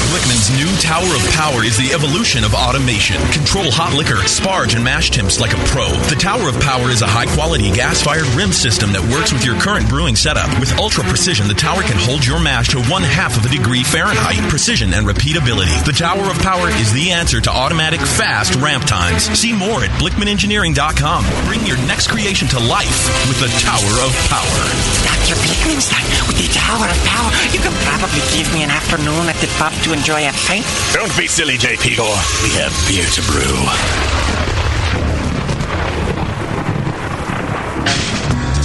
Blickman's new Tower of Power is the evolution of automation. Control hot liquor, sparge, and mash temps like a pro. The Tower of Power is a high-quality gas-fired rim system that works with your current brewing setup. With ultra-precision, the tower can hold your mash to 1/2 of a degree Fahrenheit. Precision and repeatability. The Tower of Power is the answer to automatic, fast ramp times. See more at BlickmanEngineering.com. Bring your next creation to life with the Tower of Power. Dr. Blickmanstein, with the Tower of Power, you can probably give me an afternoon at the pub to enjoy a pint. Don't be silly, J.P. Law. We have beer to brew.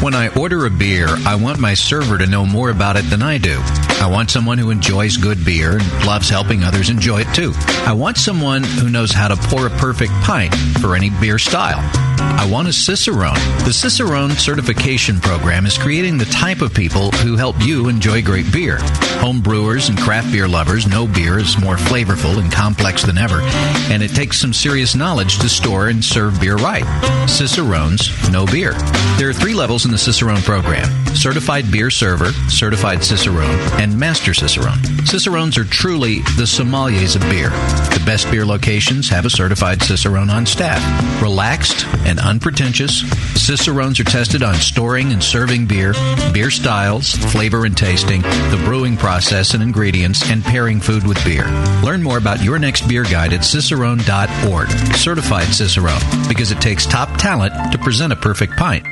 When I order a beer, I want my server to know more about it than I do. I want someone who enjoys good beer and loves helping others enjoy it too. I want someone who knows how to pour a perfect pint for any beer style. I want a Cicerone. The Cicerone certification program is creating the type of people who help you enjoy great beer. Home brewers and craft beer lovers know beer is more flavorful and complex than ever, and it takes some serious knowledge to store and serve beer right. Cicerones know beer. There are 3 levels in the Cicerone program: Certified Beer Server, Certified Cicerone, and Master Cicerone. Cicerones are truly the sommeliers of beer. The best beer locations have a certified Cicerone on staff. Relaxed and unpretentious, Cicerones are tested on storing and serving beer, beer styles, flavor and tasting, the brewing process and ingredients, and pairing food with beer. Learn more about your next beer guide at cicerone.org. Certified Cicerone, because it takes top talent to present a perfect pint.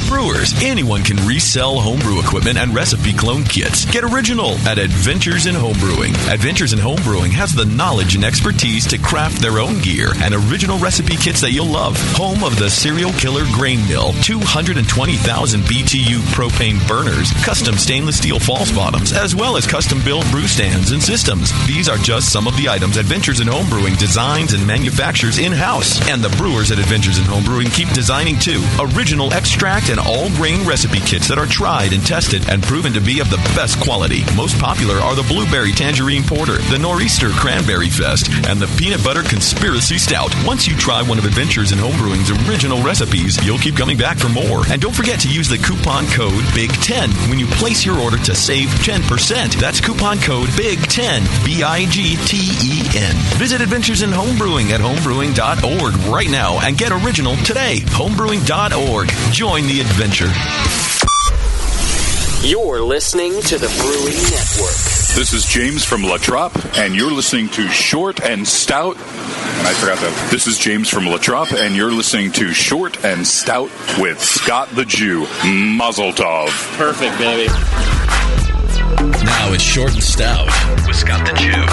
Brewers, anyone can resell homebrew equipment and recipe clone kits. Get original at Adventures in Homebrewing. Adventures in Homebrewing has the knowledge and expertise to craft their own gear and original recipe kits that you'll love. Home of the Serial Killer Grain Mill, 220,000 BTU propane burners, custom stainless steel false bottoms, as well as custom-built brew stands and systems. These are just some of the items Adventures in Homebrewing designs and manufactures in-house. And the brewers at Adventures in Homebrewing keep designing, too. Original extract and all-grain recipe kits that are tried and tested and proven to be of the best quality. Most popular are the Blueberry Tangerine Porter, the Nor'easter Cranberry Fest, and the Peanut Butter Conspiracy Stout. Once you try one of Adventures in Homebrewing's original recipes, you'll keep coming back for more. And don't forget to use the coupon code BIG10 when you place your order to save 10%. That's coupon code BIG10, BIGTEN. Visit Adventures in Homebrewing at homebrewing.org right now and get original today. Homebrewing.org. Join the adventure. You're listening to the Brewing Network. This is James from La Trappe, and you're listening to Short and Stout. And I forgot that. This is James from La Trappe, and you're listening to Short and Stout with Scott the Jew. Mazel tov. Perfect, baby. Now it's Short and Stout with Scott the Jew.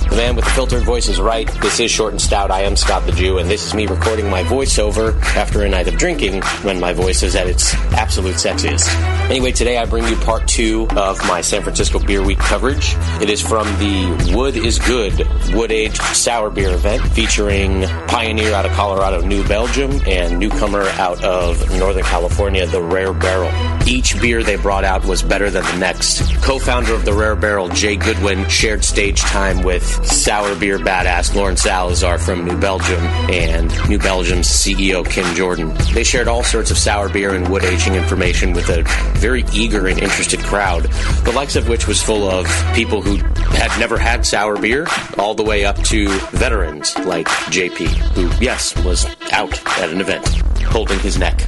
The man with the filtered voice is right. This is Short and Stout. I am Scott the Jew, and this is me recording my voiceover after a night of drinking when my voice is at its absolute sexiest. Anyway, today I bring you part 2 of my San Francisco Beer Week coverage. It is from the Wood is Good wood-aged sour beer event featuring pioneer out of Colorado, New Belgium, and newcomer out of Northern California, the Rare Barrel. Each beer they brought out was better than the next. Co-founder of the Rare Barrel, Jay Goodwin, shared stage time with sour beer badass Lauren Salazar from New Belgium and New Belgium's CEO Kim Jordan. They shared all sorts of sour beer and wood aging information with a very eager and interested crowd, the likes of which was full of people who had never had sour beer, all the way up to veterans like JP, who, yes, was out at an event, holding his neck.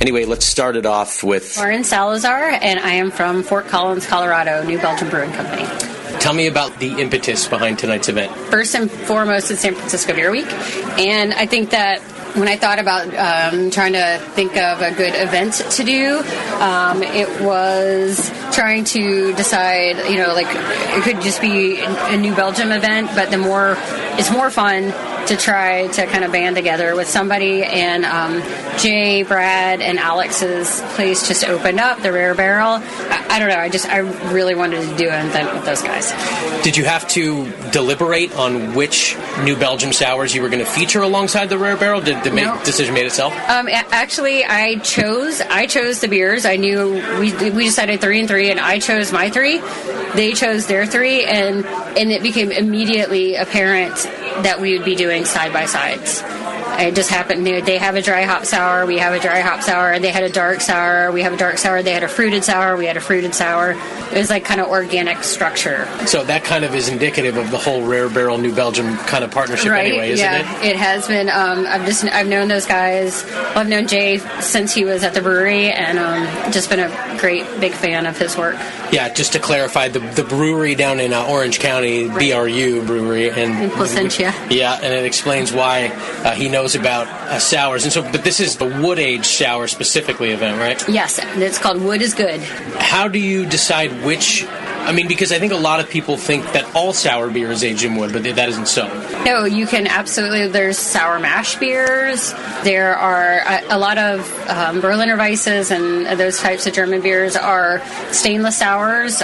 Anyway, let's start it off with Lauren Salazar, and I am from Fort Collins, Colorado, New Belgium Brewing Company. Tell me about the impetus behind tonight's event. First and foremost, it's San Francisco Beer Week, and I think that when I thought about trying to think of a good event to do, it was trying to decide, like it could just be a New Belgium event, but it's more fun to try to kind of band together with somebody. And Jay, Brad, and Alex's place just opened up, the Rare Barrel. I don't know, I really wanted to do an event with those guys. Did you have to deliberate on which New Belgium sours you were going to feature alongside the Rare Barrel? Did the decision made itself? Actually, I chose the beers. I knew we decided 3 and 3, and I chose my 3. They chose their 3, and it became immediately apparent that we would be doing side by sides. It just happened. They have a dry hop sour. We have a dry hop sour. They had a dark sour. We have a dark sour. They had a fruited sour. We had a fruited sour. It was like kind of organic structure. So that kind of is indicative of the whole Rare Barrel New Belgium kind of partnership, right? Anyway, isn't it? Yeah, it has been. I've known those guys. Well, I've known Jay since he was at the brewery, and just been a great big fan of his work. Yeah, just to clarify, the brewery down in Orange County, right. BRU Brewery, and in Placentia. Yeah, and it explains why he knows about sours. And so, but this is the wood age sour specifically event, right? Yes, it's called Wood is Good. How do you decide which? I mean, because I think a lot of people think that all sour beer is aged in wood, but that isn't so. No, you can absolutely. There's sour mash beers. There are a lot of Berliner Weisses and those types of German beers are stainless sours.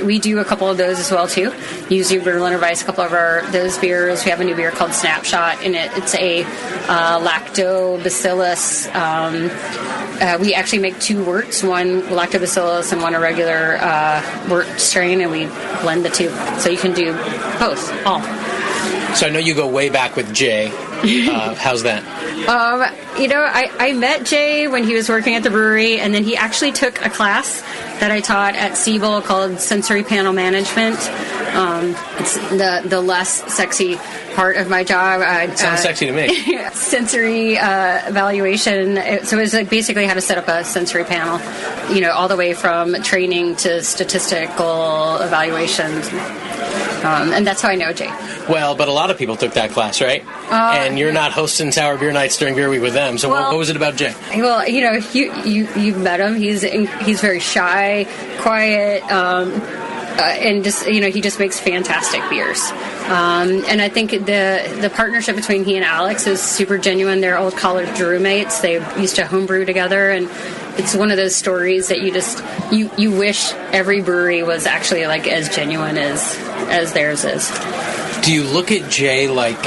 We do a couple of those as well too. Usually Berliner Weiss, a couple of those beers. We have a new beer called Snapshot, and it's a lactobacillus. We actually make 2 worts, one lactobacillus and one a regular wort strain, and we blend the 2. So you can do both, all. So I know you go way back with Jay. How's that? I met Jay when he was working at the brewery, and then he actually took a class that I taught at Siebel called Sensory Panel Management. It's the less sexy part of my job. Sounds sexy to me. Sensory evaluation. So it was like basically how to set up a sensory panel, all the way from training to statistical evaluations. And that's how I know Jay. Well, but a lot of people took that class, right? And you're not hosting sour beer nights during beer week with them. So what was it about Jay? Well, you've met him. He's very shy, quiet, and just he just makes fantastic beers. And I think the partnership between he and Alex is super genuine. They're old college roommates. They used to homebrew together, and it's one of those stories that you wish every brewery was actually like as genuine as theirs is. Do you look at Jay like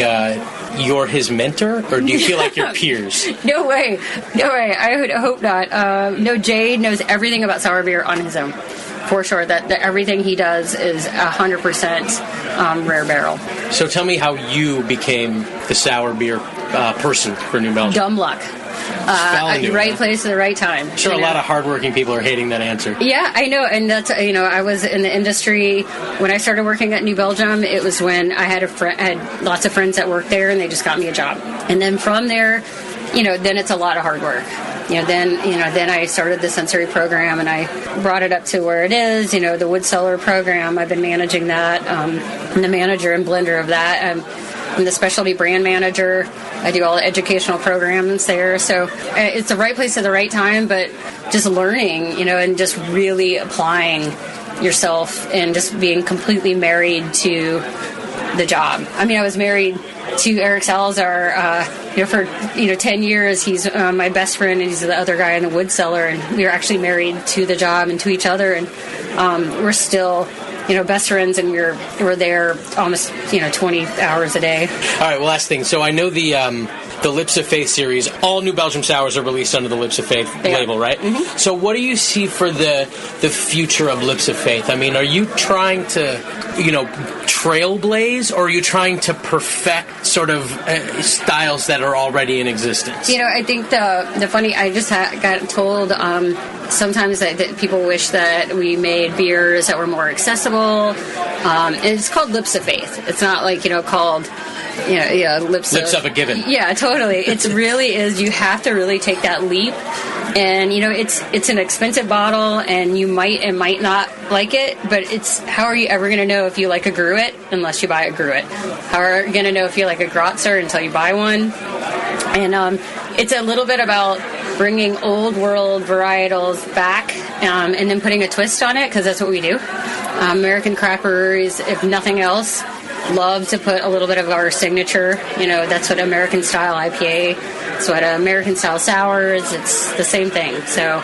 you're his mentor, or do you feel like you're peers? No way. I would hope not. No, Jay knows everything about sour beer on his own. For sure, that everything he does is 100% Rare Barrel. So tell me how you became the sour beer person for New Belgium. Dumb luck. Right place at the right time. I'm sure a lot of hardworking people are hating that answer. Yeah, I know, and that's I was in the industry when I started working at New Belgium. It was when I had lots of friends that worked there, and they just got me a job. And then from there, then it's a lot of hard work. Then I started the sensory program, and I brought it up to where it is. The wood cellar program. I've been managing that. I'm the manager and blender of that. I'm the specialty brand manager. I do all the educational programs there. So it's the right place at the right time, but just learning, and just really applying yourself and just being completely married to the job. I mean, I was married to Eric Salazar, for 10 years. He's my best friend, and he's the other guy in the wood cellar, and we were actually married to the job and to each other, and we're still best friends, and we're there almost 20 hours a day. All right, well, last thing. So I know the Lips of Faith series, all New Belgium sours are released under the Lips of Faith label, right? Mm-hmm. So what do you see for the future of Lips of Faith? I mean, are you trying to trailblaze, or are you trying to perfect sort of styles that are already in existence? I think the funny, I just got told sometimes that people wish that we made beers that were more accessible. It's called Lips of Faith. It's not like called lips of a given. Yeah, totally. It really is. You have to really take that leap And it's an expensive bottle, and you might and might not like it, but how are you ever going to know if you like a Gruit unless you buy a Gruit? How are you going to know if you like a Grotzer until you buy one? And it's a little bit about bringing old world varietals back and then putting a twist on it, because that's what we do. American craft breweries, if nothing else, love to put a little bit of our signature. That's what American style IPA, it's what American style sours, it's the same thing. So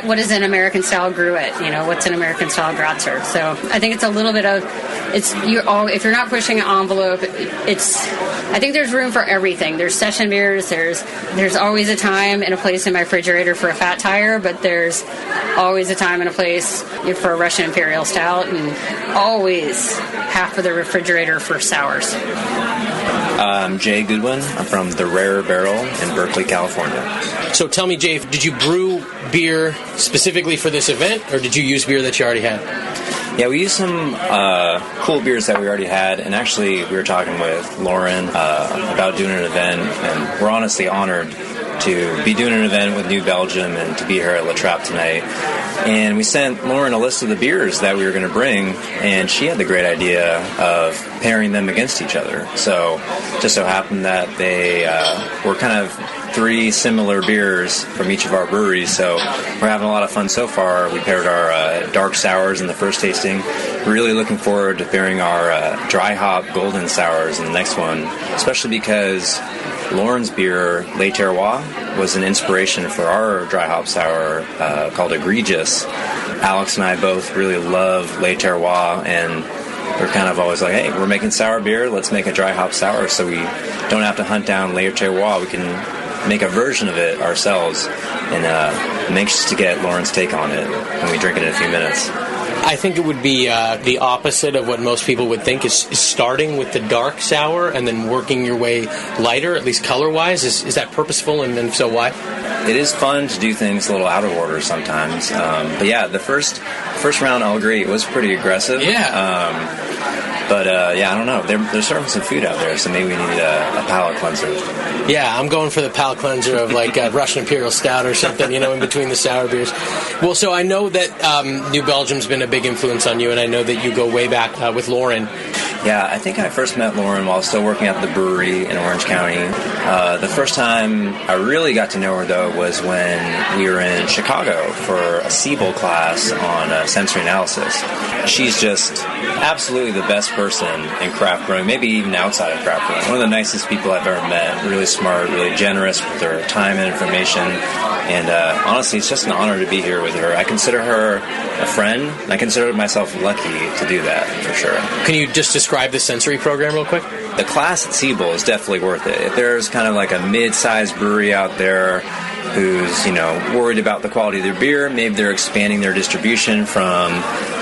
what is an American style Gruit? What's an American style Grotzer? So I think it's a little bit of, if you're not pushing an envelope, I think there's room for everything. There's session beers, there's always a time and a place in my refrigerator for a Fat Tire, but there's always a time and a place for a Russian Imperial Stout, and always half of the refrigerator for sours. I'm Jay Goodwin. I'm from the Rare Barrel in Berkeley, California. So tell me, Jay, did you brew beer specifically for this event, or did you use beer that you already had? Yeah, we used some cool beers that we already had, and actually we were talking with Lauren about doing an event, and we're honestly honored to be doing an event with New Belgium and to be here at La Trappe tonight. And we sent Lauren a list of the beers that we were going to bring, and she had the great idea of pairing them against each other. So just so happened that they were kind of three similar beers from each of our breweries, so we're having a lot of fun so far. We paired our dark sours in the first tasting. Really looking forward to pairing our dry hop golden sours in the next one, especially because Lauren's beer, Les Terroirs, was an inspiration for our dry hop sour called Egregious. Alex and I both really love Les Terroirs, and we're kind of always like, hey, we're making sour beer, let's make a dry hop sour so we don't have to hunt down Les Terroirs. We can make a version of it ourselves, and I'm anxious to get Lauren's take on it when we drink it in a few minutes. I think it would be the opposite of what most people would think, is starting with the dark sour and then working your way lighter, at least color-wise. Is that purposeful, and if so, why? It is fun to do things a little out of order sometimes. But yeah, the first round, I'll agree, it was pretty aggressive. Yeah. But I don't know. They're serving some food out there, so maybe we need a palate cleanser. Yeah, I'm going for the palate cleanser of like a Russian Imperial Stout or something, in between the sour beers. Well, so I know that New Belgium's been a big influence on you, and I know that you go way back with Lauren. Yeah, I think I first met Lauren while still working at the brewery in Orange County. The first time I really got to know her, though, was when we were in Chicago for a Siebel class on sensory analysis. She's just absolutely the best person in craft brewing, maybe even outside of craft brewing. One of the nicest people I've ever met. Really smart, really generous with her time and information. And honestly, it's just an honor to be here with her. I consider her a friend, and I consider myself lucky to do that, for sure. Can you just describe the sensory program real quick? The class at Siebel is definitely worth it. If there's kind of like a mid-sized brewery out there who's, worried about the quality of their beer, maybe they're expanding their distribution from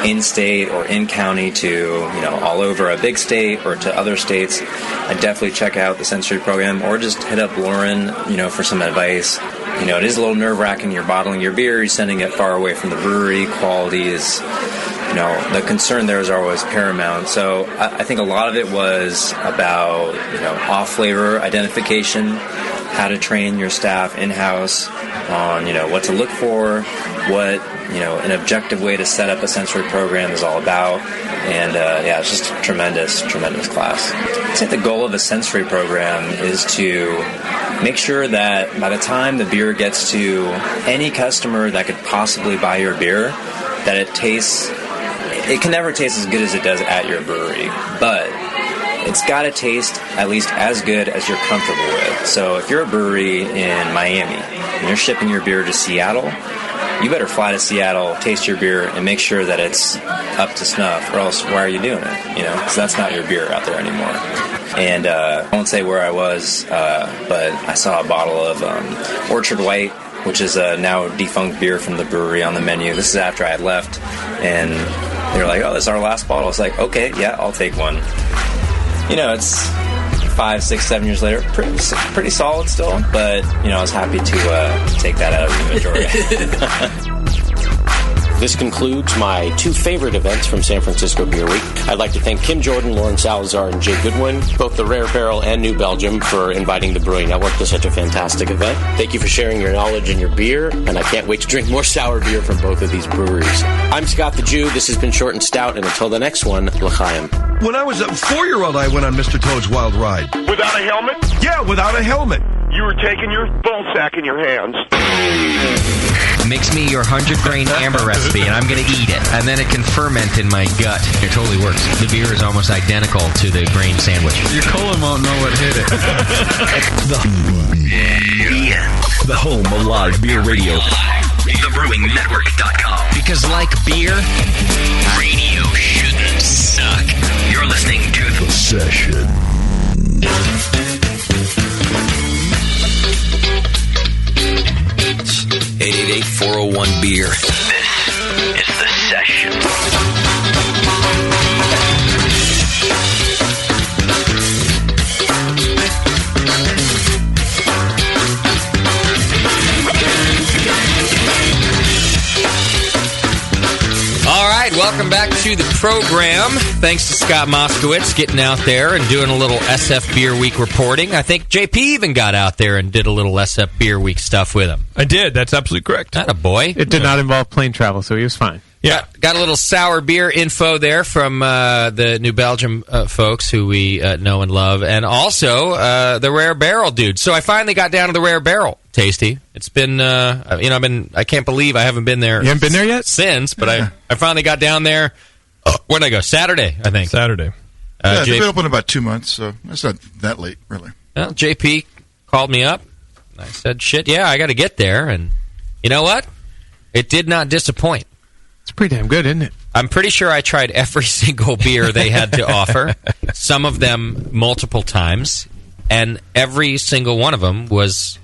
in-state or in-county to, all over a big state or to other states, I'd definitely check out the sensory program, or just hit up Lauren, for some advice. It is a little nerve-wracking. You're bottling your beer, you're sending it far away from the brewery. Quality is, the concern there is always paramount. So I think a lot of it was about, off-flavor identification, how to train your staff in-house on, what to look for, what, an objective way to set up a sensory program is all about. And, it's just a tremendous, tremendous class. I'd say the goal of a sensory program is to make sure that by the time the beer gets to any customer that could possibly buy your beer, that it can never taste as good as it does at your brewery, but it's got to taste at least as good as you're comfortable with. So if you're a brewery in Miami and you're shipping your beer to Seattle, you better fly to Seattle, taste your beer, and make sure that it's up to snuff, or else why are you doing it? Because that's not your beer out there anymore. And I won't say where I was, but I saw a bottle of Orchard White, which is a now defunct beer from the brewery, on the menu. This is after I had left, and they were like, oh, this is our last bottle. I was like, okay, yeah, I'll take one. It's 5, 6, 7 years later, pretty solid still, but, I was happy to take that out of the inventory. This concludes my two favorite events from San Francisco Beer Week. I'd like to thank Kim Jordan, Lauren Salazar, and Jay Goodwin, both the Rare Barrel and New Belgium, for inviting the Brewing Network to such a fantastic event. Thank you for sharing your knowledge and your beer, and I can't wait to drink more sour beer from both of these breweries. I'm Scott the Jew. This has been Short and Stout, and until the next one, l'chaim. When I was a 4-year-old, I went on Mr. Toad's Wild Ride. Without a helmet? Yeah, without a helmet. You were taking your ball sack in your hands. Mix me your 100-grain amber recipe, and I'm going to eat it. And then it can ferment in my gut. It totally works. The beer is almost identical to the grain sandwich. Your colon won't know what hit it. The home of live beer radio. TheBrewingNetwork.com. Because like beer, radio shouldn't suck. You're listening to The Session. 888-401-BEER. This is The Session. All right, welcome back to the program. Thanks to Scott Moskowitz getting out there and doing a little SF Beer Week reporting. I think JP even got out there and did a little SF Beer Week stuff with him. I did. That's absolutely correct. Not a boy. It did not involve plane travel, so he was fine. Yeah, got a little sour beer info there from the New Belgium folks who we know and love, and also the Rare Barrel dude. So I finally got down to the Rare Barrel. Tasty. It's been, I can't believe I haven't been there. You haven't been there yet? Since, but I finally got down there. When did I go? Saturday, I think. Saturday. They've been open about 2 months, so that's not that late, really. Well, JP called me up. I said, shit, yeah, I got to get there. And you know what? It did not disappoint. It's pretty damn good, isn't it? I'm pretty sure I tried every single beer they had to offer, some of them multiple times, and every single one of them was,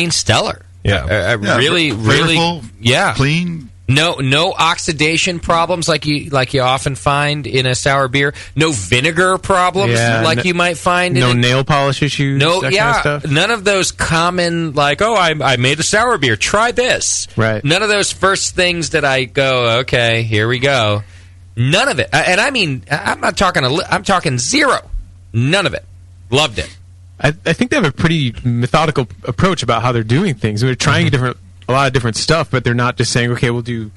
stellar. Yeah. Really, flavorful, yeah. Clean. No oxidation problems like you often find in a sour beer. No vinegar problems you might find. No nail polish issues. No, that kind of stuff. None of those common I made a sour beer. Try this. Right. None of those first things that I go, okay, here we go. None of it. And I mean, I'm talking zero. None of it. Loved it. I think they have a pretty methodical approach about how they're doing things. They're trying a lot of different stuff, but they're not just saying, okay, we'll do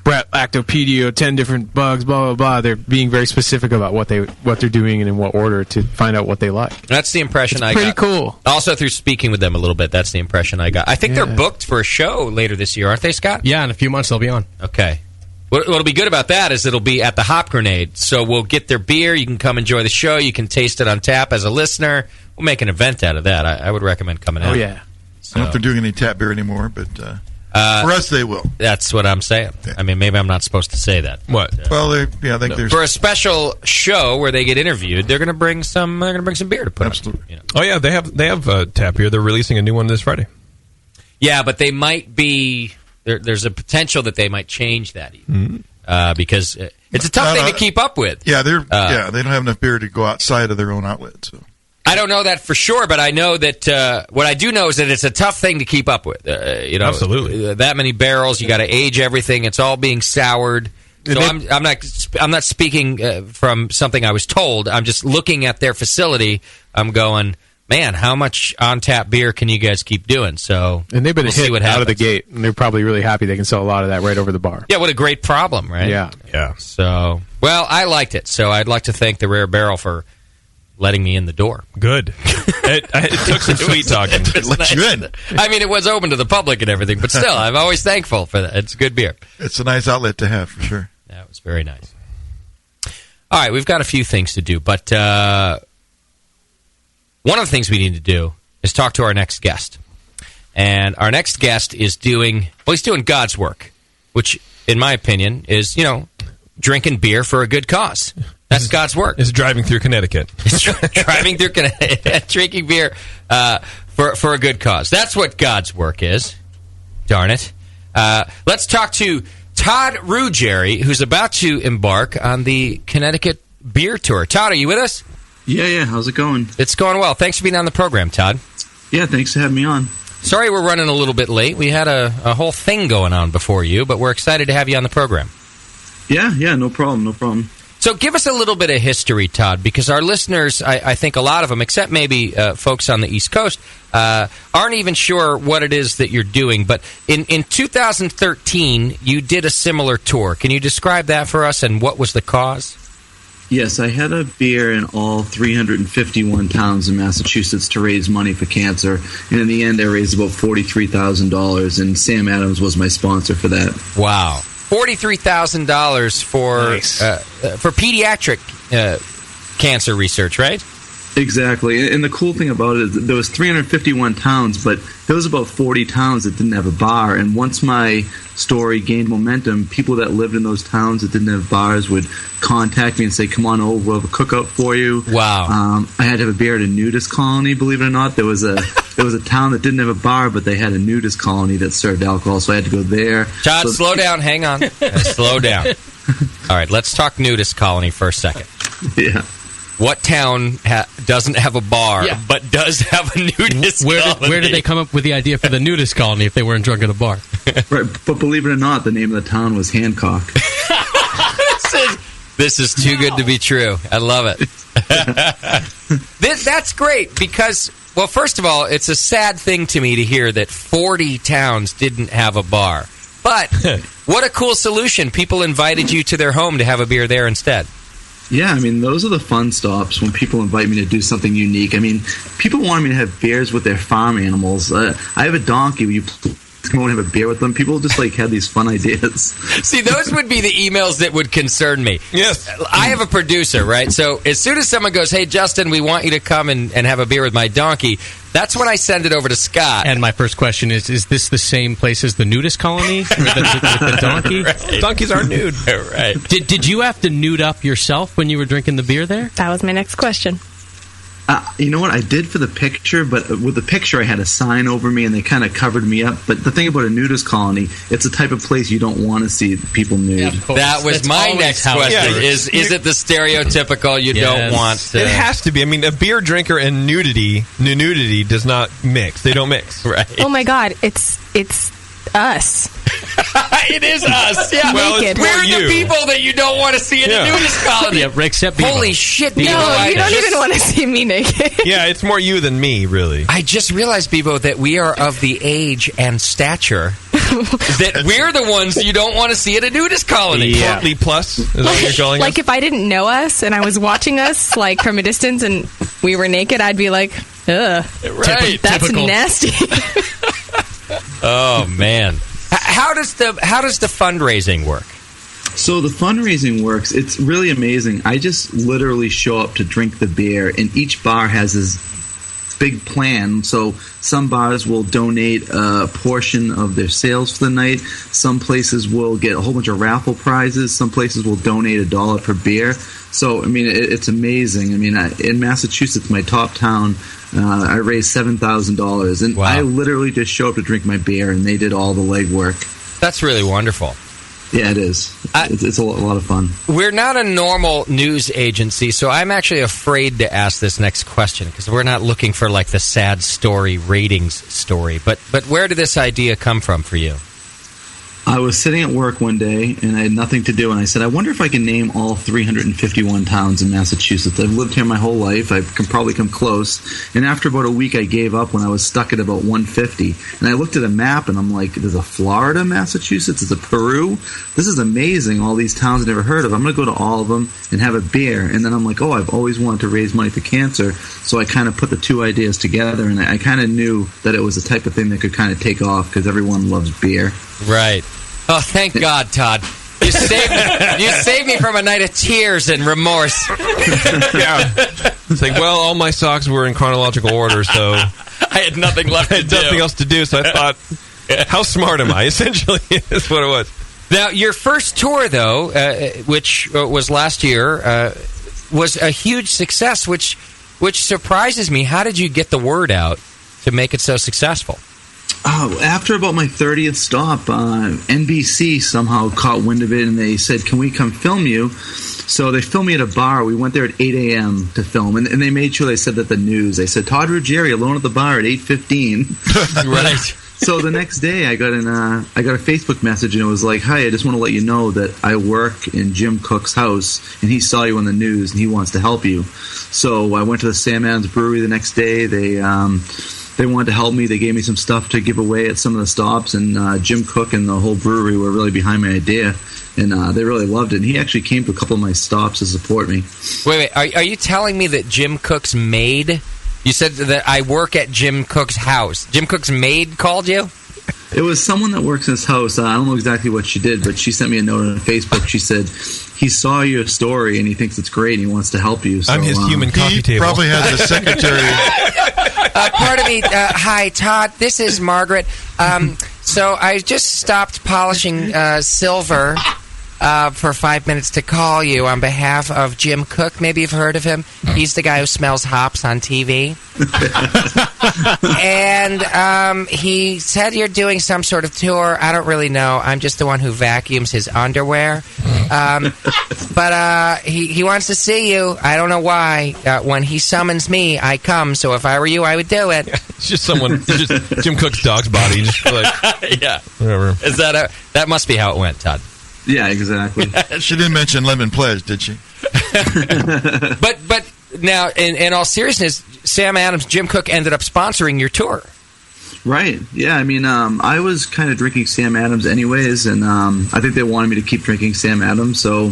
Brett Lactopedie, 10 different bugs, blah, blah, blah. They're being very specific about what they're doing and in what order to find out what they like. That's the impression I got. Pretty cool. Also, through speaking with them a little bit, that's the impression I got. I think they're booked for a show later this year, aren't they, Scott? Yeah, in a few months they'll be on. Okay. What'll be good about that is it'll be at the Hop Grenade. So we'll get their beer. You can come enjoy the show. You can taste it on tap as a listener. We'll make an event out of that. I would recommend coming out. Oh, yeah. So. I don't know if they're doing any tap beer anymore, but for us, they will. That's what I'm saying. Yeah. I mean, maybe I'm not supposed to say that. What? Well, I think there's for a special show where they get interviewed. They're going to bring some. They're going to bring some beer to put absolutely. On, Oh yeah, they have tap beer. They're releasing a new one this Friday. Yeah, but they might be. There's a potential that they might change that even. Because it's a tough thing to keep up with. Yeah, they don't have enough beer to go outside of their own outlet. So I don't know that for sure, but I know that what I do know is that it's a tough thing to keep up with. Absolutely, that many barrels, you got to age everything. It's all being soured. So I'm not speaking from something I was told. I'm just looking at their facility. I'm going, man, how much on tap beer can you guys keep doing? So and they've been we'll hit see what out happens. of the gate, and they're probably really happy they can sell a lot of that right over the bar. Yeah, what a great problem, right? Yeah. So, well, I liked it. So I'd like to thank the Rare Barrel for letting me in the door. Good. It took some sweet talking to let you in. I mean, it was open to the public and everything, but still, I'm always thankful for that. It's good beer. It's a nice outlet to have, for sure. That was very nice. All right, we've got a few things to do, but one of the things we need to do is talk to our next guest. And our next guest is he's doing God's work, which, in my opinion, is, drinking beer for a good cause. That's God's work. It's driving through Connecticut. It's driving through Connecticut, drinking beer for a good cause. That's what God's work is. Darn it. Let's talk to Todd Ruggieri, who's about to embark on the Connecticut Beer Tour. Todd, are you with us? Yeah. How's it going? It's going well. Thanks for being on the program, Todd. Yeah, thanks for having me on. Sorry we're running a little bit late. We had a whole thing going on before you, but we're excited to have you on the program. Yeah, no problem. So give us a little bit of history, Todd, because our listeners, I think a lot of them, except maybe folks on the East Coast, aren't even sure what it is that you're doing. But in 2013, you did a similar tour. Can you describe that for us, and what was the cause? Yes, I had a beer in all 351 towns in Massachusetts to raise money for cancer, and in the end I raised about $43,000, and Sam Adams was my sponsor for that. Wow. $43,000 for pediatric cancer research, right? Exactly. And the cool thing about it is there was 351 towns, but there was about 40 towns that didn't have a bar. And once my story gained momentum, people that lived in those towns that didn't have bars would contact me and say, come on over, we'll have a cookout for you. Wow. I had to have a beer at a nudist colony, believe it or not. There was a town that didn't have a bar, but they had a nudist colony that served alcohol, so I had to go there. Todd, slow down. Hang on. Slow down. All right, let's talk nudist colony for a second. Yeah. What town doesn't have a bar, but does have a nudist colony? Where did they come up with the idea for the nudist colony if they weren't drunk at a bar? Right, but believe it or not, the name of the town was Hancock. This is too good to be true. I love it. That's great because, well, first of all, it's a sad thing to me to hear that 40 towns didn't have a bar. But what a cool solution. People invited you to their home to have a beer there instead. Yeah, I mean, those are the fun stops when people invite me to do something unique. I mean, people want me to have beers with their farm animals. I have a donkey. Will you come over and have a beer with them? People just have these fun ideas. See, those would be the emails that would concern me. Yes. I have a producer, right? So as soon as someone goes, hey, Justin, we want you to come and have a beer with my donkey, that's when I send it over to Scott. And my first question is this the same place as the nudist colony? With the donkey? Right. Donkeys are nude. Right. Did you have to nude up yourself when you were drinking the beer there? That was my next question. You know what? I did for the picture, but with the picture I had a sign over me and they kind of covered me up. But the thing about a nudist colony, it's the type of place you don't want to see people nude. Yeah, that was my next question. Is it the stereotypical you don't want to... It has to be. I mean, a beer drinker and nudity does not mix. They don't mix. Right. Oh my God, it's us. It is us. Yeah. Well, we're the people that you don't want to see in a nudist colony. Yeah, except Bebo. Holy shit, No, Bebo. you don't even want to see me naked. Yeah, it's more you than me, really. I just realized, Bebo, that we are of the age and stature that we're the ones you don't want to see at a nudist colony. Yeah. Portly plus? Is that what you're calling us? If I didn't know us and I was watching us from a distance and we were naked, I'd be like, ugh. Right. That's Typical. nasty. Oh, man. How does the fundraising work? So the fundraising works, it's really amazing. I just literally show up to drink the beer, and each bar has this big plan. So some bars will donate a portion of their sales for the night. Some places will get a whole bunch of raffle prizes. Some places will donate $1 per beer. So, I mean, it's amazing. I mean, in Massachusetts, my top town, I raised $7,000. And I literally just show up to drink my beer, and they did all the legwork. That's really wonderful. Yeah, it is. It's a lot of fun. We're not a normal news agency, so I'm actually afraid to ask this next question because we're not looking for the sad story ratings story. But where did this idea come from for you? I was sitting at work one day, and I had nothing to do, and I said, I wonder if I can name all 351 towns in Massachusetts. I've lived here my whole life. I can probably come close. And after about a week, I gave up when I was stuck at about 150. And I looked at a map, and I'm like, there's a Florida, Massachusetts, there's a Peru. This is amazing, all these towns I've never heard of. I'm going to go to all of them and have a beer. And then I'm like, I've always wanted to raise money for cancer. So I kind of put the two ideas together, and I kind of knew that it was the type of thing that could kind of take off because everyone loves beer. Right. Oh, thank God, Todd. You saved me from a night of tears and remorse. Yeah. It's all my socks were in chronological order, so I had nothing left to do. Nothing else to do, so I thought, how smart am I? Essentially, is what it was. Now, your first tour, though, which was last year, was a huge success, which surprises me. How did you get the word out to make it so successful? After about my 30th stop, NBC somehow caught wind of it, and they said, "Can we come film you?" So they filmed me at a bar. We went there at 8 a.m. to film, and they made sure they said that the news. They said, "Todd Ruggieri alone at the bar at 8:15." Right. So the next day, I got a Facebook message, and it was like, "Hi, I just want to let you know that I work in Jim Cook's house, and he saw you on the news, and he wants to help you." So I went to the Sam Adams Brewery the next day. They wanted to help me. They gave me some stuff to give away at some of the stops, and Jim Cook and the whole brewery were really behind my idea, and they really loved it. And he actually came to a couple of my stops to support me. Wait. Are you telling me that Jim Cook's maid? You said that I work at Jim Cook's house. Jim Cook's maid called you? It was someone that works in his house. I don't know exactly what she did, but she sent me a note on Facebook. She said, he saw your story, and he thinks it's great, and he wants to help you. So, I'm his human coffee table. He probably has a secretary. Pardon me. Hi, Todd. This is Margaret. So I just stopped polishing silver for 5 minutes to call you on behalf of Jim Cook. Maybe you've heard of him. He's the guy who smells hops on TV. And he said you're doing some sort of tour. I don't really know. I'm just the one who vacuums his underwear. But he wants to see you. I don't know why. When he summons me, I come. So if I were you, I would do it. It's just just Jim Cook's dog's body. Just like, yeah. Whatever. Is that must be how it went, Todd. Yeah, exactly. She didn't mention Lemon Pledge, did she? But now, in all seriousness, Sam Adams, Jim Cook ended up sponsoring your tour. Right. Yeah, I mean, I was kind of drinking Sam Adams anyways, and I think they wanted me to keep drinking Sam Adams, so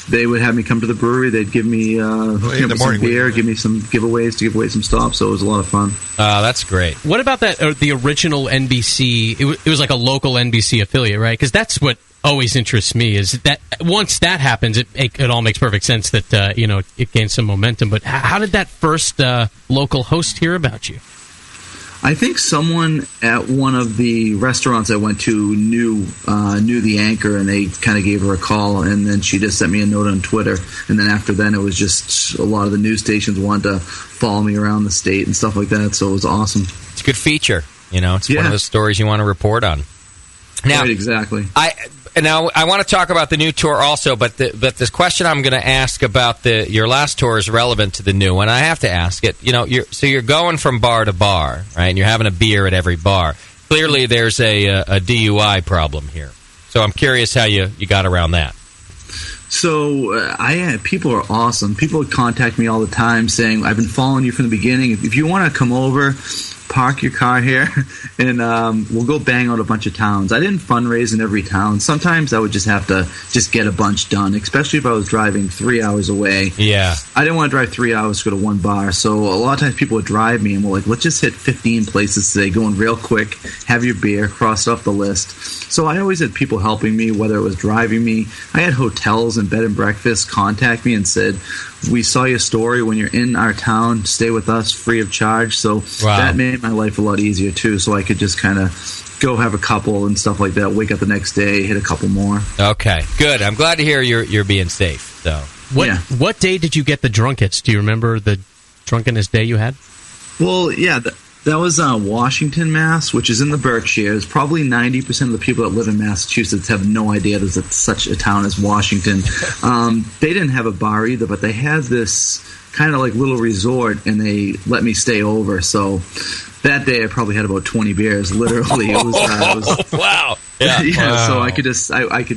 they would have me come to the brewery. They'd give me some beer, give me some giveaways to give away some stops, so it was a lot of fun. That's great. What about that? The original NBC, it was like a local NBC affiliate, right? Because that's what always interests me, is that once that happens, it all makes perfect sense that it gains some momentum. But how did that first local host hear about you? I think someone at one of the restaurants I went to knew the anchor, and they kind of gave her a call, and then she just sent me a note on Twitter. And then after then, it was just a lot of the news stations wanted to follow me around the state and stuff like that, so it was awesome. It's a good feature. It's one of those stories you want to report on. Now, right, exactly. Now, I want to talk about the new tour also, but this question I'm going to ask about your last tour is relevant to the new one. I have to ask it. You're going from bar to bar, right? And you're having a beer at every bar. Clearly, there's a DUI problem here. So I'm curious how you got around that. So people are awesome. People contact me all the time saying, "I've been following you from the beginning. If you want to come over, park your car here, and we'll go bang out a bunch of towns." I didn't fundraise in every town. Sometimes I would just have to get a bunch done, especially if I was driving 3 hours away. Yeah. I didn't want to drive 3 hours to go to one bar, so a lot of times people would drive me and we're like, let's just hit 15 places today, going real quick, have your beer, cross off the list. So I always had people helping me, whether it was driving me. I had hotels and bed and breakfast contact me and said, "We saw your story. When you're in our town, stay with us free of charge." So that made my life a lot easier too, so I could just kind of go have a couple and stuff like that, wake up the next day, hit a couple more. Okay, good. I'm glad to hear you're being safe. So what day did you get the drunkest? Do you remember the drunkenness day you had? Well, yeah, that was Washington, Mass, which is in the Berkshires. Probably 90% of the people that live in Massachusetts have no idea there's such a town as Washington. They didn't have a bar either, but they had this kind of like little resort, and they let me stay over. So that day I probably had about 20 beers, literally. It was wow. Yeah. Wow. So I could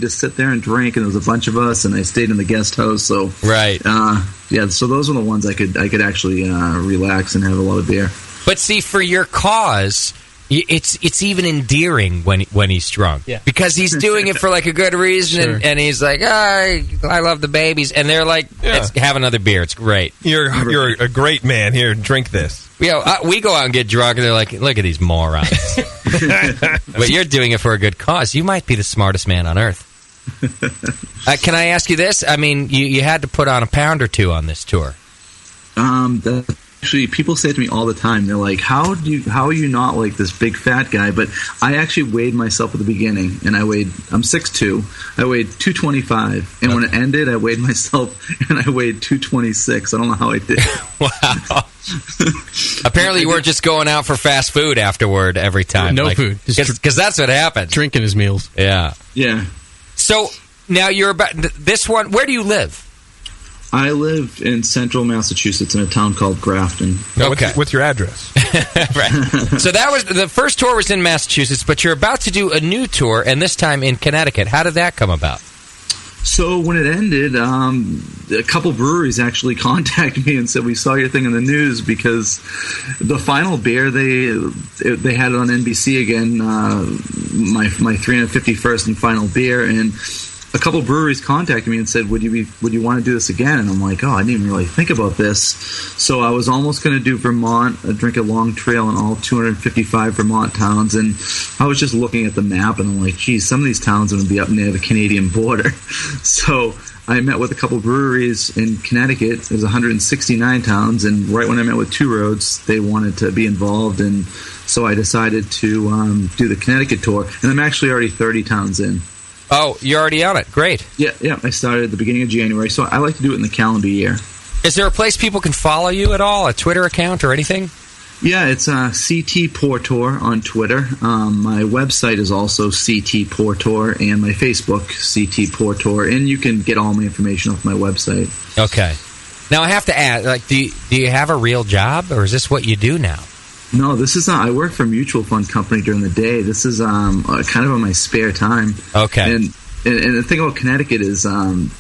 just sit there and drink, and there was a bunch of us, and I stayed in the guest house. So right. So those were the ones I could actually relax and have a lot of beer. But see, for your cause, it's even endearing when he's drunk. Yeah. Because he's doing it for like a good reason, Sure. and he's like, I love the babies, and they're like, have another beer. It's great. You're a great man. Here, drink this. We go out and get drunk, and they're like, look at these morons. But you're doing it for a good cause. You might be the smartest man on earth. Can I ask you this? I mean, you had to put on a pound or two on this tour. actually, people say to me all the time, they're like, how are you not like this big fat guy? But I actually weighed myself at the beginning, and I'm 6'2". I weighed 225, and when it ended, I weighed myself, and I weighed 226. I don't know how I did. Wow. Apparently, you weren't just going out for fast food afterward every time. No food. Because that's what happens. Drinking his meals. Yeah. Yeah. So, now you're about... This one, where do you live? I live in central Massachusetts in a town called Grafton. Okay. What's your address? Right. So that was... The first tour was in Massachusetts, but you're about to do a new tour, and this time in Connecticut. How did that come about? So when it ended, a couple breweries actually contacted me and said, we saw your thing in the news, because the final beer, they had it on NBC again, my 351st and final beer, and a couple breweries contacted me and said, would you want to do this again? And I'm like, I didn't even really think about this. So I was almost going to do Vermont, drink a long trail in all 255 Vermont towns, and I was just looking at the map, and I'm like, geez, some of these towns are going to be up near the Canadian border. So I met with a couple breweries in Connecticut. There's 169 towns, and right when I met with Two Roads, they wanted to be involved, and so I decided to do the Connecticut tour, and I'm actually already 30 towns in. Oh, you're already on it. Great. Yeah. I started at the beginning of January, so I like to do it in the calendar year. Is there a place people can follow you at all, a Twitter account or anything? Yeah, it's CT Portour on Twitter. My website is also CT Portour, and my Facebook, CT Portour, and you can get all my information off my website. Okay. Now, I have to ask, do you have a real job, or is this what you do now? No, this is I work for a mutual fund company during the day. This is kind of on my spare time. Okay. And the thing about Connecticut is down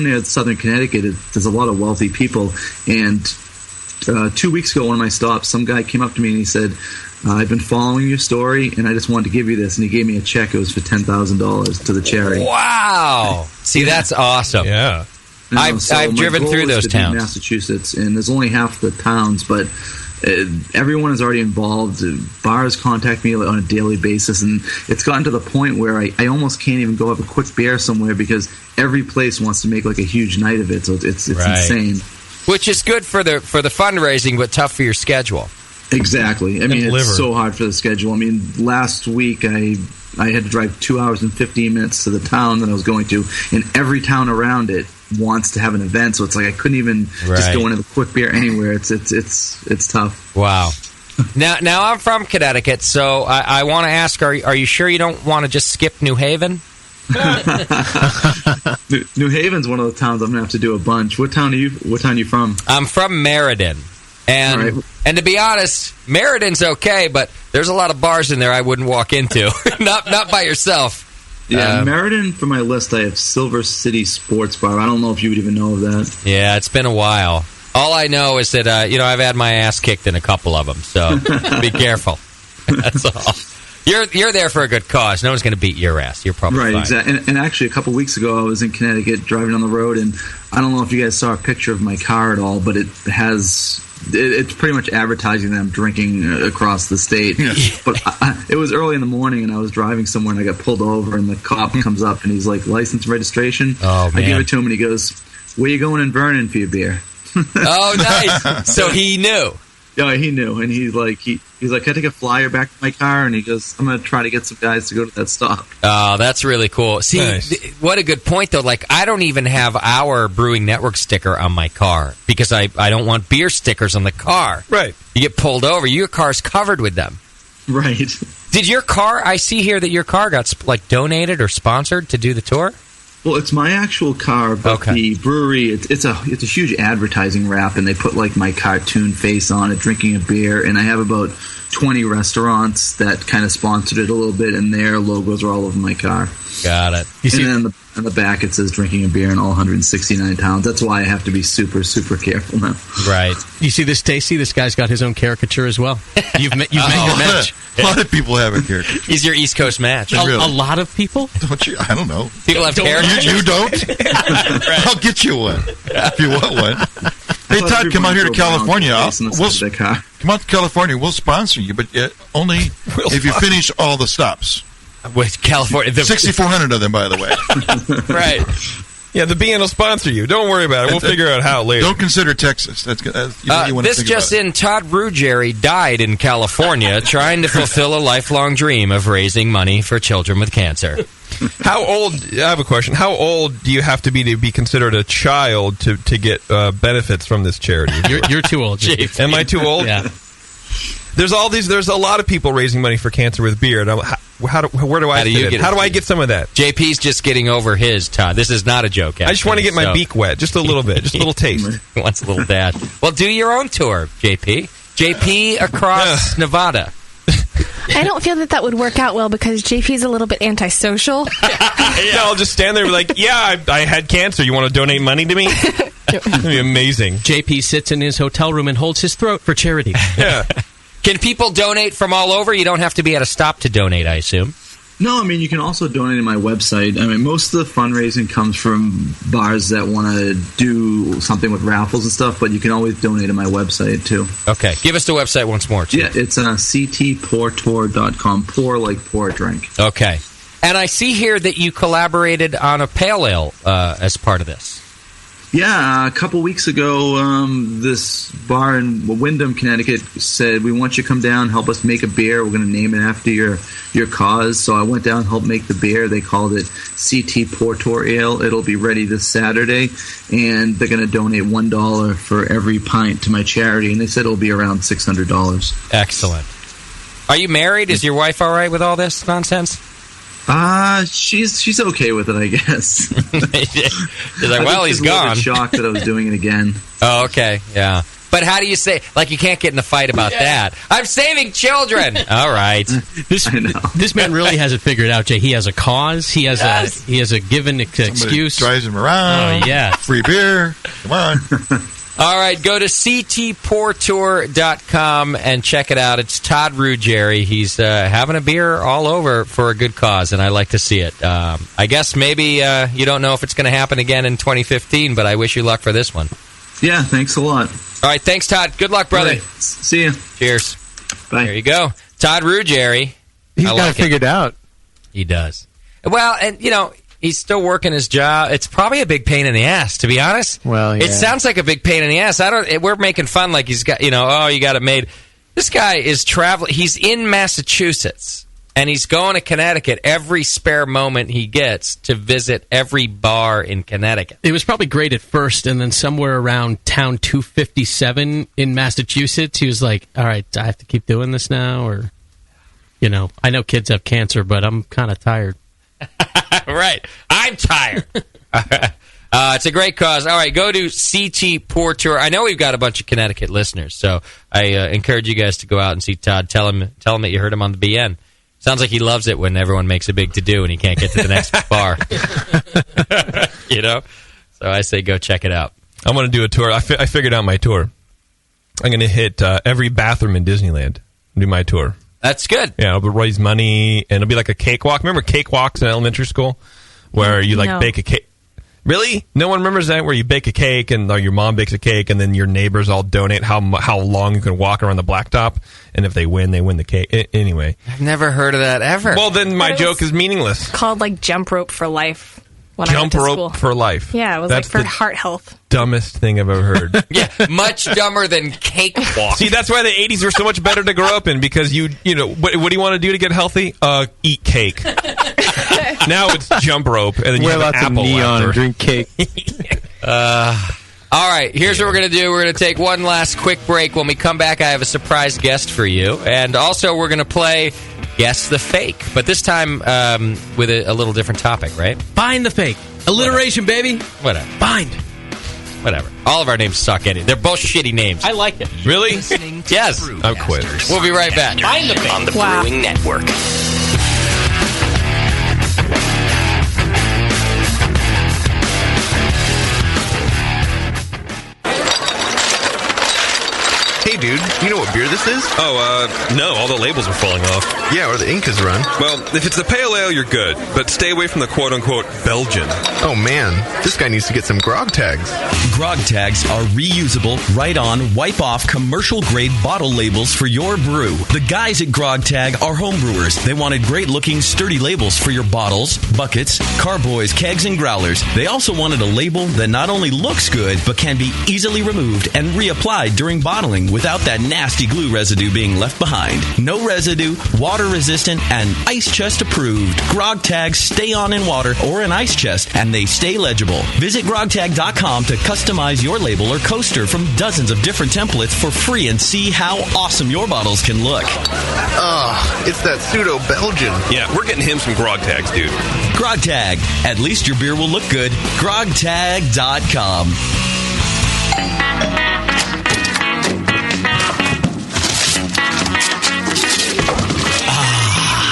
near southern Connecticut, there's a lot of wealthy people. And 2 weeks ago, one of my stops, some guy came up to me and he said, I've been following your story, and I just wanted to give you this. And he gave me a check. It was for $10,000 to the charity. Wow. See, that's awesome. Yeah. I've driven through those towns. Massachusetts, and there's only half the towns, but everyone is already involved. Bars contact me on a daily basis, and it's gotten to the point where I almost can't even go have a quick beer somewhere, because every place wants to make like a huge night of it. So it's Right. insane. Which is good for the fundraising, but tough for your schedule. Exactly. I mean, it's so hard for the schedule. I mean, last week I had to drive 2 hours and 15 minutes to the town that I was going to, and every town around it wants to have an event, so it's like I couldn't even just go into the quick beer anywhere. It's tough. Wow. Now I'm from Connecticut, so I want to ask: Are you sure you don't want to just skip New Haven? New Haven's one of the towns I'm gonna have to do a bunch. What town are you from? I'm from Meriden, and to be honest, Meriden's okay, but there's a lot of bars in there I wouldn't walk into. not by yourself. Yeah, Meriden, for my list, I have Silver City Sports Bar. I don't know if you would even know of that. Yeah, it's been a while. All I know is that, I've had my ass kicked in a couple of them, so be careful. That's all. You're there for a good cause. No one's going to beat your ass. You're probably right, fine. Exactly. And actually, a couple weeks ago, I was in Connecticut driving on the road, and I don't know if you guys saw a picture of my car at all, but it's pretty much advertising that I'm drinking across the state. But it was early in the morning, and I was driving somewhere, and I got pulled over, and the cop comes up, and he's like, license and registration? Oh, man. I give it to him, and he goes, where you going in Vernon for your beer? Oh, nice. So he knew. Yeah, he knew, and he's like, can I take a flyer back to my car? And he goes, I'm going to try to get some guys to go to that stop. Oh, that's really cool. See, Nice. What a good point, though. Like, I don't even have our Brewing Network sticker on my car because I don't want beer stickers on the car. Right. You get pulled over, your car's covered with them. Right. Did your car, I see here that your car got, donated or sponsored to do the tour? Well, it's my actual car, but the brewery, it's a huge advertising wrap, and they put like my cartoon face on it, drinking a beer, and I have about 20 restaurants that kind of sponsored it a little bit, and their logos are all over my car. Got it. And then on the back it says drinking a beer in all 169 towns. That's why I have to be super, super careful now. Right. You see this, Stacey? This guy's got his own caricature as well. You've met your match. A lot of people have a caricature. He's your East Coast match. A lot of people? Don't you? I don't know. People have caricatures? You don't? I'll get you one if you want one. Hey, Todd, come out here to California. Come out to California. We'll sponsor you, but only if you finish all the stops. With California. 6,400 of them, by the way. Right. Yeah, the BN will sponsor you. Don't worry about it. We'll figure out how later. Don't consider Texas. That's you want to this think just about it. in, Todd Ruggieri died in California trying to fulfill a lifelong dream of raising money for children with cancer. How old? I have a question. How old do you have to be considered a child to get benefits from this charity? You're too old. Am I too old? Yeah. There's a lot of people raising money for cancer with beer. And where do I fit in? How do I get some of that? JP's just getting over his, Todd. This is not a joke. Actually, I just want to get my beak wet, just a little bit, just a little taste. He wants a little dad. Well, do your own tour, JP. JP across Nevada. I don't feel that would work out well because JP's a little bit antisocial. Yeah, I'll just stand there and be like, yeah, I had cancer. You want to donate money to me? That'd be amazing. JP sits in his hotel room and holds his throat for charity. Yeah. Can people donate from all over? You don't have to be at a stop to donate, I assume. No, I mean, you can also donate to my website. I mean, most of the fundraising comes from bars that want to do something with raffles and stuff, but you can always donate to my website, too. Okay. Give us the website once more, too. Yeah, it's ctpourtour.com. Pour like pour a drink. Okay. And I see here that you collaborated on a pale ale as part of this. Yeah, a couple weeks ago, this bar in Windham, Connecticut said, we want you to come down, help us make a beer. We're going to name it after your cause. So I went down and helped make the beer. They called it CT Portour Ale. It'll be ready this Saturday, and they're going to donate $1 for every pint to my charity. And they said it'll be around $600. Excellent. Are you married? Is your wife all right with all this nonsense? She's okay with it, I guess. She's like, well, he's gone. Shocked that I was doing it again. Oh, okay, yeah. But how do you say? Like, you can't get in a fight about that. I'm saving children. All right. This man really has it figured out, Jay. He has a cause. He has a given excuse. Drives him around. Oh yeah. Free beer. Come on. All right, go to ctpourtour.com and check it out. It's Todd Ruggieri. He's having a beer all over for a good cause, and I like to see it. I guess maybe you don't know if it's going to happen again in 2015, but I wish you luck for this one. Yeah, thanks a lot. All right, thanks, Todd. Good luck, brother. Right. See ya. Cheers. Bye. There you go. Todd Ruggieri. He's got it figured out. He does. Well, and, he's still working his job. It's probably a big pain in the ass, to be honest. Well, yeah. It sounds like a big pain in the ass. We're making fun like he's got, you got it made. This guy is traveling. He's in Massachusetts, and he's going to Connecticut every spare moment he gets to visit every bar in Connecticut. It was probably great at first, and then somewhere around town 257 in Massachusetts, he was like, all right, I have to keep doing this now, or, I know kids have cancer, but I'm kind of tired. Right. I'm tired. It's a great cause. All right, go to CT Portour. I know we've got a bunch of Connecticut listeners, so I encourage you guys to go out and see Todd. Tell him that you heard him on the BN. Sounds like he loves it when everyone makes a big to-do and he can't get to the next bar. So I say go check it out. I'm going to do a tour. I figured out my tour. I'm going to hit every bathroom in Disneyland and do my tour. That's good. Yeah, I'll raise money, and it'll be like a cakewalk. Remember cakewalks in elementary school? Where you, bake a cake. Really? No one remembers that? Where you bake a cake, and your mom bakes a cake, and then your neighbors all donate how long you can walk around the blacktop, and if they win the cake. Anyway. I've never heard of that ever. Well, then my joke is meaningless. Called, jump rope for life. When Jump I went to rope school. for life. Yeah, it was That's for the heart health. Dumbest thing I've ever heard. Yeah, much dumber than cakewalk. See, that's why the 80s were so much better to grow up in, because what do you want to do to get healthy? Eat cake. Now it's jump rope, and then you wear have lots an apple of neon and drink cake. All right, here's what we're going to do. We're going to take one last quick break. When we come back, I have a surprise guest for you. And also, we're going to play Guess the Fake, but this time with a little different topic, right? Find the fake. Alliteration, baby. Whatever. Bind. Whatever. All of our names suck anyway. They're both shitty names. I like it. Really? Yes. I'm quit. We'll be right back. Find the fake. On the Brewing Network. Hey, Hey, dude, you know what beer this is? Oh, no, all the labels are falling off. Yeah, or the ink is run. Well, if it's the pale ale, you're good, but stay away from the quote-unquote Belgian. Oh, man, this guy needs to get some grog tags. Grog tags are reusable, write-on, wipe-off, commercial-grade bottle labels for your brew. The guys at Grog Tag are homebrewers. They wanted great-looking, sturdy labels for your bottles, buckets, carboys, kegs, and growlers. They also wanted a label that not only looks good, but can be easily removed and reapplied during bottling without that nasty glue residue being left behind. No residue, water-resistant, and ice chest approved. Grog tags stay on in water or an ice chest, and they stay legible. Visit grogtag.com to customize your label or coaster from dozens of different templates for free and see how awesome your bottles can look. It's that pseudo-Belgian. Yeah, we're getting him some grog tags, dude. Grog Tag. At least your beer will look good. grogtag.com.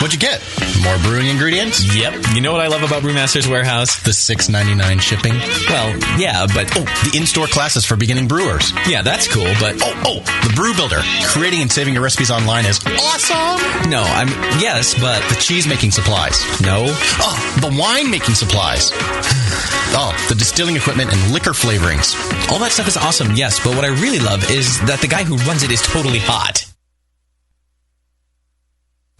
What'd you get? More brewing ingredients? Yep. You know what I love about Brewmaster's Warehouse? The $6.99 shipping? Well, yeah, but... Oh, the in-store classes for beginning brewers. Yeah, that's cool, but... Oh, the Brew Builder. Creating and saving your recipes online is awesome! No, yes, but... The cheese-making supplies. No. Oh, the wine-making supplies. Oh, the distilling equipment and liquor flavorings. All that stuff is awesome, yes, but what I really love is that the guy who runs it is totally hot.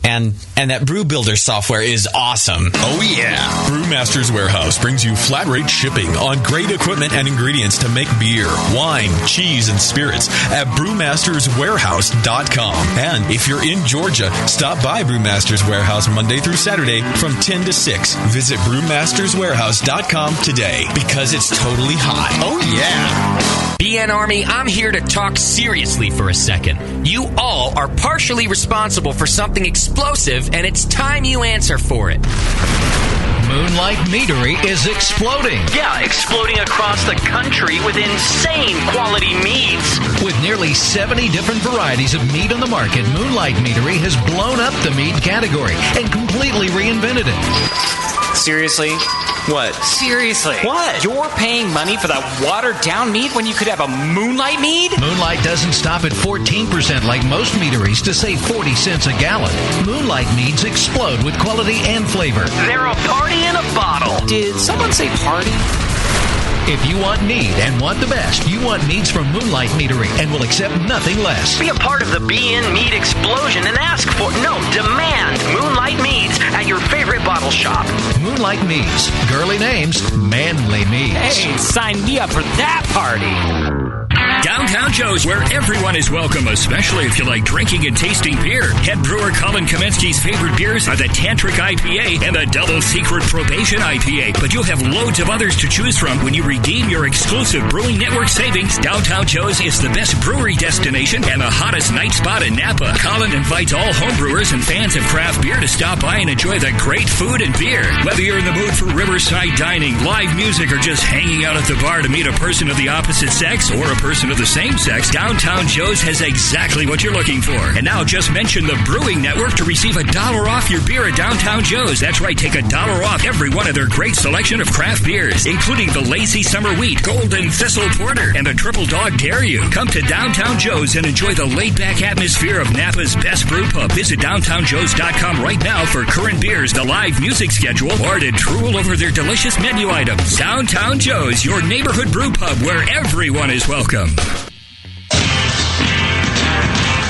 And that Brew Builder software is awesome. Oh, yeah. Brewmaster's Warehouse brings you flat rate shipping on great equipment and ingredients to make beer, wine, cheese, and spirits at brewmasterswarehouse.com. And if you're in Georgia, stop by Brewmaster's Warehouse Monday through Saturday from 10 to 6. Visit brewmasterswarehouse.com today because it's totally hot. Oh, yeah. BN Army, I'm here to talk seriously for a second. You all are partially responsible for something explosive, and it's time you answer for it. Moonlight Meadery is exploding. Yeah, exploding across the country with insane quality meads. With nearly 70 different varieties of mead on the market, Moonlight Meadery has blown up the mead category and completely reinvented it. Seriously? What? Seriously? What? You're paying money for that watered-down mead when you could have a Moonlight mead? Moonlight doesn't stop at 14% like most meaderies to save 40 cents a gallon. Moonlight meads explode with quality and flavor. They're a party in a bottle. Did someone say party? If you want mead and want the best, you want meads from Moonlight Meadery and will accept nothing less. Be a part of the BN Mead explosion and ask for, demand Moonlight Meads at your favorite bottle shop. Moonlight Meads. Girly names, manly meads. Hey, sign me up for that party. Downtown Joe's, where everyone is welcome, especially if you like drinking and tasting beer. Head brewer Colin Kaminsky's favorite beers are the Tantric IPA and the Double Secret Probation IPA. But you'll have loads of others to choose from when you redeem your exclusive Brewing Network savings. Downtown Joe's is the best brewery destination and the hottest night spot in Napa. Colin invites all homebrewers and fans of craft beer to stop by and enjoy the great food and beer. Whether you're in the mood for riverside dining, live music, or just hanging out at the bar to meet a person of the opposite sex or a person of the same sex, Downtown Joe's has exactly what you're looking for. And now just mention the Brewing Network to receive $1 off your beer at Downtown Joe's. That's right, take $1 off every one of their great selection of craft beers, including the Lazy Summer Wheat, Golden Thistle Porter, and the Triple Dog Dare You. Come to Downtown Joe's and enjoy the laid-back atmosphere of Napa's best brew pub. Visit downtownjoes.com right now for current beers, the live music schedule, or to drool over their delicious menu items. Downtown Joe's, your neighborhood brew pub where everyone is welcome.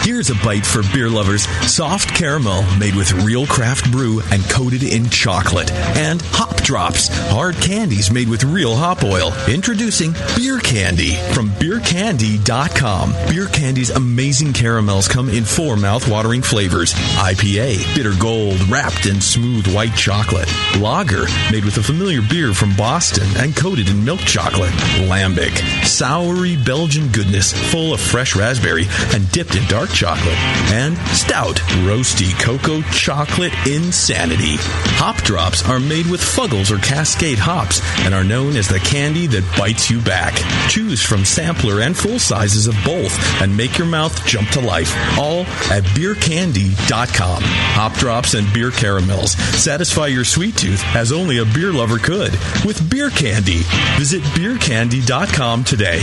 Here's a bite for beer lovers. Soft caramel made with real craft brew and coated in chocolate. And hop drops, hard candies made with real hop oil. Introducing Beer Candy from beercandy.com. Beer Candy's amazing caramels come in 4 mouth-watering flavors. IPA, bitter gold, wrapped in smooth white chocolate. Lager, made with a familiar beer from Boston and coated in milk chocolate. Lambic, soury Belgian goodness full of fresh raspberry and dipped in dark chocolate. And Stout, roasty cocoa chocolate insanity. Hop drops are made with Fuggles or Cascade hops and are known as the candy that bites you back. Choose from sampler and full sizes of both and make your mouth jump to life. All at beercandy.com. Hop drops and beer caramels satisfy your sweet tooth as only a beer lover could with Beer Candy. Visit beercandy.com today.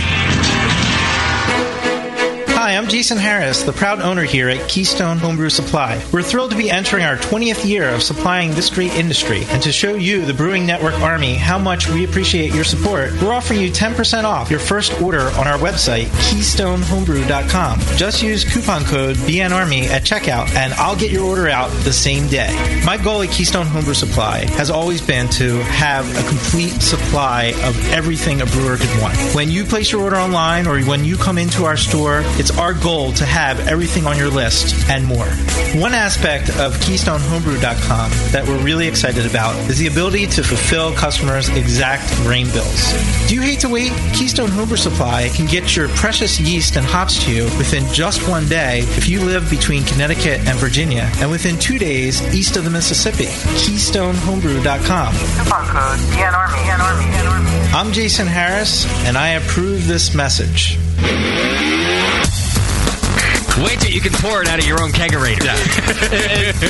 Hi, I'm Jason Harris, the proud owner here at Keystone Homebrew Supply. We're thrilled to be entering our 20th year of supplying this great industry, and to show you, the Brewing Network Army, how much we appreciate your support, we're offering you 10% off your first order on our website, KeystoneHomebrew.com. Just use coupon code BNARMY at checkout, and I'll get your order out the same day. My goal at Keystone Homebrew Supply has always been to have a complete supply of everything a brewer could want. When you place your order online or when you come into our store, it's our goal to have everything on your list and more. One aspect of KeystoneHomebrew.com that we're really excited about is the ability to fulfill customers' exact grain bills. Do you hate to wait? Keystone Homebrew Supply can get your precious yeast and hops to you within just one day if you live between Connecticut and Virginia, and within 2 days east of the Mississippi. KeystoneHomebrew.com. Coupon code BNARMY. I'm Jason Harris, and I approve this message. Wait till you can pour it out of your own kegerator.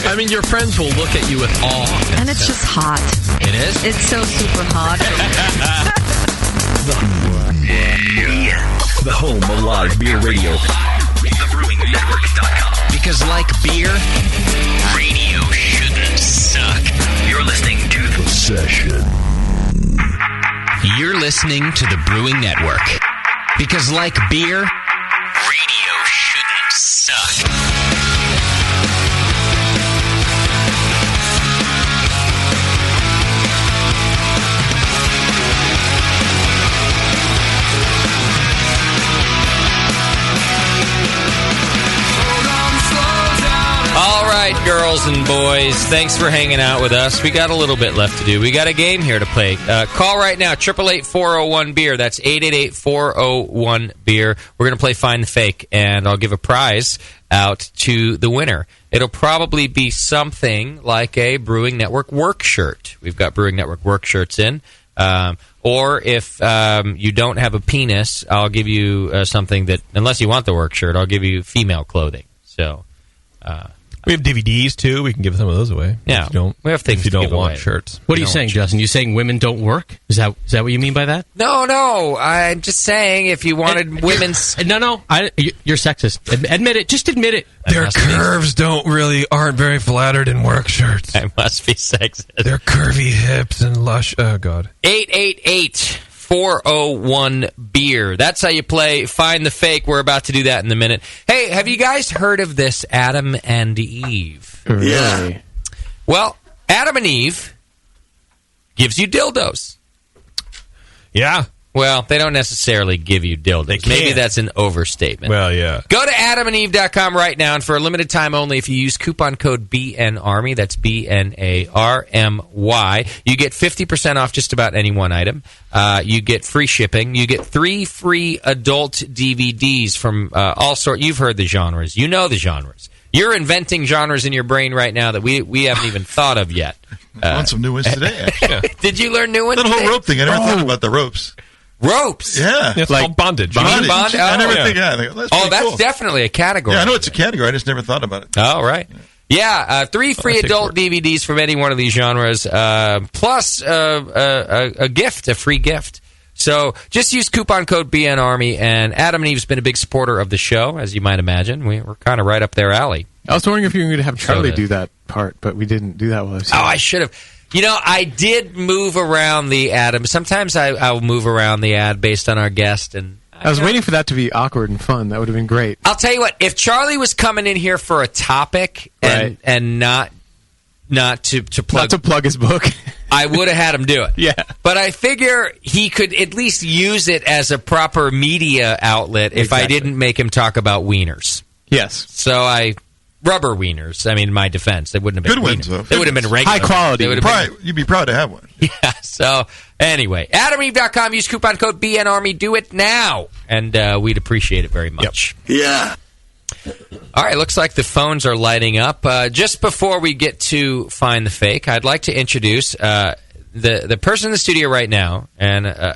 I mean, your friends will look at you with awe. And it's just hot. It is? It's so super hot. The home of live beer radio. TheBrewingNetwork.com. Because like beer, radio shouldn't suck. You're listening to The Session. You're listening to the Brewing Network. Because like beer, radio shouldn't suck. All right, girls and boys, thanks for hanging out with us. We got a little bit left to do. We got a game here to play. Call right now, 888-401-BEER. That's 888-401-BEER. We're going to play Find the Fake, and I'll give a prize out to the winner. It'll probably be something like a Brewing Network work shirt. We've got Brewing Network work shirts in. Or if you don't have a penis, I'll give you something that, unless you want the work shirt, I'll give you female clothing. So... we have DVDs too. We can give some of those away. Yeah, we have things if you to don't give want away. shirts. What are you saying, Justin? You saying women don't work? Is that what you mean by that? No. I'm just saying if you wanted women's... No. You're sexist. Admit it. Just admit it. Their curves aren't very flattered in work shirts. I must be sexist. Their curvy hips and lush... Oh, God. 888-401-BEER. That's how you play Find the Fake. We're about to do that in a minute. Hey, have you guys heard of this Adam and Eve? Yeah. Well, Adam and Eve gives you dildos. Yeah. Well, they don't necessarily give you dildos. Maybe that's an overstatement. Well, yeah. Go to adamandeve.com right now, and for a limited time only, if you use coupon code BNARMY, that's BNARMY, you get 50% off just about any one item. You get free shipping. You get 3 free adult DVDs from all sorts. You've heard the genres. You know the genres. You're inventing genres in your brain right now that we haven't even thought of yet. I learned some new ones today, actually. Did you learn new ones That whole today? rope thing. I never thought about the ropes. Ropes? Yeah. It's called bondage. Bondage. Bond? I never Oh. think, that's cool. Definitely a category. Yeah, I know it's a category. I just never thought about it. Oh, right. Yeah, 3 free adult DVDs from any one of these genres, plus a gift, a free gift. So just use coupon code BNARMY, and Adam and Eve's been a big supporter of the show, as you might imagine. We're kind of right up their alley. I was wondering if you were going to have Charlie do that part, but we didn't do that while I was here. Oh, I should have. You know, I did move around the ad. Sometimes I'll move around the ad based on our guest. And I was waiting for that to be awkward and fun. That would have been great. I'll tell you what, if Charlie was coming in here for a topic and not to plug his book, I would have had him do it. Yeah. But I figure he could at least use it as a proper media outlet if I didn't make him talk about wieners. Yes. So rubber wieners. I mean, in my defense, they wouldn't have been Good ones, wieners. though. They would have been regular. High quality. They would have been, You'd be proud to have one. yeah. So anyway, AdamEve.com. Use coupon code BNARMY. Do it now, and we'd appreciate it very much. Yep. Yeah. All right. Looks like the phones are lighting up. Just before we get to Find the Fake, I'd like to introduce the person in the studio right now, and I'm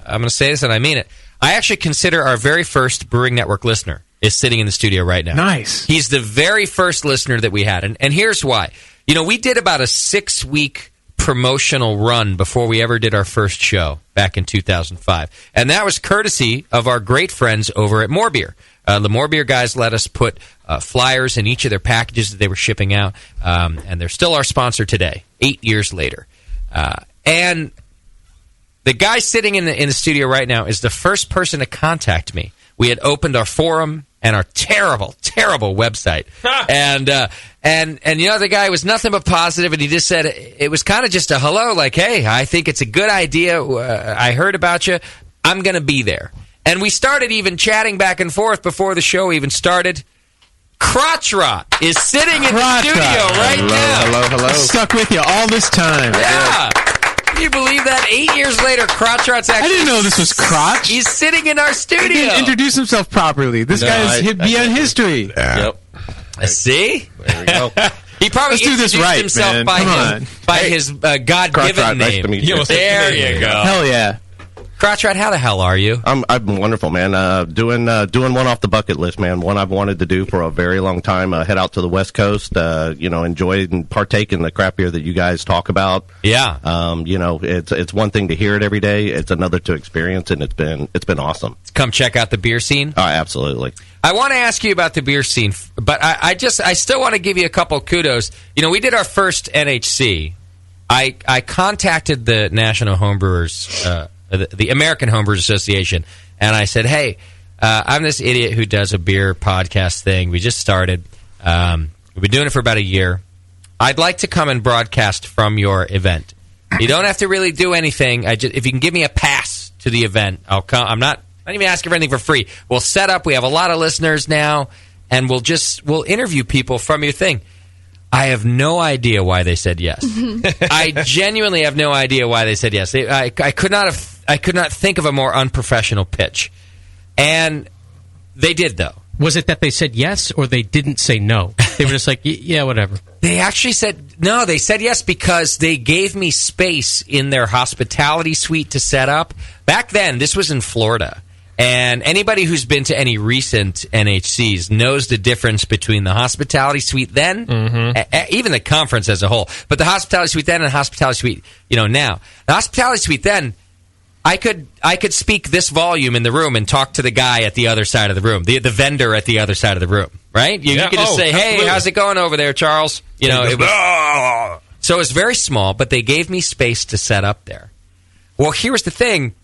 going to say this, and I mean it. I actually consider our very first Brewing Network listener is sitting in the studio right now. Nice. He's the very first listener that we had. And here's why. You know, we did about a 6-week promotional run before we ever did our first show back in 2005. And that was courtesy of our great friends over at More Beer. The More Beer guys let us put flyers in each of their packages that they were shipping out, and they're still our sponsor today, 8 years later. And the guy sitting in the studio right now is the first person to contact me. We had opened our forum and our terrible, terrible website. And you know, the guy was nothing but positive, and he just said, it was kind of just a hello, like, hey, I think it's a good idea. I heard about you. I'm going to be there. And we started even chatting back and forth before the show even started. Crotch Rot is sitting in the studio right now. Hello. Stuck with you all this time. Yeah. Can you believe that? 8 years later, Crotch Rot's actually... I didn't know this was Crotch. He's sitting in our studio. He didn't introduce himself properly. This guy's beyond history. Yep. See? There we go. He probably Let's do this introduced right, himself man. by his God-given Nice name. to meet you. There you go. Hell yeah. Crotch Rot, how the hell are you? I've been wonderful, man. Doing one off the bucket list, man. One I've wanted to do for a very long time. Head out to the West Coast, enjoy and partake in the craft beer that you guys talk about. Yeah. It's one thing to hear it every day. It's another to experience, and it's been awesome. Come check out the beer scene. Absolutely. I want to ask you about the beer scene, but I still want to give you a couple kudos. You know, we did our first NHC. I contacted the National Homebrewers, the American Homebrewers Association, and I said, hey, I'm this idiot who does a beer podcast thing. We just started. We've been doing it for about a year. I'd like to come and broadcast from your event. You don't have to really do anything. If you can give me a pass to the event, I'll come. I'm not even asking for anything for free. We'll set up. We have a lot of listeners now, and we'll interview people from your thing. I have no idea why they said yes. I genuinely have no idea why they said yes. I could not think of a more unprofessional pitch, and they did though. Was it that they said yes, or they didn't say no? They were just like, yeah, whatever. They actually said no. They said yes because they gave me space in their hospitality suite to set up. Back then, this was in Florida. And anybody who's been to any recent NHCs knows the difference between the hospitality suite then, even the conference as a whole, but the hospitality suite then and the hospitality suite, now. The hospitality suite then, I could speak this volume in the room and talk to the guy at the other side of the room, the vendor at the other side of the room, right? You could just say, hey, absolutely. How's it going over there, Charles? So it was very small, but they gave me space to set up there. Well, here's the thing.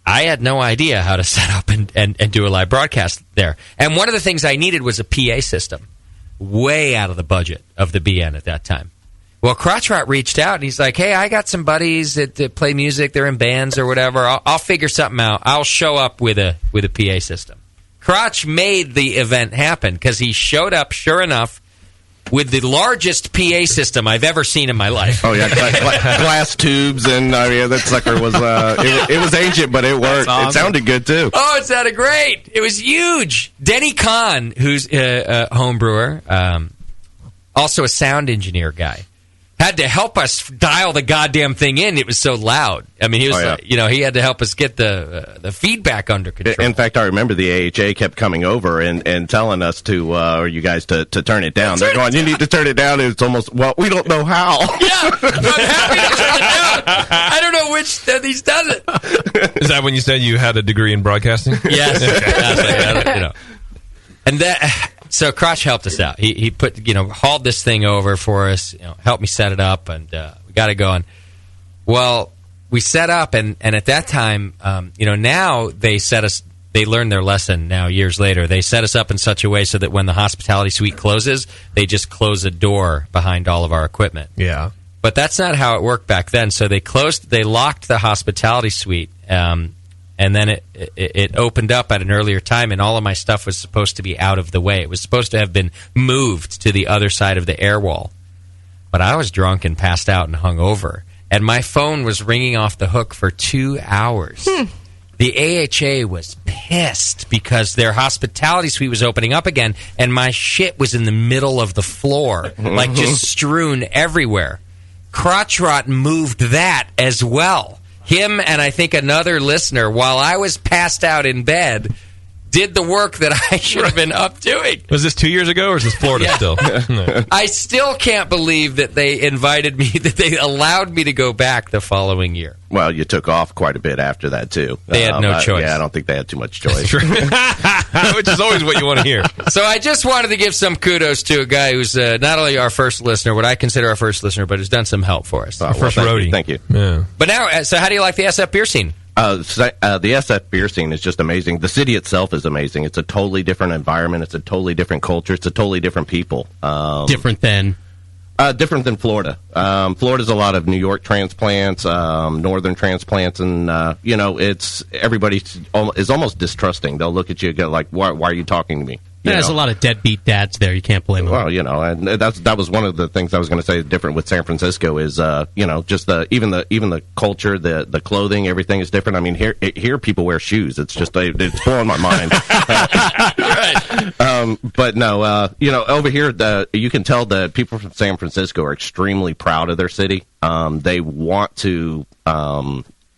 I had no idea how to set up and do a live broadcast there. And one of the things I needed was a PA system, way out of the budget of the BN at that time. Well, Crotch Rot reached out, and he's like, hey, I got some buddies that play music. They're in bands or whatever. I'll figure something out. I'll show up with a PA system. Crotch made the event happen because he showed up, sure enough, with the largest PA system I've ever seen in my life. Oh yeah, glass tubes, and that sucker was it was ancient, but it worked. Awesome. It sounded good too. Oh, it sounded great. It was huge. Denny Kahn, who's a home brewer, also a sound engineer guy, had to help us dial the goddamn thing in. It was so loud. I mean, he was he had to help us get the feedback under control. In fact, I remember the AHA kept coming over and telling us to, or you guys to turn it down. They're going, you need to turn it down. It's almost, well, we don't know how. Yeah, I'm happy to turn it down. I don't know which of these does it. Is that when you said you had a degree in broadcasting? Yes. And that... So Crotch helped us out. He put hauled this thing over for us, helped me set it up, and we got it going. Well, we set up, and at that time, now they learned their lesson now years later. They set us up in such a way so that when the hospitality suite closes, they just close a door behind all of our equipment. Yeah. But that's not how it worked back then. So they locked the hospitality suite, and then it opened up at an earlier time, and all of my stuff was supposed to be out of the way. It was supposed to have been moved to the other side of the air wall. But I was drunk and passed out and hung over, and my phone was ringing off the hook for 2 hours. The AHA was pissed because their hospitality suite was opening up again, and my shit was in the middle of the floor, like just strewn everywhere. Crotch Rot moved that as well. Him and I think another listener, while I was passed out in bed, did the work that I should have been up doing. Was this 2 years ago, or is this Florida still? No. I still can't believe that they invited me, that they allowed me to go back the following year. Well, you took off quite a bit after that, too. They had no choice. Yeah, I don't think they had too much choice. Which is always what you want to hear. So I just wanted to give some kudos to a guy who's not only our first listener, what I consider our first listener, but has done some help for us. Our first roadie. Thank you. Yeah. But now, so how do you like the SF beer scene? The SF beer scene is just amazing. The city itself is amazing. It's a totally different environment. It's a totally different culture. It's a totally different people. Different than Florida. Florida's a lot of New York transplants, northern transplants, and it's everybody is almost distrusting. They'll look at you and go like, "Why are you talking to me?" There's a lot of deadbeat dads there. You can't blame them. Well, and that was one of the things I was going to say. Different with San Francisco is, just even the culture, the clothing, everything is different. I mean, here people wear shoes. It's just it's blowing my mind. Right. But no, over here, you can tell that people from San Francisco are extremely proud of their city. They want to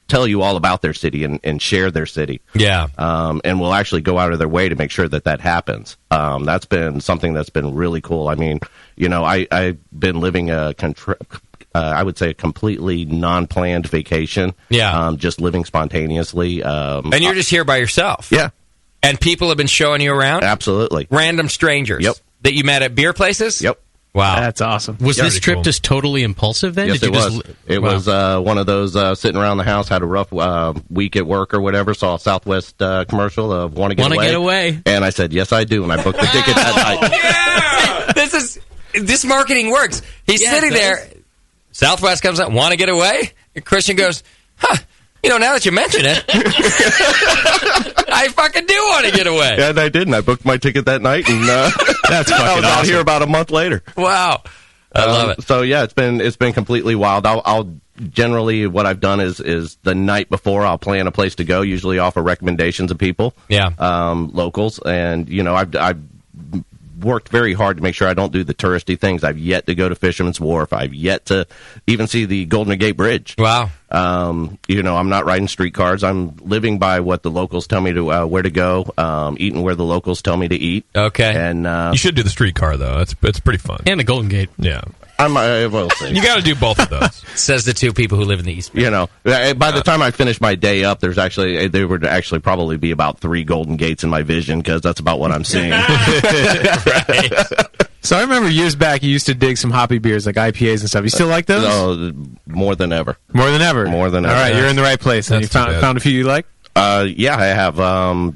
tell you all about their city and share their city. Yeah. And will actually go out of their way to make sure that happens. That's been something that's been really cool. I mean, I've been living I would say a completely non-planned vacation. Yeah. Just living spontaneously. And you're just here by yourself. Yeah. And people have been showing you around? Absolutely. Random strangers? Yep. That you met at beer places? Yep. Wow. That's awesome. Was this trip just totally impulsive then? Yes, Did you it was. It was one of those sitting around the house, had a rough week at work or whatever, saw a Southwest commercial of Want to Get Away. And I said, yes, I do. And I booked the ticket that night. Yeah! This marketing works. He's sitting there. Southwest comes up, Want to Get Away? And Christian goes, now that you mention it, I fucking do want to get away. Yeah, and I did. And I booked my ticket that night. And that's fucking I was out here about a month later. Wow. I love it. So yeah, it's been completely wild. I'll generally what I've done is the night before I'll plan a place to go. Usually offer recommendations of people, locals, and I've worked very hard to make sure I don't do the touristy things. I've yet to go to Fisherman's Wharf. I've yet to even see the Golden Gate Bridge. Wow. I'm not riding streetcars. I'm living by what the locals tell me to where to go, eating where the locals tell me to eat. Okay. And you should do the streetcar though. It's pretty fun. And the Golden Gate. Yeah. I will see. You got to do both of those. Says the two people who live in the East Bay. By the time I finish my day up, there would actually probably be about 3 Golden Gates in my vision because that's about what I'm seeing. Right. So I remember years back you used to dig some hoppy beers like IPAs and stuff. You still like those? No, more than ever. More than ever? More than ever. All right, you're in the right place. And you found a few you like? Yeah, I have.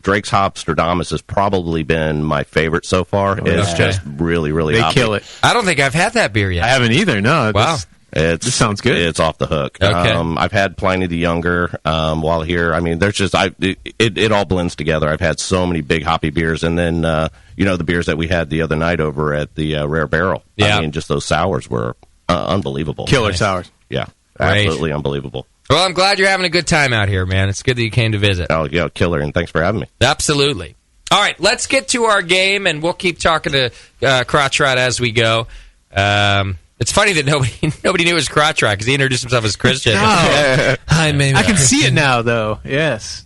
Drake's Hopstradamus has probably been my favorite so far. It's just really, really They hoppy. kill it. I don't think I've had that beer yet. I haven't either, no. Wow. This sounds good. It's off the hook. Okay. I've had Pliny the Younger while here. I mean, there's just it all blends together. I've had so many big hoppy beers, and then the beers that we had the other night over at the Rare Barrel. Yeah. I mean, just those sours were unbelievable. Killer sours. Yeah, Great. absolutely unbelievable. Well, I'm glad you're having a good time out here, man. It's good that you came to visit. Oh, yeah, killer, and thanks for having me. Absolutely. All right, let's get to our game, and we'll keep talking to Crotch Rod as we go. It's funny that nobody knew it was Crotch Rod because he introduced himself as Christian. Hi, maybe. I can see it now, though. Yes.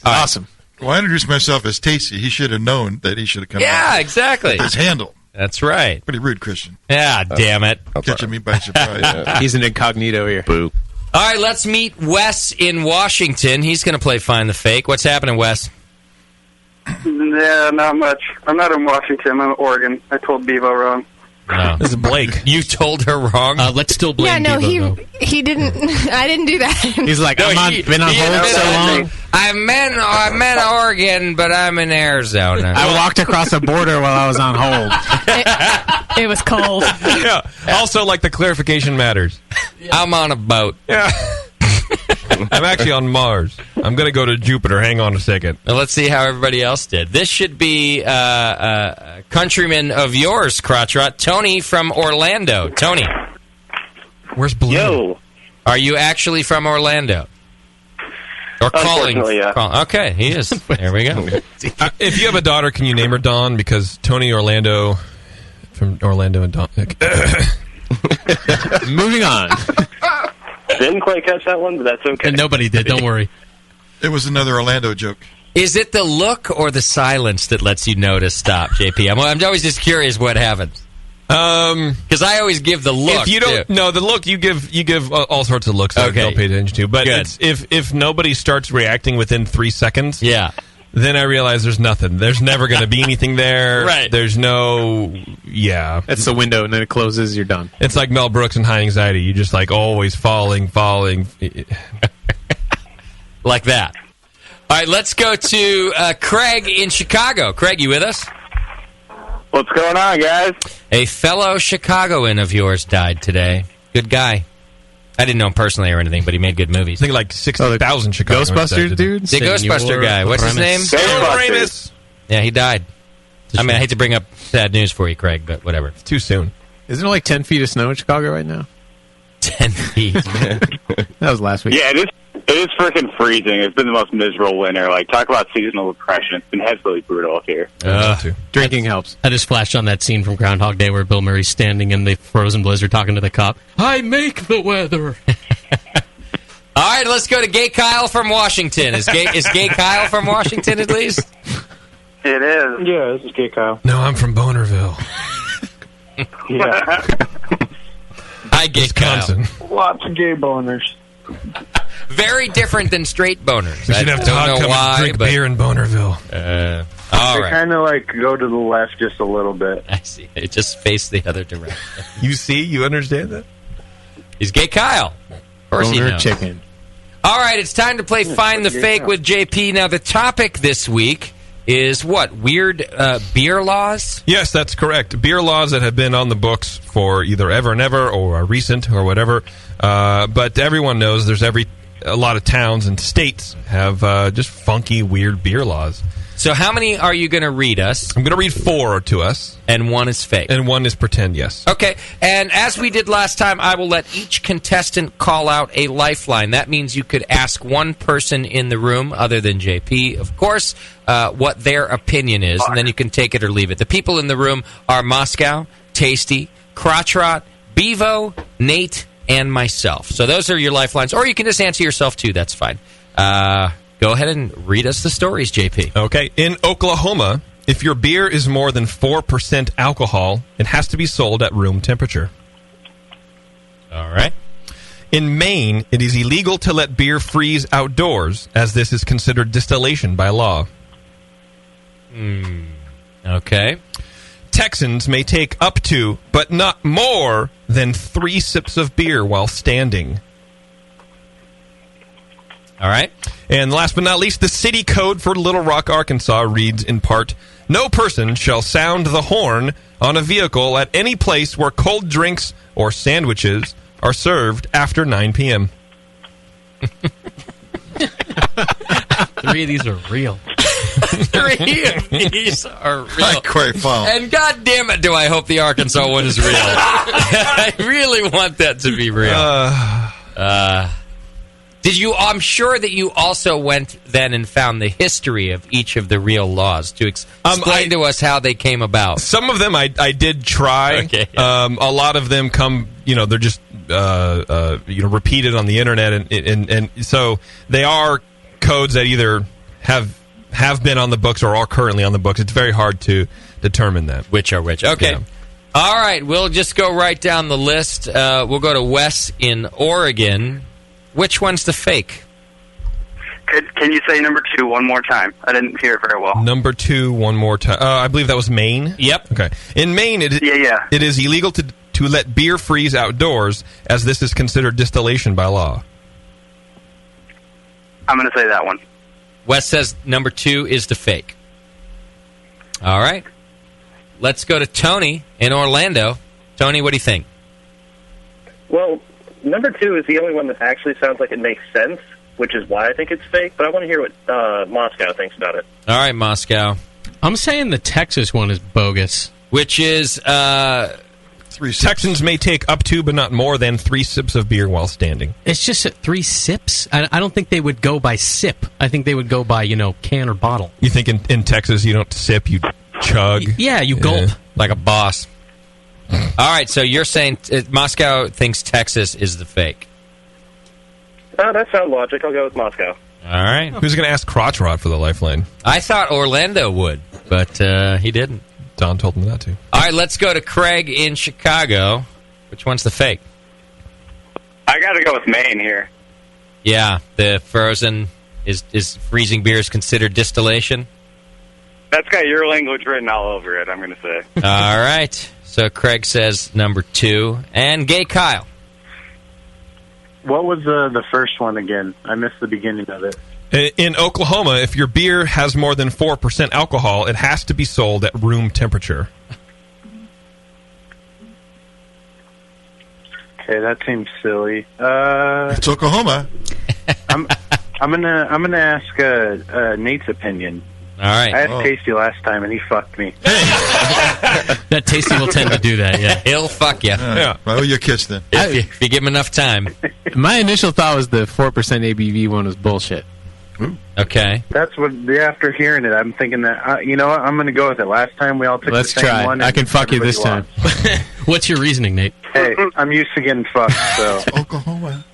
Awesome. Well, I introduced myself as Tacey. He should have known that he should have come Yeah, out exactly. with his handle. That's right. Pretty rude, Christian. Yeah, damn it. Catching me by surprise. He's an incognito here. Boo. All right, let's meet Wes in Washington. He's going to play Find the Fake. What's happening, Wes? Yeah, not much. I'm not in Washington. I'm in Oregon. I told Bevo wrong. No. This is Blake. You told her wrong? Let's still blame Yeah, no, Bevo, he didn't. I didn't do that. He's like, been on hold so long. I'm in Oregon, but I'm in Arizona. I walked across the border while I was on hold. It was cold. Yeah. Also, the clarification matters. I'm on a boat. Yeah. I'm actually on Mars. I'm going to go to Jupiter. Hang on a second. Now, let's see how everybody else did. This should be a countryman of yours, Crotch Rot. Tony from Orlando. Tony. Where's Blue? Yo. Are you actually from Orlando? Or calling? Unfortunately, yeah. Okay, he is. There we go. If you have a daughter, can you name her Dawn? Because Tony Orlando from Orlando and Dawn. Moving on. Didn't quite catch that one, but that's okay. And nobody did. Don't worry. It was another Orlando joke. Is it the look or the silence that lets you know to stop, JP? I'm always just curious what happens. Because I always give the look. If you don't know the look, you give all sorts of looks that Okay. they'll pay attention to. But it's, if nobody starts reacting within 3 seconds, then I realize there's nothing. There's never going to be anything there. Right. There's no. Yeah. That's the window, and then it closes. You're done. It's like Mel Brooks and High Anxiety. You just like always falling. Like that. All right, let's go to Craig in Chicago. Craig, you with us? What's going on, guys? A fellow Chicagoan of yours died today. Good guy. I didn't know him personally or anything, but he made good movies. I think like 60,000 Chicagoans Ghostbusters dude? The Ghostbuster guy. What's his name? Ramis. Yeah, he died. I mean, I hate to bring up sad news for you, Craig, but whatever. It's too soon. Isn't it like 10 feet of snow in Chicago right now? 10 feet. That was last week. Yeah, it is freaking freezing. It's been the most miserable winter. Like, talk about seasonal depression. It's been absolutely brutal up here. Drinking helps. I just flashed on that scene from Groundhog Day where Bill Murray's standing in the frozen blizzard talking to the cop. I make the weather. All right, let's go to Gay Kyle from Washington. Is Gay Kyle from Washington at least? It is. Yeah, this is Gay Kyle. No, I'm from Bonerville. Yeah. Hi, Gay Wisconsin. Kyle. Lots of gay boners. Very different than straight boners. We should have Todd come and drink beer in Bonerville. All They right. kind of like go to the left just a little bit. I see. It just faced the other direction. You see? You understand that? He's Gay Kyle. Of course he Boner knows. chicken. All right, it's time to play Find the Gay Fake Kyle. with JP. Now, the topic this week is what? Weird beer laws? Yes, that's correct. Beer laws that have been on the books for either ever and ever or are recent or whatever. But everyone knows there's a lot of towns and states have just funky, weird beer laws. So how many are you going to read us? I'm going to read 4 to us. And one is fake. And one is pretend, yes. Okay, and as we did last time, I will let each contestant call out a lifeline. That means you could ask one person in the room, other than JP, of course, what their opinion is, and then you can take it or leave it. The people in the room are Moscow, Tasty, Crotchrot, Bevo, Nate, and myself. So those are your lifelines, or you can just answer yourself too, that's fine. Go ahead and read us the stories, JP. Okay. In Oklahoma, if your beer is more than 4% alcohol, it has to be sold at room temperature. All right. In Maine, it is illegal to let beer freeze outdoors, as this is considered distillation by law. Okay. Texans may take up to, but not more than 3 sips of beer while standing. All right. And last but not least, the city code for Little Rock, Arkansas reads in part, no person shall sound the horn on a vehicle at any place where cold drinks or sandwiches are served after 9 p.m. 3 of these are real. 3 of these are real. Not quite full. And God damn it, do I hope the Arkansas one is real. I really want that to be real. Did you? I'm sure that you also went then and found the history of each of the real laws to explain to us how they came about. Some of them I did try. Okay. A lot of them come, they're just repeated on the internet, and so they are codes that either have been on the books or are currently on the books. It's very hard to determine that. Which are which. Okay. Yeah. All right. We'll just go right down the list. We'll go to Wes in Oregon. Which one's the fake? Can you say number 2 one more time? I didn't hear it very well. Number 2, one more time. I believe that was Maine. Yep. Okay. In Maine, it is illegal to let beer freeze outdoors, as this is considered distillation by law. I'm going to say that one. Wes says number 2 is the fake. All right. Let's go to Tony in Orlando. Tony, what do you think? Well, number 2 is the only one that actually sounds like it makes sense, which is why I think it's fake, but I want to hear what Moscow thinks about it. All right, Moscow. I'm saying the Texas one is bogus. Which is... 3 sips. Texans may take up to, but not more than 3 sips of beer while standing. It's just 3 sips? I don't think they would go by sip. I think they would go by, can or bottle. You think in Texas you don't sip, you chug? Yeah, you gulp. Like a boss. All right, so you're saying Moscow thinks Texas is the fake. That sounds logic. I'll go with Moscow. All right. Who's going to ask Crotch Rot for the lifeline? I thought Orlando would, but he didn't. Don told me not to. All right, let's go to Craig in Chicago. Which one's the fake? I got to go with Maine here. Yeah, the frozen is freezing beer is considered distillation. That's got your language written all over it, I'm going to say. All right. So Craig says number 2. And Gay Kyle. What was the first one again? I missed the beginning of it. In Oklahoma, if your beer has more than 4% alcohol, it has to be sold at room temperature. Okay, that seems silly. It's Oklahoma. I'm gonna ask Nate's opinion. All right. I asked Tasty last time, and he fucked me. That Tasty will tend to do that, yeah. He'll fuck you. Yeah. Well, you kiss then. If you give him enough time. My initial thought was the 4% ABV one was bullshit. Okay. That's what. After hearing it, I'm thinking that you know what? I'm going to go with it. Last time we all took Let's the same try. one. I can fuck you this time. What's your reasoning, Nate? Hey, I'm used to getting fucked. So Oklahoma.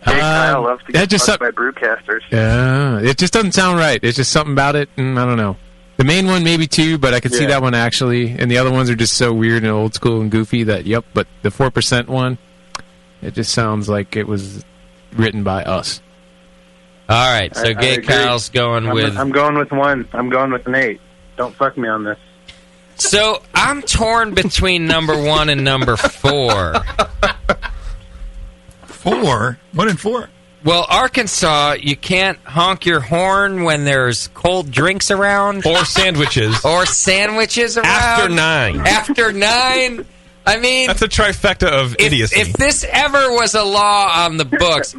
Hey, Kyle loves to that get just fucked by brewcasters. Yeah, it just doesn't sound right. It's just something about it, and I don't know. The main one maybe 2, but I could see Yeah. that one actually, and the other ones are just so weird and old school and goofy that yep. But the 4% one, it just sounds like it was written by us. All right, so I Gay agree. Kyle's going with... I'm going with 1. I'm going with Nate. Don't fuck me on this. So I'm torn between number 1 and number 4. 4? 1 and 4? Well, Arkansas, you can't honk your horn when there's cold drinks around. Or sandwiches. Or sandwiches around. After 9. After 9? I mean... That's a trifecta of idiocy. If this ever was a law on the books...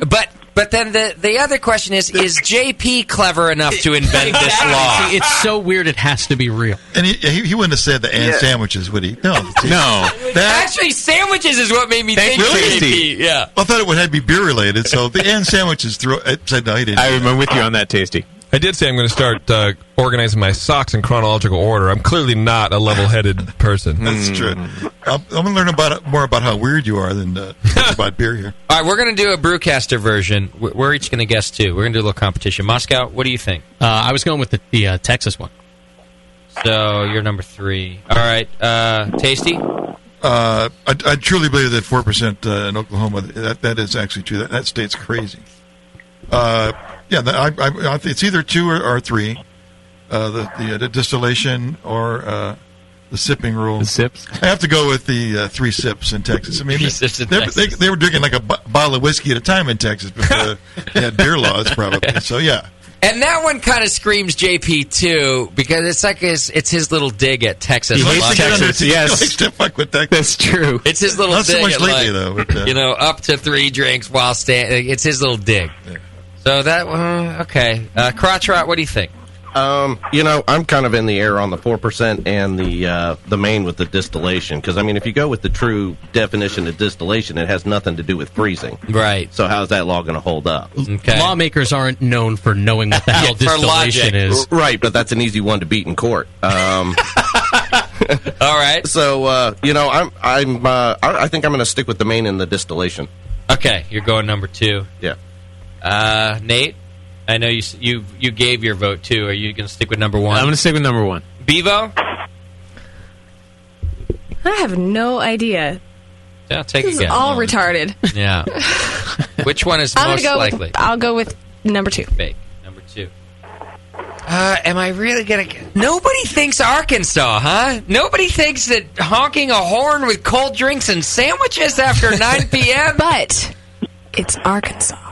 But then the other question is JP clever enough to invent this law? See, it's so weird it has to be real. And he wouldn't have said the and sandwiches, would he? No. Actually, sandwiches is what made me think JP. Yeah. I thought it would have to be beer related, so the and sandwiches said no, he didn't. I'm with you on that, Tasty. I did say I'm going to start organizing my socks in chronological order. I'm clearly not a level-headed person. That's true. I'm going to learn more about how weird you are than about beer here. All right, we're going to do a Brewcaster version. We're each going to guess, too. We're going to do a little competition. Moscow, what do you think? I was going with the Texas one. So you're number 3. All right, Tasty? I truly believe that 4% in Oklahoma, that is actually true. That state's crazy. Yeah, I think it's either 2 or 3. The distillation or the sipping rule. The sips? I have to go with the 3 sips in Texas. I mean, they were drinking like a bottle of whiskey at a time in Texas before they had beer laws, probably. So, yeah. And that one kind of screams JP, too, because it's like it's his little dig at Texas. He hates Texas, yes. He likes to fuck with Texas. That's true. It's his little Not dig so much at, lately, like, though. But, up to 3 drinks while standing. It's his little dig. Yeah. So that, okay. Crotch Rot, what do you think? I'm kind of in the air on the 4% and the main with the distillation. Because, I mean, if you go with the true definition of distillation, it has nothing to do with freezing. Right. So how's that law going to hold up? Okay. Lawmakers aren't known for knowing what the hell distillation is. Right, but that's an easy one to beat in court. All right. So, I think I'm going to stick with the main and the distillation. Okay, you're going number 2. Yeah. Nate, I know you gave your vote too. Are you going to stick with number 1? I'm going to stick with number 1. Bevo? I have no idea. Yeah, take This a is guess. all retarded. Yeah. Which one is I'm most gonna go likely? I'll go with number 2. Fake. Number 2. Am I really going to... Nobody thinks Arkansas, huh? Nobody thinks that honking a horn with cold drinks and sandwiches after 9 p.m.? But it's Arkansas.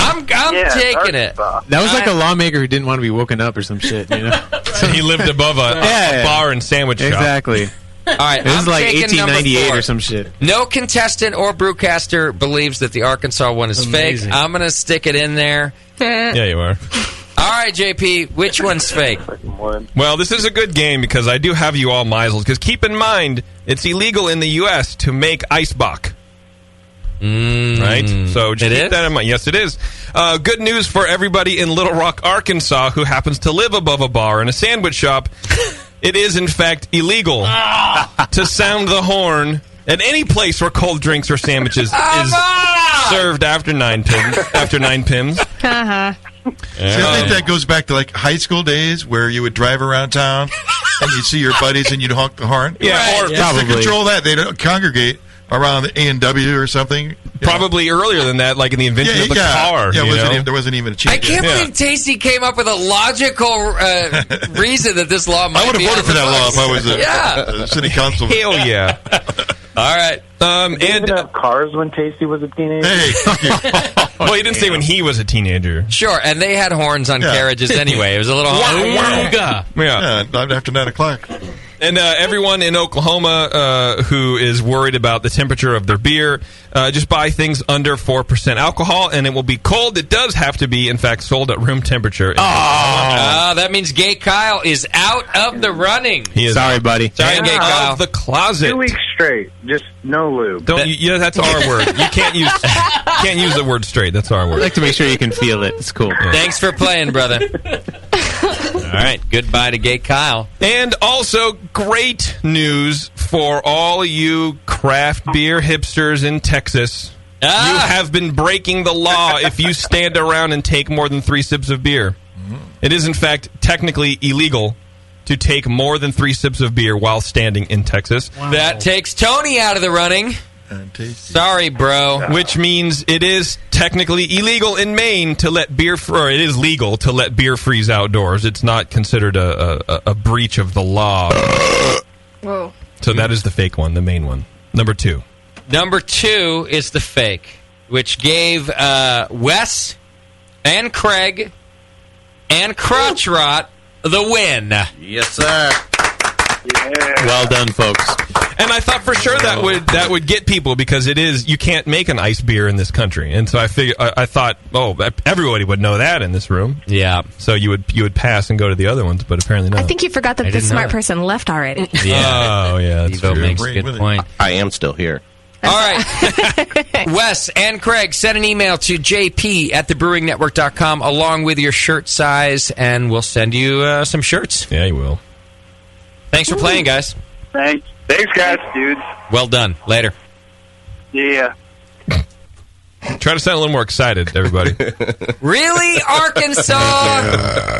I'm taking it. That was like a lawmaker who didn't want to be woken up or some shit, you know? So he lived above a bar and sandwich shop. Exactly. All right, This is like taking number 1898 4. or some shit. No contestant or brewcaster believes that the Arkansas one is Amazing. fake. I'm going to stick it in there. Yeah, you are. All right, JP, which one's fake? Well, this is a good game because I do have you all misled. Because keep in mind, it's illegal in the U.S. to make Eisbach. Right? So just keep that in mind. Yes, it is. Good news for everybody in Little Rock, Arkansas, who happens to live above a bar and a sandwich shop. It is, in fact, illegal to sound the horn at any place where cold drinks or sandwiches is served after 9 pims. After 9 pims. Uh-huh. See, I think that goes back to like high school days where you would drive around town and you'd see your buddies and you'd honk the horn. Yeah, or It's probably to control that. They don't congregate around the A&W or something. Probably earlier than that, like in the invention of the car. Yeah, you know? there wasn't even a chance. I can't believe Tasty came up with a logical reason that this law might I would have be voted on for the that law books. if I was a, Yeah. a city councilman. Hell yeah. All right. Did they even have cars when Tasty was a teenager? Well, he didn't say when he was a teenager. Sure, and they had horns on carriages anyway. It was a little Yeah, after 9 o'clock. And everyone in Oklahoma who is worried about the temperature of their beer, just buy things under 4% alcohol, and it will be cold. It does have to be, in fact, sold at room temperature. that means Gay Kyle is out of the running. He is Sorry, buddy. Sorry, Gay Kyle. Of the closet. 2 weeks straight, just no lube. That's our word. You can't use the word straight. That's our I word. like to make sure you can feel it. It's cool. Thanks for playing, brother. All right, goodbye to Gay Kyle. And also, great news for all you craft beer hipsters in Texas. You have been breaking the law if you stand around and take more than 3 sips of beer. It is, in fact, technically illegal to take more than 3 sips of beer while standing in Texas. Wow. That takes Tony out of the running. Sorry, bro. Which means it is technically illegal in Maine to let beer, or it is legal to let beer freeze outdoors. It's not considered a breach of the law. Whoa. So that is the fake one, the main one. Number 2. Number 2 is the fake, which gave Wes and Craig and Crotch Rot the win. Yes, sir. Well done, folks. And I thought for sure that would get people because you can't make an ice beer in this country, and so I thought everybody would know that in this room. Yeah. So you would pass and go to the other ones, but apparently not. I think you forgot that the smart person left already. Yeah. Oh yeah, that's Evo true. makes a good point. I am still here. All right. Wes and Craig, send an email to jp@thebrewingnetwork.com along with your shirt size, and we'll send you some shirts. Yeah, you will. Thanks for playing, guys. Thanks, guys, dudes. Well done. Later. Yeah. Try to sound a little more excited, everybody. Really, Arkansas?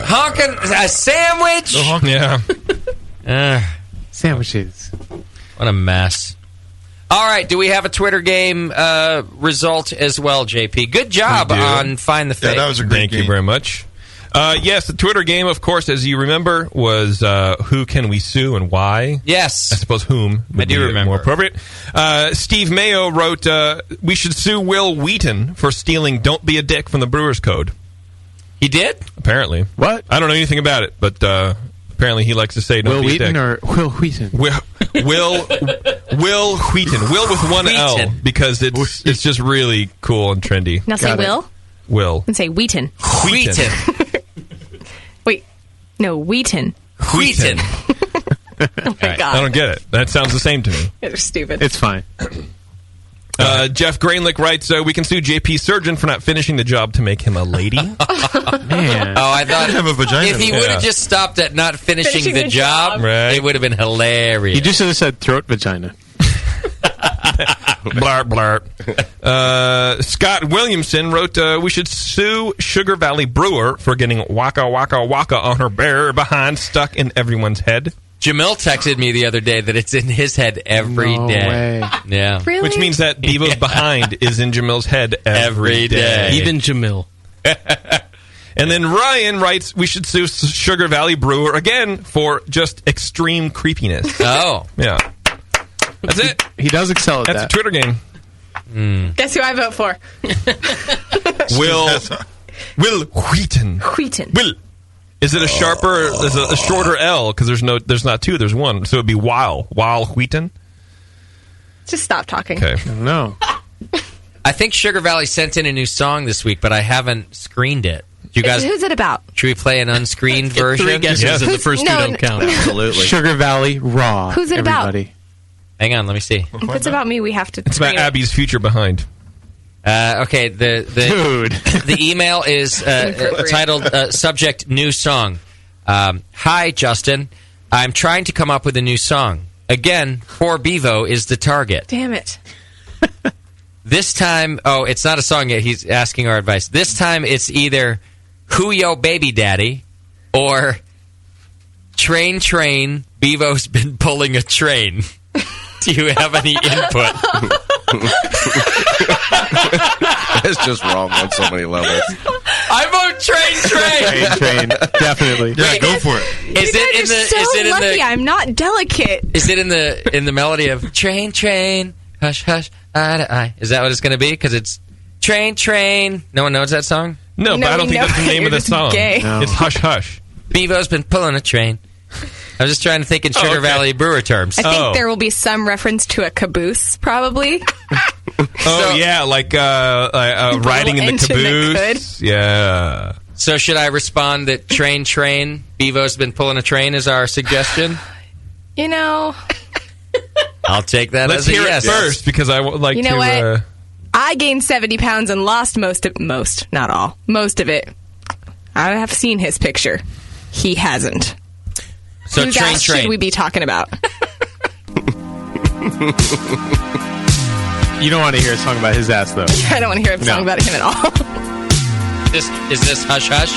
Honking a sandwich? Yeah. Sandwiches. What a mess. All right, do we have a Twitter game result as well, JP? Good job on Find the Fake. Yeah, that was a great Thank game. you very much. Yes, the Twitter game, of course, as you remember, was who can we sue and why? Yes. I suppose whom would I do be remember. more appropriate. Steve Mayo wrote, we should sue Will Wheaton for stealing Don't Be a Dick from the Brewers Code. He did? Apparently. What? I don't know anything about it, but apparently he likes to say Don't Will Be Wheaton a Dick. or Will Wheaton? Will Wheaton. Will with one L, Wheaton. because it's just really cool and trendy. Now say Will. Will. And say Wheaton. Wheaton. Wait. No, Wheaton. Wheaton. Oh my God. I don't get it. That sounds the same to me. You're stupid. It's fine. Jeff Grainlick writes, we can sue JP Surgeon for not finishing the job to make him a lady. Man. Oh, I thought have a vagina. if he would have just stopped at not finishing the job, Right. it would have been hilarious. You just should have said throat vagina. Blarp, blarp. Scott Williamson wrote, we should sue Sugar Valley Brewer for getting waka waka waka on her bare behind stuck in everyone's head. Jamil texted me the other day that it's in his head every No day. way. Yeah. Really? Which means that Bevo's behind is in Jamil's head every day. Even Jamil. And then Ryan writes, we should sue Sugar Valley Brewer again for just extreme creepiness. Oh. Yeah. That's it. He does excel at That's that. a Twitter game. Guess who I vote for? Will Wheaton. Wheaton. Will. Is it a sharper, is it a shorter L? Because there's not two, there's one. So it'd be Weil Wheaton. Just stop talking. Okay. No. I think Sugar Valley sent in a new song this week, but I haven't screened it. You guys, Who's it about? should we play an unscreened version? 3 guesses Yes. and the first No, 2 don't count. Absolutely. Sugar Valley Raw. Who's it about? everybody. Hang on, let me see. If it's about me, we have to. It's about screen it. Abby's future behind. Okay, the Dude. the email is titled subject new song. Hi, Justin. I'm trying to come up with a new song. Again, poor Bevo is the target. Damn it. This time, it's not a song yet. He's asking our advice. This time, it's either "Who Yo Baby Daddy" or "Train, Train, Bevo's Been Pulling a Train." Do you have any input? It's just wrong on so many levels. I vote Train, Train, definitely. Yeah, go for it. Is it in the? So Is it in lucky the? I'm not delicate. Is it in the melody of "Train, Train, Hush, Hush, Eye to Eye"? Is that what it's going to be? Because it's "Train, Train." No one knows that song. No, but I don't think that's the name of the song. No. It's Hush Hush. Bevo's been pulling a train. I was just trying to think in Sugar Valley Brewer terms. I think there will be some reference to a caboose, probably. Like riding in the engine caboose. Yeah. So should I respond that "Train, Train, Bevo's been pulling a train" is our suggestion? You know, I'll take that Let's as a hear yes. it first because I would like You know to. what? I gained 70 pounds and lost most, not all, most of it. I have seen his picture. He hasn't. So Whose Train, ass Train. should we be talking about? You don't want to hear a song about his ass, though. I don't want to hear a song about him at all. Is this Hush Hush?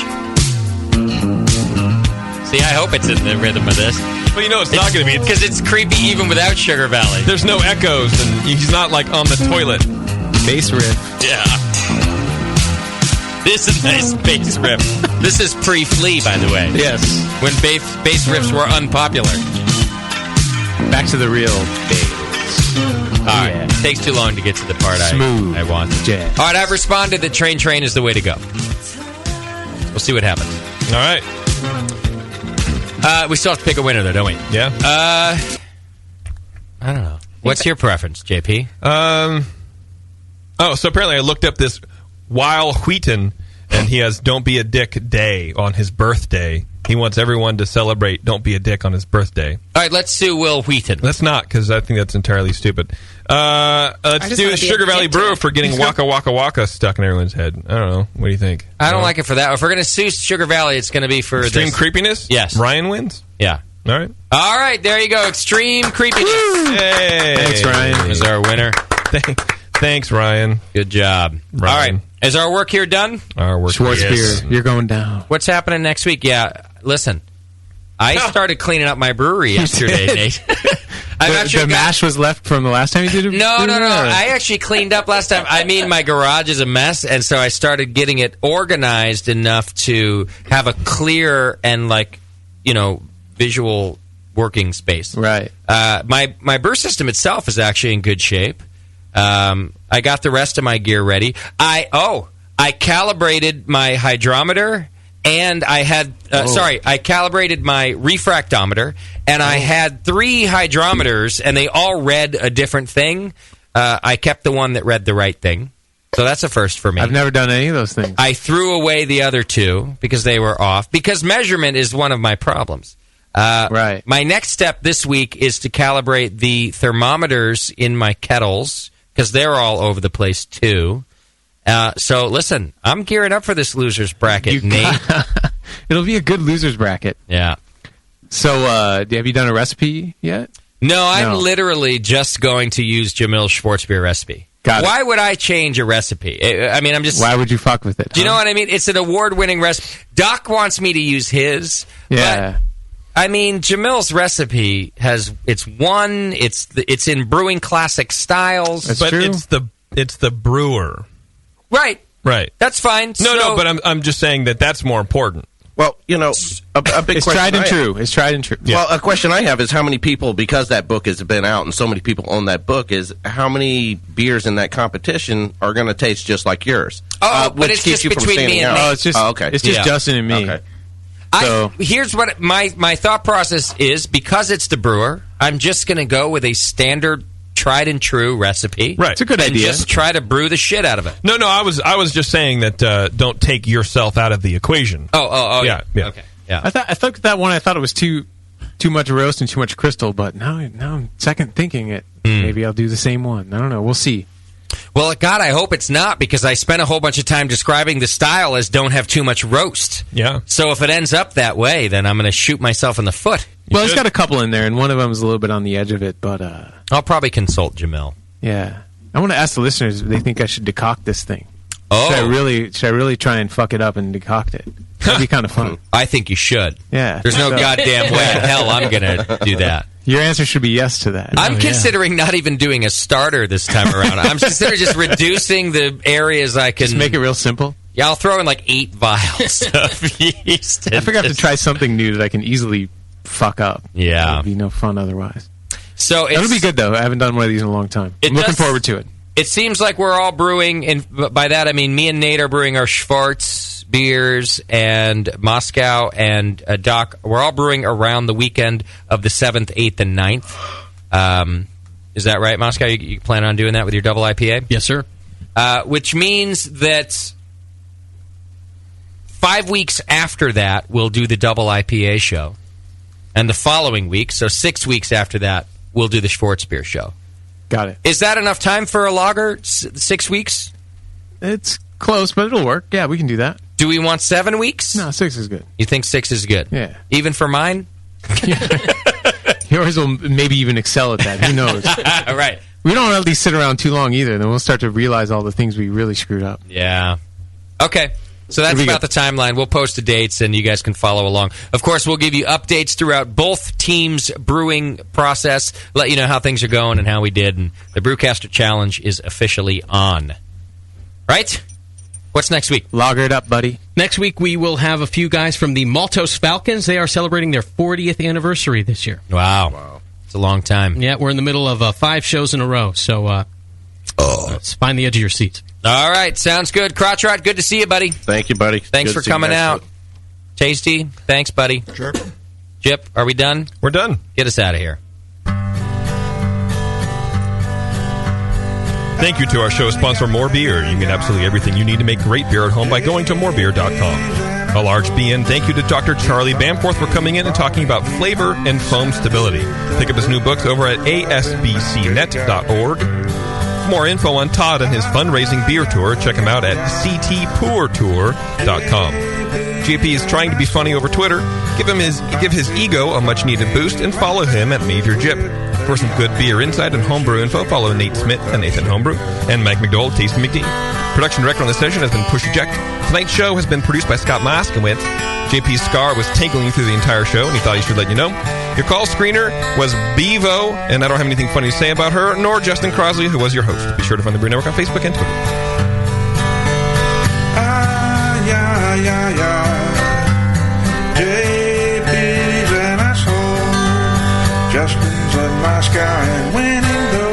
See, I hope it's in the rhythm of this. Well, it's not going to be. Because it's creepy even without Sugar Valley. There's no echoes, and he's not like on the toilet. Bass riff. Yeah. This is a nice bass riff. This is pre-Flea, by the way. Yes. When bass riffs were unpopular. Back to the real bass. All right. Takes too long to get to the part Smooth I want. jazz. All right, I've responded that Train Train is the way to go. We'll see what happens. All right. We still have to pick a winner, though, don't we? Yeah. I don't know. What's your preference, JP? So apparently I looked up this Weil Wheaton, and he has Don't Be a Dick Day on his birthday. He wants everyone to celebrate Don't Be a Dick on his birthday. All right, let's sue Will Wheaton. Let's not, because I think that's entirely stupid. Let's do the Sugar Valley Brewer for getting Waka Waka Waka stuck in everyone's head. I don't know. What do you think? I don't like it for that. If we're going to sue Sugar Valley, it's going to be for Extreme Creepiness? Yes. Ryan wins? Yeah. All right. All right, there you go. Extreme Creepiness. Hey. Thanks, Ryan. Is our winner. Thanks, Ryan. Good job. Ryan. All right. Is our work here done? Our work Schwarzbier, you're going down. What's happening next week? Yeah, listen. I started cleaning up my brewery yesterday, Nate. The mash was left from the last time you did it? No. I actually cleaned up last time. I mean, my garage is a mess, and so I started getting it organized enough to have a clear and, visual working space. Right. My brew system itself is actually in good shape. I got the rest of my gear ready. I calibrated my hydrometer, and I had I calibrated my refractometer, and I had 3 hydrometers, and they all read a different thing. I kept the one that read the right thing, so that's a first for me. I've never done any of those things. I threw away the other 2 because they were off, because measurement is one of my problems. Right. My next step this week is to calibrate the thermometers in my kettles, because they're all over the place too. So listen, I'm gearing up for this losers bracket, Nate. It'll be a good losers bracket. Yeah. So, have you done a recipe yet? No, I'm literally just going to use Jamil's Schwarzbier recipe. Got it. Why would I change a recipe? I mean, I'm just... Why would you fuck with it? Do you know what I mean? It's an award-winning recipe. Doc wants me to use his. Yeah. But, I mean, Jamil's recipe it's in brewing classic styles. That's true. It's the brewer. Right. That's fine. No, but I'm just saying that's more important. Well, a big it's question. Tried and true. It's tried and true. Yeah. Well, a question I have is how many people, because that book has been out and so many people own that book, is how many beers in that competition are going to taste just like yours? But it's just between me and Nate. Oh, it's just okay. It's just Justin and me. Okay. Here's what my thought process is. Because it's the brewer, I'm just going to go with a standard tried and true recipe. Right. It's a good idea. Just try to brew the shit out of it. No, I was just saying that don't take yourself out of the equation. Oh, yeah. Okay. Yeah. I thought that one. I thought it was too much roast and too much crystal. But now I'm second thinking it. Maybe I'll do the same one. I don't know. We'll see. Well, God, I hope it's not, because I spent a whole bunch of time describing the style as don't have too much roast. Yeah. So if it ends up that way, then I'm going to shoot myself in the foot. Well, he's got a couple in there, and one of them is a little bit on the edge of it, but... I'll probably consult Jamil. Yeah. I want to ask the listeners if they think I should decoct this thing. Oh. Should I really try and fuck it up and decoct it? That'd be kind of fun. I think you should. Yeah. There's no goddamn way in hell I'm going to do that. Your answer should be yes to that. I'm considering not even doing a starter this time around. I'm considering just reducing the areas I can... Just make it real simple? Yeah, I'll throw in like 8 vials of yeast. I forgot to try something new that I can easily fuck up. Yeah. It'd be no fun otherwise. So That'll be good, though. I haven't done one of these in a long time. I'm looking forward to it. It seems like we're all brewing, and by that I mean me and Nate are brewing our Schwartz beers, and Moscow and Doc, we're all brewing around the weekend of the 7th, 8th, and 9th. Is that right, Moscow? You plan on doing that with your double IPA? Yes, sir. Which means that 5 weeks after that, we'll do the double IPA show. And the following week, so 6 weeks after that, we'll do the Schwartz beer show. Got it. Is that enough time for a lager? 6 weeks? It's close, but it'll work. Yeah, we can do that. Do we want 7 weeks? No, 6 is good. You think 6 is good? Yeah. Even for mine? Yours will maybe even excel at that. Who knows? Right. We don't let these sit around too long either. Then we'll start to realize all the things we really screwed up. Yeah. Okay. So that's about the timeline. We'll post the dates, and you guys can follow along. Of course, we'll give you updates throughout both teams' brewing process, let you know how things are going and how we did. And the Brewcaster Challenge is officially on. Right? What's next week? Lager it up, buddy. Next week, we will have a few guys from the Maltose Falcons. They are celebrating their 40th anniversary this year. Wow. It's a long time. Yeah, we're in the middle of 5 shows in a row, so let's find the edge of your seats. All right, sounds good. Crotch Rot, good to see you, buddy. Thank you, buddy. Thanks Good for to see you coming guys. out. Tasty, thanks, buddy. Sure. Jip, are we done? We're done. Get us out of here. Thank you to our show sponsor, More Beer. You can get absolutely everything you need to make great beer at home by going to morebeer.com. A large BN thank you to Dr. Charlie Bamforth for coming in and talking about flavor and foam stability. Pick up his new books over at asbcnet.org. For more info on Todd and his fundraising beer tour, check him out at ctpoortour.com. JP is trying to be funny over Twitter. Give his ego a much-needed boost and follow him at Major Jip. For some good beer insight and homebrew info, follow Nate Smith and Nathan Homebrew and Mike McDowell, Tasty McD. Production director on this session has been Push Eject. Tonight's show has been produced by Scott Moskowitz. JP's scar was tinkling through the entire show, and he thought he should let you know. Your call screener was Bevo, and I don't have anything funny to say about her, nor Justin Crosley, who was your host. Be sure to find the Brew Network on Facebook and Twitter. JP's an asshole. Justin's a nice guy and winning goes.